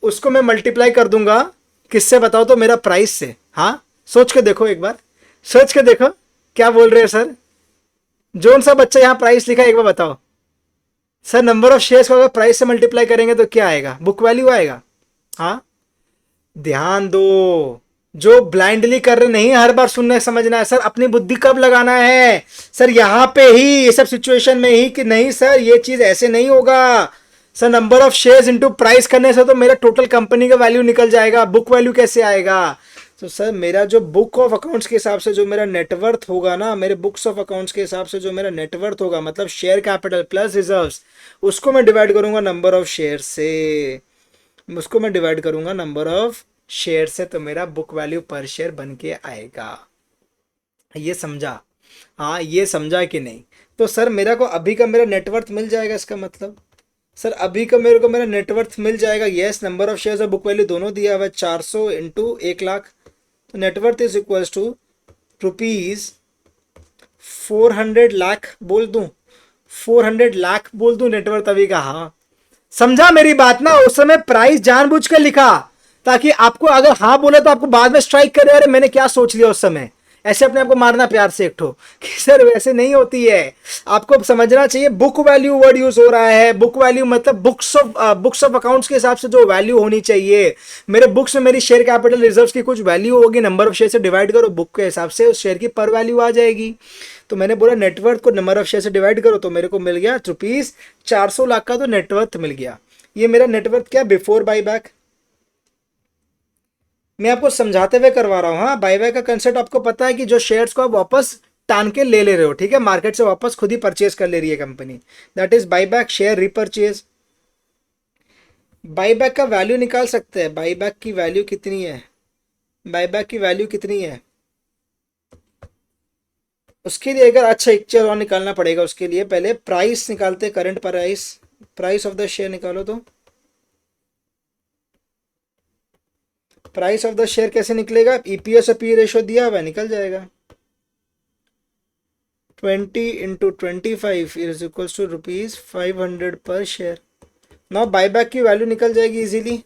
उसको मैं मल्टीप्लाई कर दूंगा किससे बताओ तो, मेरा प्राइस से। हाँ सोच के देखो एक बार, सोच के देखो क्या बोल रहे हैं सर। जोन सा बच्चा यहाँ प्राइस लिखा है एक बार बताओ सर, नंबर ऑफ शेयर्स को अगर प्राइस से मल्टीप्लाई करेंगे तो क्या आएगा? बुक वैल्यू आएगा। हाँ ध्यान दो, जो ब्लाइंडली कर रहे नहीं, हर बार सुनना समझना है सर, अपनी बुद्धि कब लगाना है सर, यहाँ पे ही, ये सब सिचुएशन में ही, कि नहीं सर ये चीज ऐसे नहीं होगा sir, number of shares into price करने से तो मेरा टोटल कंपनी का वैल्यू निकल जाएगा, बुक वैल्यू कैसे आएगा? तो सर मेरा जो बुक ऑफ अकाउंट्स के हिसाब से जो मेरा नेटवर्थ होगा ना, मेरे बुक्स ऑफ अकाउंट्स के हिसाब से जो मेरा नेटवर्थ होगा, मतलब शेयर कैपिटल प्लस रिजर्व्स, उसको मैं डिवाइड करूंगा नंबर ऑफ शेयर से, उसको मैं डिवाइड करूंगा नंबर ऑफ शेयर से, तो मेरा बुक वैल्यू पर शेयर बन के आएगा। ये समझा? हाँ ये समझा कि नहीं? तो सर मेरा को अभी का मेरा नेटवर्थ मिल जाएगा, इसका मतलब सर अभी का मेरे को मेरा नेटवर्थ मिल जाएगा। यस, नंबर ऑफ शेयर्स और बुक वैल्यू दोनों दिया हुआ है, 400 इंटू 1 लाख, तो net worth is equals to ₹400 lakh बोल दूं, 400 लाख बोल दूं नेटवर्थ अभी का। हाँ समझा मेरी बात ना? उस समय प्राइस जानबूझ कर लिखा ताकि आपको अगर हाँ बोले तो आपको बाद में स्ट्राइक करे, अरे मैंने क्या सोच लिया उस समय, ऐसे अपने आप को मारना प्यार से एक ठो कि सर वैसे नहीं होती है। आपको समझना चाहिए बुक वैल्यू वर्ड यूज हो रहा है, बुक वैल्यू मतलब बुक्स ऑफ अकाउंट्स के हिसाब से जो वैल्यू होनी चाहिए, मेरे बुक्स में मेरी शेयर कैपिटल रिजर्व्स की कुछ वैल्यू होगी, नंबर ऑफ शेयर से डिवाइड करो बुक के हिसाब से, उस शेयर की पर वैल्यू आ जाएगी। तो मैंने बोला नेटवर्थ को नंबर ऑफ शेयर से डिवाइड करो, तो मेरे को मिल गया ₹400 लाख का तो नेटवर्थ मिल गया। ये मेरा नेटवर्थ क्या, बिफोर बाईबैक। मैं आपको समझाते हुए करवा रहा हूँ। हाँ बाईबैक का कंसेप्ट आपको पता है कि जो शेयर्स को आप वापस टान के ले रहे हो, ठीक है, मार्केट से वापस खुद ही परचेज कर ले रही है company, that is buyback, share repurchase. Buyback का वैल्यू निकाल सकते हैं, बाईबैक की वैल्यू कितनी है, बाईबैक की वैल्यू कितनी है, उसके लिए अगर अच्छा एक चीज और निकालना पड़ेगा, उसके लिए पहले प्राइस निकालते, current price, price of the share निकालो, तो प्राइस ऑफ द शेयर कैसे निकलेगा, ईपीएस और पी रेशियो दिया हुआ है, निकल जाएगा 20 इंटू 25 इज इक्वल्स टू ₹500 पर शेयर। नाउ बाईबैक की वैल्यू निकल जाएगी इजीली,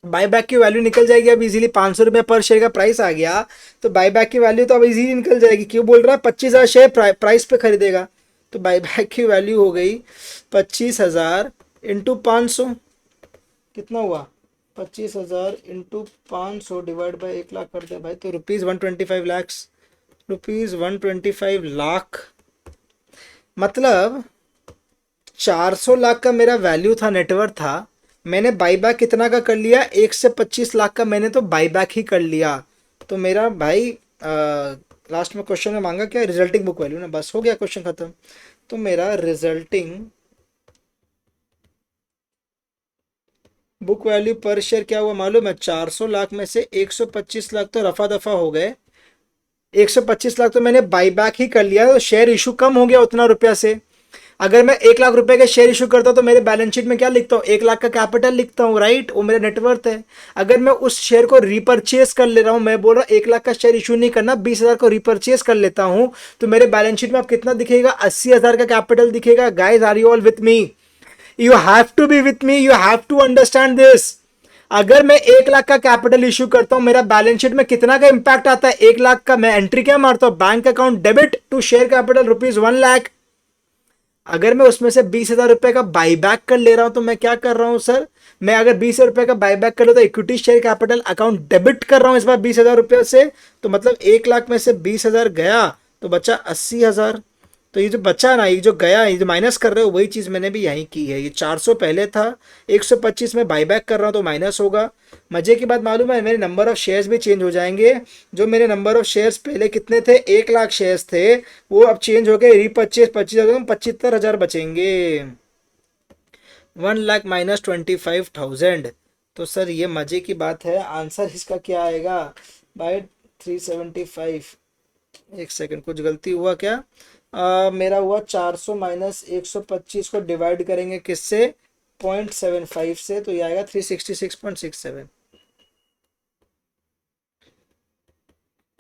बाईबैक की वैल्यू निकल जाएगी अब इजीली, ₹500 पर शेयर का प्राइस आ गया, तो बाईबैक की वैल्यू तो अब इजीली निकल जाएगी। क्यों बोल रहा है 25,000 शेयर प्राइस पे खरीदेगा, तो बाईबैक की वैल्यू हो गई 25,000 इंटू 500, कितना हुआ 25,000 इंटू 500 डिवाइड बाई 1 लाख कर दे भाई, तो ₹125 लाख, ₹125 लाख, मतलब 400 लाख का मेरा वैल्यू था, नेटवर्थ था, मैंने बाईबैक कितना का कर लिया, 1 से 25 लाख का मैंने तो बाईबैक ही कर लिया। तो मेरा भाई लास्ट में क्वेश्चन में मांगा क्या, रिजल्टिंग बुक वैल्यू ना, बस हो गया क्वेश्चन खत्म। तो मेरा रिजल्टिंग बुक वैल्यू पर शेयर क्या हुआ मालूम है, 400 लाख में से 125 लाख तो रफा दफा हो गए, 125 लाख तो मैंने बाईबैक ही कर लिया, तो शेयर इशू कम हो गया उतना रुपया से। अगर मैं 1 लाख रुपए के शेयर इशू करता हूं तो मेरे बैलेंस शीट में क्या लिखता हूँ, 1 लाख का कैपिटल लिखता हूँ, राइट, वो मेरा नेटवर्थ है। अगर मैं उस शेयर को रिपर्चेज कर ले रहा हूँ, मैं बोल रहा हूँ 1 लाख का शेयर इशू नहीं करना, 20,000 को रिपर्चेज कर लेता हूँ, तो मेरे बैलेंस शीट में अब कितना दिखेगा, 80,000 का कैपिटल दिखेगा। Guys are you all with me? You have to be with me, you have to understand this. अगर मैं 1 लाख का कैपिटल इश्यू करता हूं, मेरा बैलेंस शीट में कितना का इंपैक्ट आता है? 1 लाख का। मैं एंट्री क्या मारता हूं? Bank account debit to share capital ₹1 lakh. अगर मैं उसमें से 20,000 रुपए का बाईबैक कर ले रहा हूं तो मैं क्या कर रहा हूं सर? मैं अगर 20,000 रुपए का बाईबैक कर ले तो equity share capital account debit कर रहा हूं इस बार 20,000 रुपए से। तो मतलब 1 लाख में से 20,000 गया तो बचा 80,000। तो ये जो बचा ना, ये जो गया, ये जो माइनस कर रहे हो, वही चीज मैंने भी यहीं की है। ये 400 पहले था, 125 में बाईबैक कर रहा हूं तो माइनस होगा। मजे की बात मालूम है, मेरे नंबर ऑफ शेयर्स भी चेंज हो जाएंगे। जो मेरे नंबर ऑफ शेयर्स पहले कितने थे? 1 लाख शेयर्स थे, वो अब चेंज हो गए 25 75,000 बचेंगे। 1 लाख माइनस 25,000। तो सर ये मजे की बात है। आंसर इसका क्या आएगा? बाय 375। एक सेकंड, कुछ गलती हुआ क्या? मेरा हुआ 400 माइनस 125 को डिवाइड करेंगे किससे? 0.75 से, तो ये आएगा 366.67।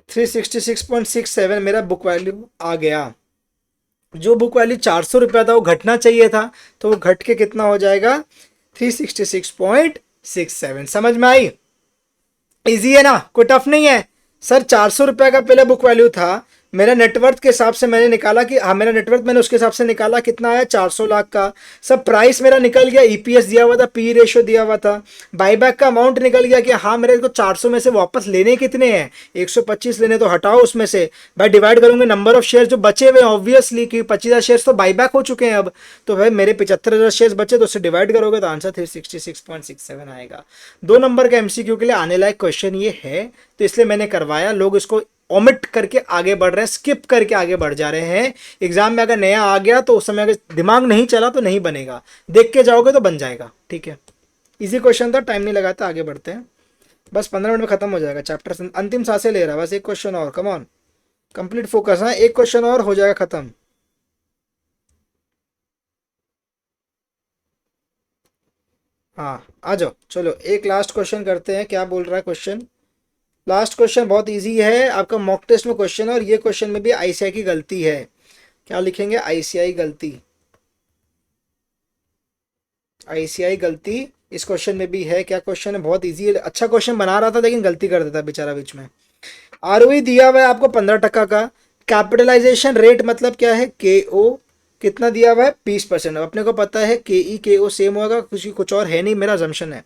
366.67 मेरा बुक वैल्यू आ गया। जो बुक वैल्यू 400 रुपया था वो घटना चाहिए था, तो वो घट के कितना हो जाएगा? 366.67। समझ में आई? इजी है ना, कोई टफ नहीं है। सर 400 रुपये का पहले बुक वैल्यू था, मेरा नेटवर्थ के हिसाब से मैंने निकाला कि हाँ, मेरा नेटवर्थ मैंने उसके हिसाब से निकाला, कितना आया? 400 लाख का। सब प्राइस मेरा निकल गया, ईपीएस दिया हुआ था, पी रेशियो दिया हुआ था, बाईबैक का अमाउंट निकल गया कि हाँ मेरे को 400 में से वापस लेने कितने हैं? 125 लेने, तो हटाओ उसमें से। भाई डिवाइड करूंगे नंबर ऑफ शेयर जो बचे हुए, ऑब्वियसली कि 25,000 शेयर तो बाईबैक हो चुके हैं अब। तो भाई मेरे 75,000 शेयर बचे, तो उससे डिवाइड करोगे तो आंसर 366.67 आएगा। 2 नंबर का एमसीक्यू के लिए आने लायक क्वेश्चन ये है, तो इसलिए मैंने करवाया। लोग इसको ओमिट करके आगे बढ़ रहे हैं, स्किप करके आगे बढ़ जा रहे हैं। एग्जाम में अगर नया आ गया तो उस समय अगर दिमाग नहीं चला तो नहीं बनेगा, देख के जाओगे तो बन जाएगा। ठीक है, इजी क्वेश्चन था, टाइम नहीं लगाता, आगे बढ़ते हैं। बस 15 मिनट में खत्म हो जाएगा चैप्टर, अंतिम सांसें ले रहा है बस। एक क्वेश्चन और, कम ऑन, कंप्लीट फोकस। हाँ, एक क्वेश्चन और हो जाएगा खत्म। हाँ आ जाओ, चलो एक लास्ट क्वेश्चन करते हैं। क्या बोल रहा है क्वेश्चन? लास्ट क्वेश्चन बहुत इजी है, आपका मॉक टेस्ट में क्वेश्चन है, और ये क्वेश्चन में भी आईसीआई की गलती है। क्या लिखेंगे? आईसीआई गलती। आईसीआई गलती इस क्वेश्चन में भी है। क्या क्वेश्चन है? बहुत इजी है, अच्छा क्वेश्चन बना रहा था लेकिन गलती कर देता बेचारा बीच में। आरओई दिया हुआ है आपको 15% का। कैपिटलाइजेशन रेट मतलब क्या है? के ओ कितना दिया हुआ है? 20%। अब अपने को पता है के ई के ओ सेम होगा, कुछ और है नहीं, मेरा जम्पशन है।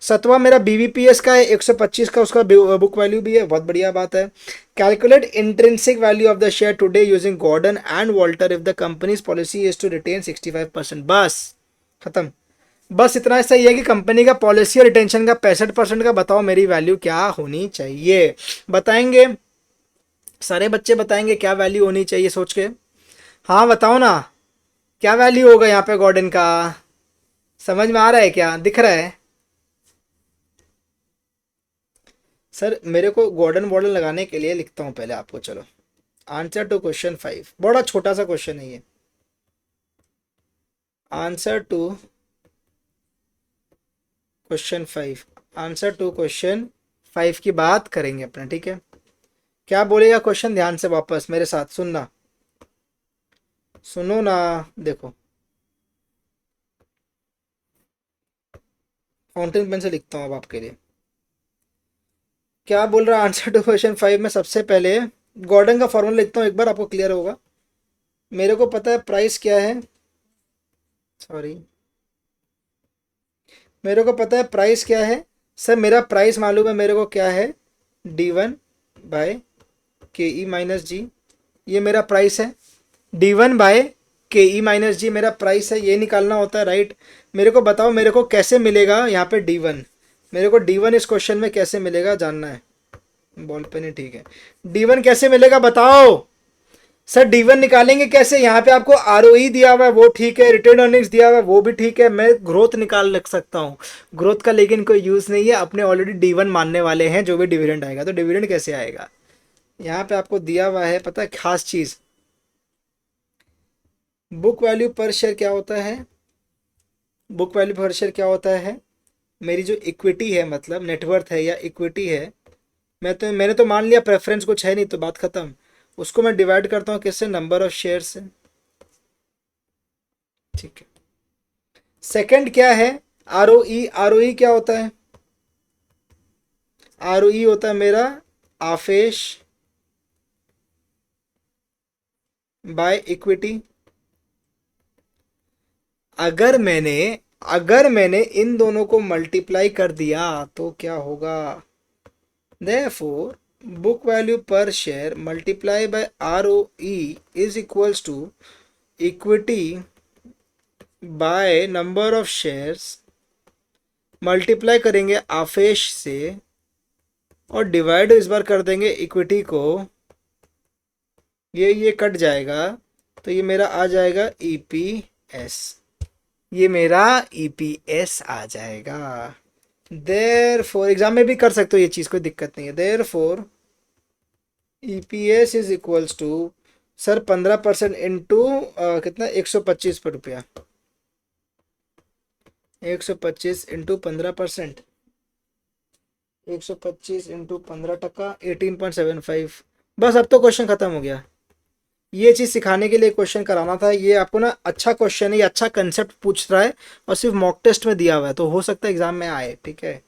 7वां मेरा बीबीपीएस का है, 125 का उसका बुक वैल्यू भी है, बहुत बढ़िया बात है। Calculate intrinsic value of the share today using Gordon and Walter if the company's policy is to retain 65%। बस खत्म। बस इतना सही है कि कंपनी का पॉलिसी और रिटेंशन का 65% का बताओ मेरी वैल्यू क्या होनी चाहिए। बताएंगे सारे बच्चे, बताएंगे क्या वैल्यू होनी चाहिए सोच के। हाँ बताओ ना, क्या वैल्यू होगा यहाँ पे गॉर्डन का? समझ में आ रहा है क्या? दिख रहा है? सर मेरे को गॉर्डन मॉडल लगाने के लिए लिखता हूँ पहले आपको, चलो। आंसर टू क्वेश्चन 5, बड़ा छोटा सा क्वेश्चन है ये। Answer to question 5, answer to question 5 की बात करेंगे अपना, ठीक है? क्या बोलेगा क्वेश्चन? ध्यान से वापस मेरे साथ सुनना, सुनो ना। देखो फाउंटेन पेन से लिखता हूँ अब आपके लिए। क्या बोल रहा है आंसर टू क्वेश्चन 5 में? सबसे पहले गॉर्डन का फॉर्मूला लिखता हूँ, एक बार आपको क्लियर होगा। मेरे को पता है प्राइस क्या है, सॉरी, मेरे को पता है प्राइस क्या है। सर मेरा प्राइस मालूम है मेरे को क्या है? D1/KE-G, ये मेरा प्राइस है। D1/KE-G मेरा प्राइस है, ये निकालना होता है, राइट? मेरे को बताओ मेरे को कैसे मिलेगा यहाँ पे D1? मेरे को D1 इस क्वेश्चन में कैसे मिलेगा जानना है। बॉल पे नहीं, ठीक है। D1 कैसे मिलेगा बताओ? सर D1 निकालेंगे कैसे? यहाँ पे आपको आरओई दिया हुआ है, वो ठीक है, रिटर्न अर्निंग्स दिया हुआ है, वो भी ठीक है, मैं ग्रोथ निकाल लग सकता हूँ ग्रोथ का, लेकिन कोई यूज़ नहीं है। अपने ऑलरेडी D1 मानने वाले हैं, जो भी डिविडेंड आएगा। तो डिविडेंड कैसे आएगा? यहाँ पे आपको दिया हुआ है, पता है खास चीज़, बुक वैल्यू पर शेयर क्या होता है? बुक वैल्यू पर शेयर क्या होता है? मेरी जो इक्विटी है, मतलब नेटवर्थ है या इक्विटी है, मैंने तो मान लिया प्रेफरेंस कुछ है नहीं तो बात खत्म। उसको मैं डिवाइड करता हूँ किससे? नंबर ऑफ शेयर से, ठीक है? सेकंड क्या है? आरओई। आरओई क्या होता है? आरओई होता है मेरा आफेश बाय इक्विटी। अगर मैंने अगर मैंने इन दोनों को मल्टीप्लाई कर दिया तो क्या होगा? Therefore, book value per share multiplied by ROE is equals to equity by number of shares multiply करेंगे आफेश से और डिवाइड इस बार कर देंगे इक्विटी को। ये कट जाएगा तो ये मेरा आ जाएगा ईपीएस। ये मेरा ईपीएस आ जाएगा। देयर फोर एग्जाम में भी कर सकते हो ये चीज़, कोई दिक्कत नहीं है। Therefore EPS is equals to sir 15% into कितना 125 पर रुपया। 125 इंटू 15%, 125 इंटू 15 टका 18.75। बस अब तो क्वेश्चन खत्म हो गया। ये चीज़ सिखाने के लिए क्वेश्चन कराना था। ये आपको ना अच्छा क्वेश्चन है, ये अच्छा कंसेप्ट पूछ रहा है और सिर्फ मॉक टेस्ट में दिया हुआ है, तो हो सकता है एग्जाम में आए। ठीक है,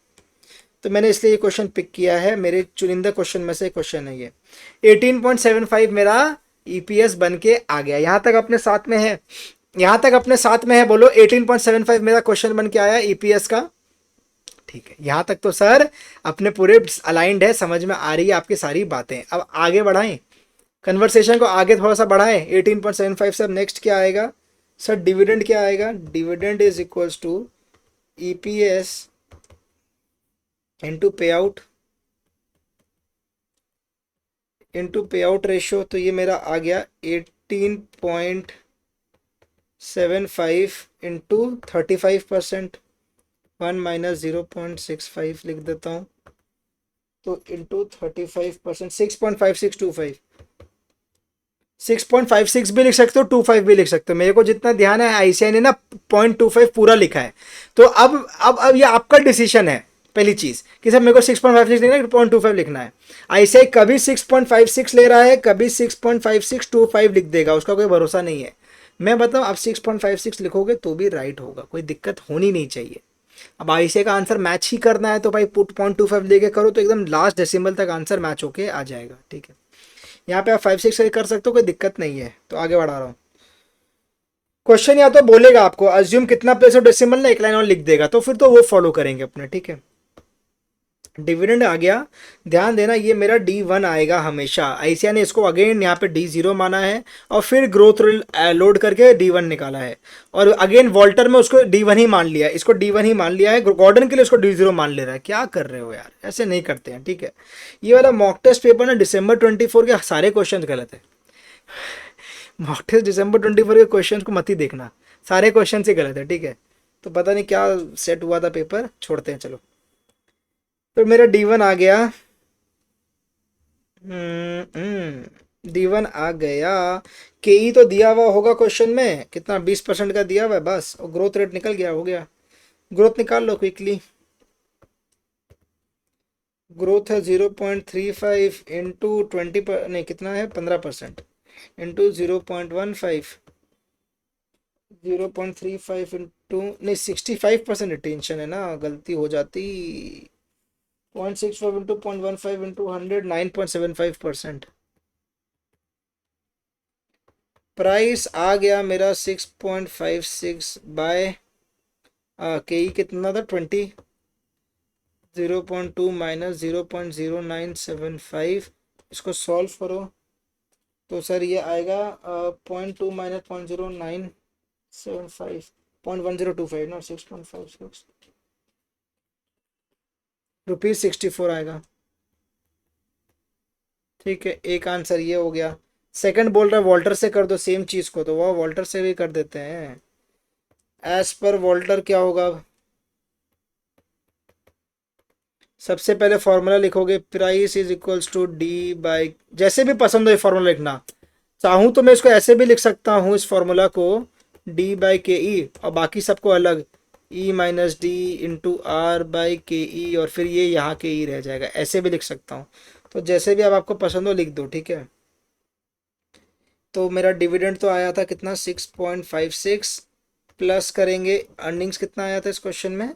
तो मैंने इसलिए ये क्वेश्चन पिक किया है। मेरे चुनिंदा क्वेश्चन में से क्वेश्चन है ये। 18.75 मेरा ईपीएस बन के आ गया। यहाँ तक अपने साथ में है? यहाँ तक अपने साथ में है? बोलो 18.75 मेरा क्वेश्चन बन के आया ईपीएस का। ठीक है, यहाँ तक तो सर अपने पूरे अलाइंड है, समझ में आ रही है आपकी सारी बातें। अब आगे बढ़ाएं कन्वर्सेशन को, आगे थोड़ा सा बढ़ाएं। 18.75 से अब नेक्स्ट क्या आएगा सर? डिविडेंड क्या आएगा? Dividend is equals to EPS into pay out ratio. तो ये मेरा आ गया 18.75 इंटू 35%। 1 माइनस 0.65 लिख देता हूँ, तो इंटू 35% 6.5625। 6.56 भी लिख सकते हो, 25 भी लिख सकते हो। मेरे को जितना ध्यान है आईसीआई ने ना 0.25 पूरा लिखा है। तो अब ये आपका डिसीजन है पहली चीज कि सर मेरे को 6.56 लिखना है, 0.25 लिखना है। आईसीआई कभी 6.56 ले रहा है, कभी 6.5625 लिख देगा, उसका कोई भरोसा नहीं है। मैं बताऊं, आप 6.56 लिखोगे तो भी राइट होगा, कोई दिक्कत होनी नहीं चाहिए। अब आईसीआई का आंसर मैच ही करना है तो भाई पुट 0.25 लेके करो, तो एकदम लास्ट डेसिमल तक आंसर मैच होके आ जाएगा। ठीक है, यहाँ पे आप 5-6 कर सकते हो, कोई दिक्कत नहीं है। तो आगे बढ़ा रहा हूँ। क्वेश्चन या तो बोलेगा आपको अज्यूम कितना प्लेस ऑफ डेसिमल ना, एक लाइन और लिख देगा, तो फिर तो वो फॉलो करेंगे अपने। ठीक है, डिविडेंड आ गया। ध्यान देना ये मेरा D1 आएगा हमेशा। आईसीआई ने इसको अगेन यहाँ पे D0 माना है और फिर ग्रोथ लोड करके D1 निकाला है। और अगेन वॉल्टर में उसको D1 ही मान लिया है, इसको D1 ही मान लिया है। गॉर्डन के लिए उसको D0 मान ले रहा है। क्या कर रहे हो यार, ऐसे नहीं करते हैं। ठीक है, ये वाला मॉक टेस्ट पेपर ना December 24 के सारे क्वेश्चन गलत है। मॉक टेस्ट December 24 के क्वेश्चन को मत ही देखना, सारे क्वेश्चन से गलत है। ठीक है, तो पता नहीं क्या सेट हुआ था पेपर, छोड़ते हैं चलो। तो मेरा D1 आ गया। D1 आ गया। केई तो दिया हुआ होगा क्वेश्चन में, कितना 20% का दिया हुआ है बस, और ग्रोथ रेट निकल गया, हो गया। ग्रोथ निकाल लो क्विकली। ग्रोथ है 0.35 इंटू 20 पर, नहीं कितना है 15% इंटू 0.15, 0.35 इंटू नहीं 65% रिटेंशन है ना, गलती हो जाती। 0.65 इंटू 0.15 इंटू 100 9.75%। प्राइस आ गया मेरा 6.56 बाय के ई कितना था 20, 0.2 माइनस 0.0975। इसको सॉल्व करो तो सर ये आएगा 0.2 माइनस 0.0975, 0.1025 ना 6.56 ₹64 आएगा। ठीक है, एक आंसर ये हो गया। सेकंड बोल रहा है वॉल्टर से कर दो सेम चीज को, तो वह वॉल्टर से भी कर देते हैं। एज पर वॉल्टर क्या होगा? सबसे पहले फॉर्मूला लिखोगे price is equals to D by, जैसे भी पसंद हो ये फॉर्मूला लिखना। चाहूँ तो मैं इसको ऐसे भी लिख सकता हूँ इस फॉर्मूला को, डी बाई के ई, और बाकी सबको अलग e minus D into are by के ई, और फिर ये यहाँ के ई रह जाएगा। ऐसे भी लिख सकता हूँ, तो जैसे भी अब आपको पसंद हो लिख दो। ठीक है, तो मेरा डिविडेंड तो आया था कितना 6.56 प्लस करेंगे, अर्निंग्स कितना आया था इस क्वेश्चन में,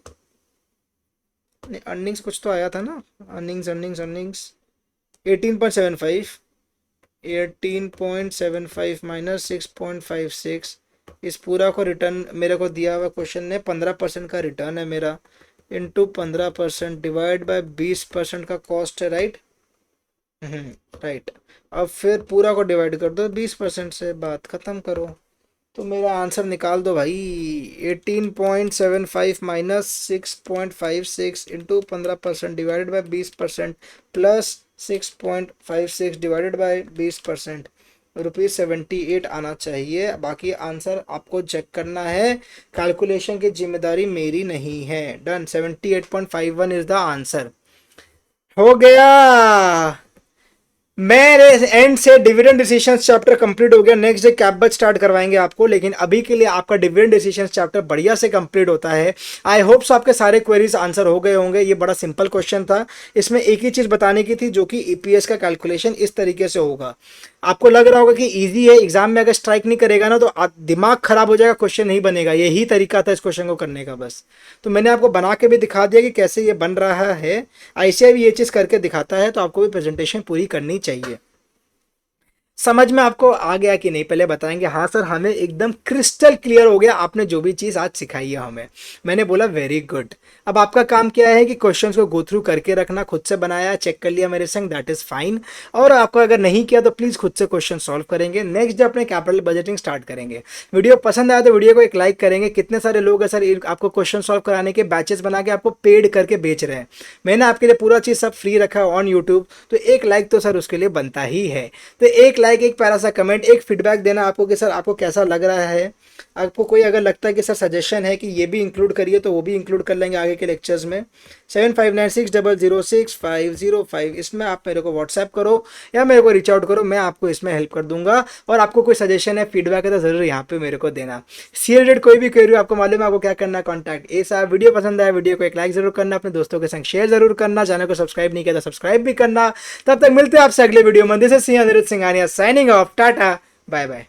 नहीं अर्निंग्स कुछ तो आया था ना, अर्निंग्स अर्निंग्स अर्निंग्स 18.75, 18.75 माइनस 6.56, इस पूरा को रिटर्न मेरे को दिया हुआ क्वेश्चन ने 15% का रिटर्न है मेरा, इंटू 15% डिवाइड बाय 20% का कॉस्ट है, राइट। राइट। अब फिर पूरा को डिवाइड कर दो 20% से, बात खत्म करो, तो मेरा आंसर निकाल दो भाई। 18.75 minus 6.56 into 15% divided by 20% plus 6.56 divided by 20%, ₹78 आना चाहिए। बाकी आंसर आपको चेक करना है, कैलकुलेशन की जिम्मेदारी मेरी नहीं है। Done, 78.51 is the answer. हो गया, मेरे एंड से डिविडेंड डिसीजंस चैप्टर कंप्लीट हो गया। नेक्स्ट डे कैपबच स्टार्ट करवाएंगे आपको, लेकिन अभी के लिए आपका डिविडेंड डिसीजंस चैप्टर बढ़िया से कंप्लीट होता है। आई होप सो आपके सारे क्वेरीज आंसर हो गए होंगे। ये बड़ा सिंपल क्वेश्चन था, इसमें एक ही चीज बताने की थी, जो कि ईपीएस का कैलकुलेशन इस तरीके से होगा। आपको लग रहा होगा कि ईजी है, एग्जाम में अगर स्ट्राइक नहीं करेगा ना तो दिमाग खराब हो जाएगा, क्वेश्चन नहीं बनेगा। यही तरीका था इस क्वेश्चन को करने का बस। तो मैंने आपको बना के भी दिखा दिया कि कैसे ये बन रहा है। आईसीआई भी ये चीज करके दिखाता है, तो आपको भी प्रेजेंटेशन पूरी करनी चाहिए। समझ में आपको आ गया कि नहीं पहले बताएंगे। हाँ सर, हमें एकदम क्रिस्टल क्लियर हो गया, आपने जो भी चीज़ आज सिखाई है हमें। मैंने बोला वेरी गुड। अब आपका काम क्या है कि क्वेश्चंस को गो थ्रू करके रखना, खुद से बनाया चेक कर लिया मेरे संग, दैट इज फाइन। और आपको अगर नहीं किया तो प्लीज़ खुद से क्वेश्चन सॉल्व करेंगे। नेक्स्ट डे अपने कैपिटल बजटिंग स्टार्ट करेंगे। वीडियो पसंद आया तो वीडियो को एक लाइक करेंगे। कितने सारे लोग हैं सर आपको क्वेश्चन सॉल्व कराने के बैचेस बना के आपको पेड करके बेच रहे हैं। मैंने आपके लिए पूरा चीज़ सब फ्री रखा है ऑन यूट्यूब, तो एक लाइक तो सर उसके लिए बनता ही है। तो एक लाइक, एक प्यारा सा कमेंट, एक फीडबैक देना आपको कि सर आपको कैसा लग रहा है। आपको कोई अगर लगता है कि सर सजेशन है कि ये भी इंक्लूड करिए, तो वो भी इंक्लूड कर लेंगे आगे के लेक्चर्स में। 7596006505 इसमें आप मेरे को व्हाट्सएप करो या मेरे को रीच आउट करो, मैं आपको इसमें हेल्प कर दूंगा। और आपको कोई सजेशन है, फीडबैक है, तो जरूर यहाँ पे मेरे को देना। सी रिलेटेड कोई भी क्वेरी आपको मालूम है आपको क्या करना है, कॉन्टैक्ट ए साहब। वीडियो पसंद आया वीडियो को एक लाइक जरूर करना, अपने दोस्तों के संग शेयर जरूर करना, चैनल को सब्सक्राइब नहीं किया तो सब्सक्राइब भी करना। तब तक मिलते हैं आपसे अगले वीडियो में। This is Singh Anirudh Singhania signing off, tata bye bye.